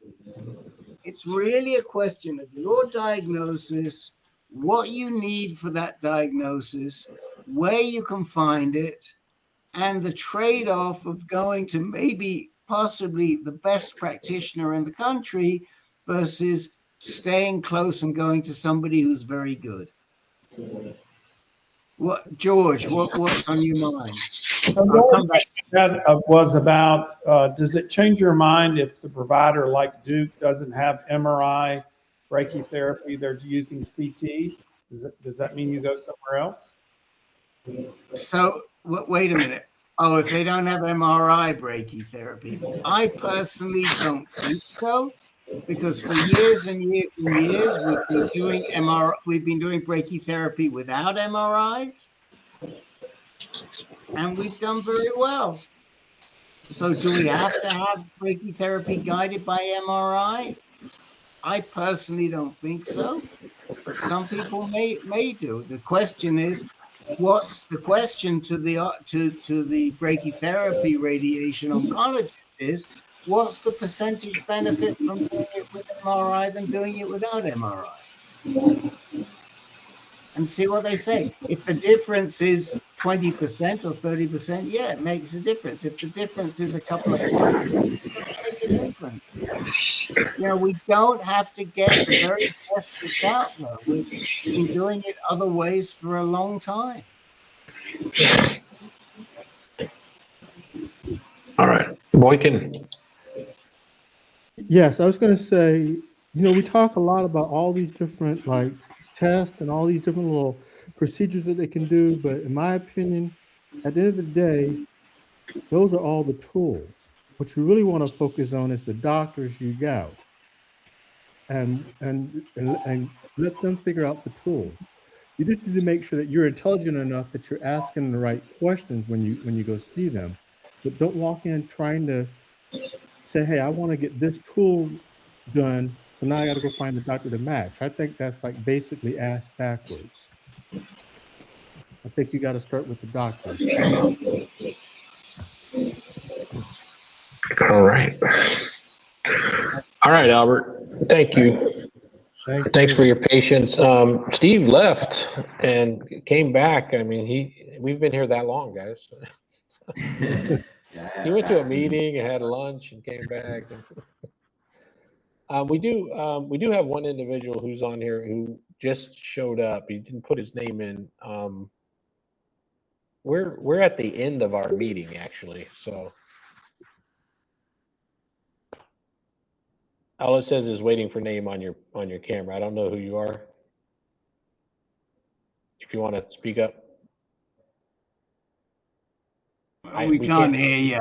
S5: it's really a question of your diagnosis, what you need for that diagnosis, where you can find it, and the trade-off of going to maybe possibly the best practitioner in the country versus staying close and going to somebody who's very good. What, George, what's on your mind?
S3: I'll come back. That was about, does it change your mind if the provider like Duke doesn't have MRI brachytherapy, they're using CT? Does that mean you go somewhere else?
S5: So wait a minute. Oh, if they don't have MRI brachytherapy, I personally don't think so, because for years and years and years we've been doing brachytherapy without MRIs, and we've done very well. So do we have to have brachytherapy guided by MRI? I personally don't think so, but some people may do. The question is, what's the question to the brachytherapy radiation oncologist is, what's the percentage benefit from doing it with MRI than doing it without MRI? And see what they say. If the difference is 20% or 30%, yeah, it makes a difference. If the difference is a couple of points, it doesn't make a difference. You know, we don't have to get the very best that's out there. We've been doing it other ways for a long time.
S2: All right, Boykin.
S6: Yes, I was going to say, you know, we talk a lot about all these different like tests and all these different little procedures that they can do, but in my opinion, at the end of the day, those are all the tools. What you really want to focus on is the doctors you got, and let them figure out the tools. You just need to make sure that you're intelligent enough that you're asking the right questions when you go see them, but don't walk in trying to say, hey, I want to get this tool done, so now I got to go find the doctor to match. I think that's like basically ass backwards. I think you got to start with the doctors.
S2: All right. All right, Albert. Thank you. Thanks for your patience. Steve left and came back. I mean, we've been here that long, guys. He went to a meeting and had lunch and came back. We do have one individual who's on here who just showed up. He didn't put his name in. We're at the end of our meeting actually, so all it says is waiting for name on your camera. I don't know who you are. If you want to speak up.
S5: We can't hear you.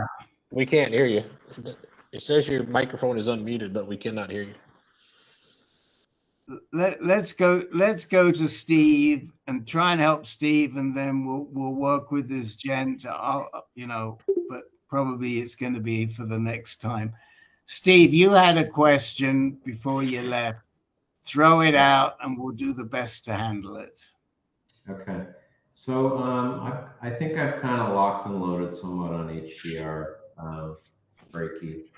S2: We can't hear you. It says your microphone is unmuted, but we cannot hear you.
S5: Let's go to Steve and try and help Steve, and then we'll work with this gent. You know, but probably it's going to be for the next time. Steve, you had a question before you left. Throw it out, and we'll do the best to handle it.
S4: Okay. So I think I've kind of locked and loaded somewhat on HDR brachy.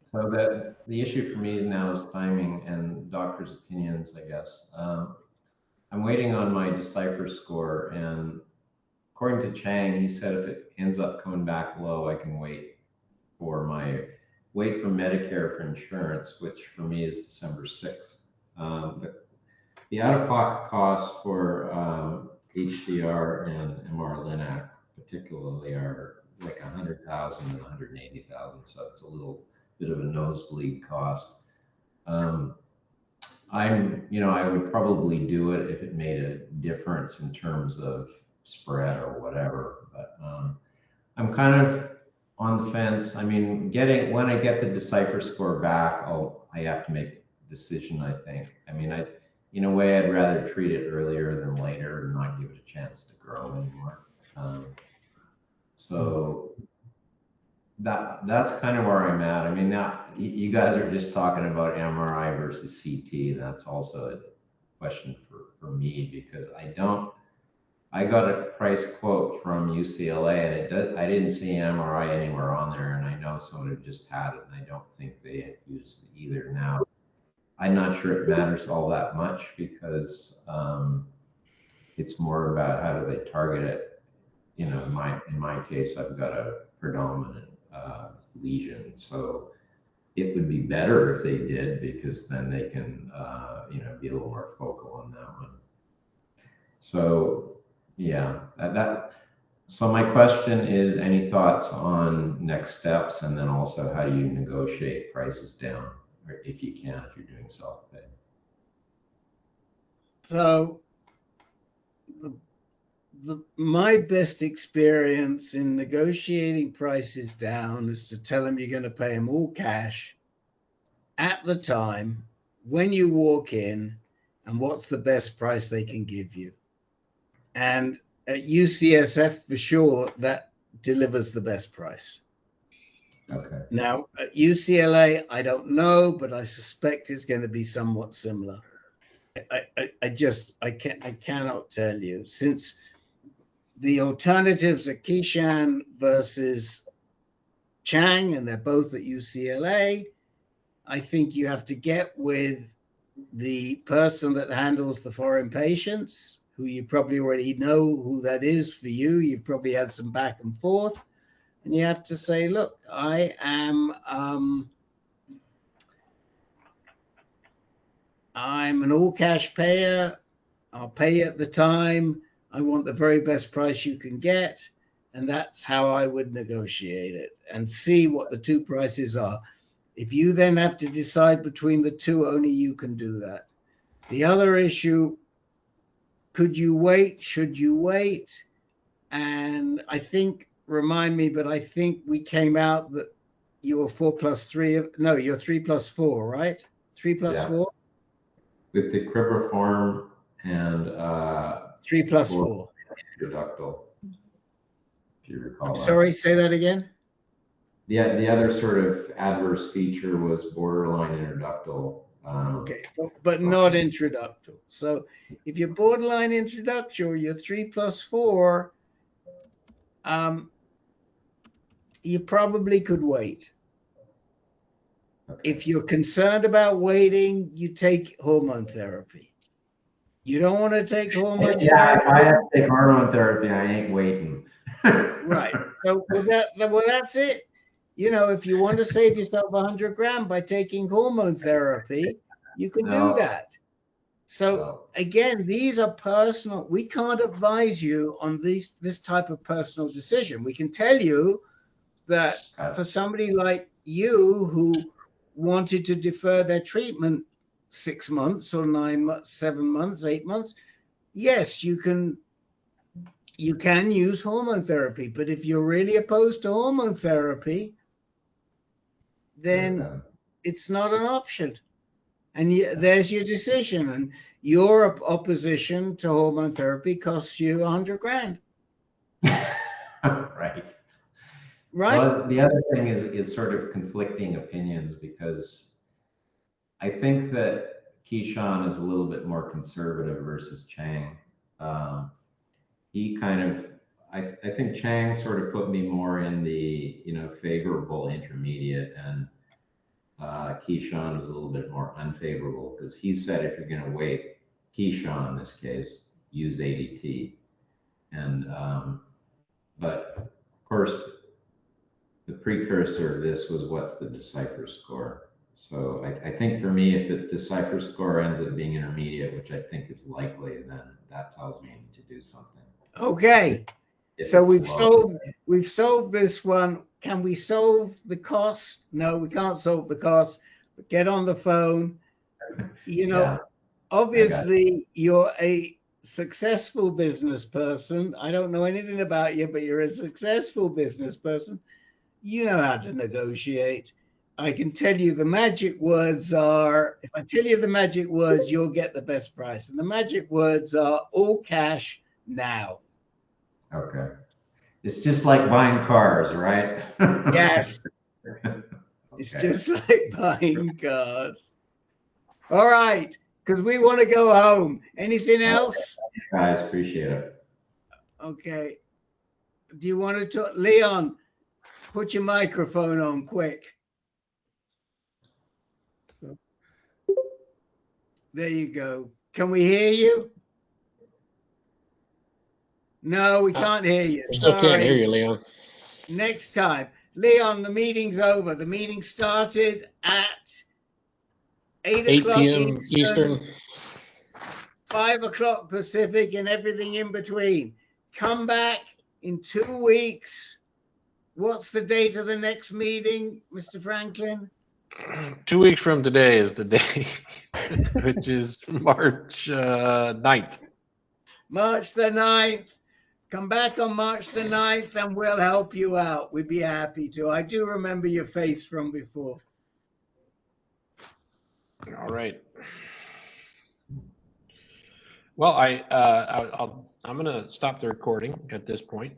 S4: So that the issue for me is now is timing and doctors' opinions, I guess. I'm waiting on my Decipher score, and according to Chang, he said if it ends up coming back low, I can wait for Medicare for insurance, which for me is December 6th. The out-of-pocket costs for HDR and MR Linac particularly are like 100,000 and 180,000, so it's a little bit of a nosebleed cost. I would probably do it if it made a difference in terms of spread or whatever, but I'm kind of on the fence. I mean, when I get the Decipher score back, I have to make a decision, I think. I mean, in a way, I'd rather treat it earlier than later and not give it a chance to grow anymore. So that's kind of where I'm at. I mean, now you guys are just talking about MRI versus CT. That's also a question for me, because I got a price quote from UCLA, and I didn't see MRI anywhere on there, and I know someone who just had it, and I don't think they had used it either. Now, I'm not sure it matters all that much, because it's more about how do they target it. In my case, I've got a predominant lesion, so it would be better if they did, because then they can be a little more focal on that one. So yeah, so my question is, any thoughts on next steps, and then also how do you negotiate prices down, or if you can, if you're doing self-pay?
S5: So my best experience in negotiating prices down is to tell them you're going to pay them all cash at the time when you walk in, and what's the best price they can give you. And at UCSF, for sure, that delivers the best price.
S4: Okay.
S5: Now, at UCLA, I don't know, but I suspect it's going to be somewhat similar. I cannot tell you, since the alternatives are Kishan versus Chang, and they're both at UCLA. I think you have to get with the person that handles the foreign patients, who you probably already know who that is for you. You've probably had some back and forth. And you have to say, look, I am I'm an all cash payer. I'll pay at the time. I want the very best price you can get. And that's how I would negotiate it, and see what the two prices are. If you then have to decide between the two, only you can do that. The other issue, could you wait? Should you wait? And I think, remind me, but I think we came out that you were 4+3. No, you're 3+4, right? 3+4?
S4: With the cribriform and
S5: 3+4.
S4: Introductal, if you recall.
S5: I'm sorry, say that again.
S4: The other sort of adverse feature was borderline introductal.
S5: Okay, but not introductal. So if you're borderline introductal, you're 3+4, you probably could wait. Okay. If you're concerned about waiting, you take hormone therapy. You don't want to take hormone therapy.
S4: Yeah, if I have to take hormone therapy, I ain't waiting.
S5: Right. So that's it. If you want to save yourself 100 grand by taking hormone therapy, you can do that. So again, these are personal. We can't advise you on this type of personal decision. We can tell you that for somebody like you who wanted to defer their treatment 6 months or 9 months, 7 months, 8 months, yes, you can use hormone therapy. But if you're really opposed to hormone therapy, then it's not an option. And there's your decision. And your opposition to hormone therapy costs you 100 grand.
S4: Right.
S5: Right.
S4: Well, the other thing is sort of conflicting opinions, because I think that Kishan is a little bit more conservative versus Chang. he kind of, I think Chang sort of put me more in the, favorable intermediate, and Keyshawn was a little bit more unfavorable because he said if you're going to wait, Keyshawn in this case, use ADT. And, but of course, the precursor of this was what's the Decipher score. So I think for me, if the Decipher score ends up being intermediate, which I think is likely, then that tells me I need to do something.
S5: Okay.
S4: If
S5: So
S4: it's low.
S5: we've solved this one. Can we solve the cost? No, we can't solve the cost. But get on the phone.
S4: Yeah,
S5: obviously you're a successful business person. I don't know anything about you, but you're a successful business person. You know how to negotiate. I can tell you the magic words are, if I tell you the magic words, you'll get the best price. And the magic words are all cash now.
S4: Okay. It's just like buying cars, right?
S5: Yes. It's just like buying cars. All right, because we want to go home. Anything else?
S4: Guys, appreciate it.
S5: Okay. Do you want to talk? Leon, put your microphone on quick. There you go. Can we hear you? No, we can't hear you.
S2: We still can't hear
S5: Sorry.
S2: you, Leon.
S5: Next time. Leon, the meeting's over. The meeting started at 8 o'clock
S2: p.m. Eastern.
S5: 5 o'clock Pacific, and everything in between. Come back in 2 weeks. What's the date of the next meeting, Mr. Franklin?
S2: 2 weeks from today is the day, which is March 9th.
S5: March the 9th. Come back on March the 9th and we'll help you out. We'd be happy to. I do remember your face from before.
S2: All right. Well, I'm going to stop the recording at this point.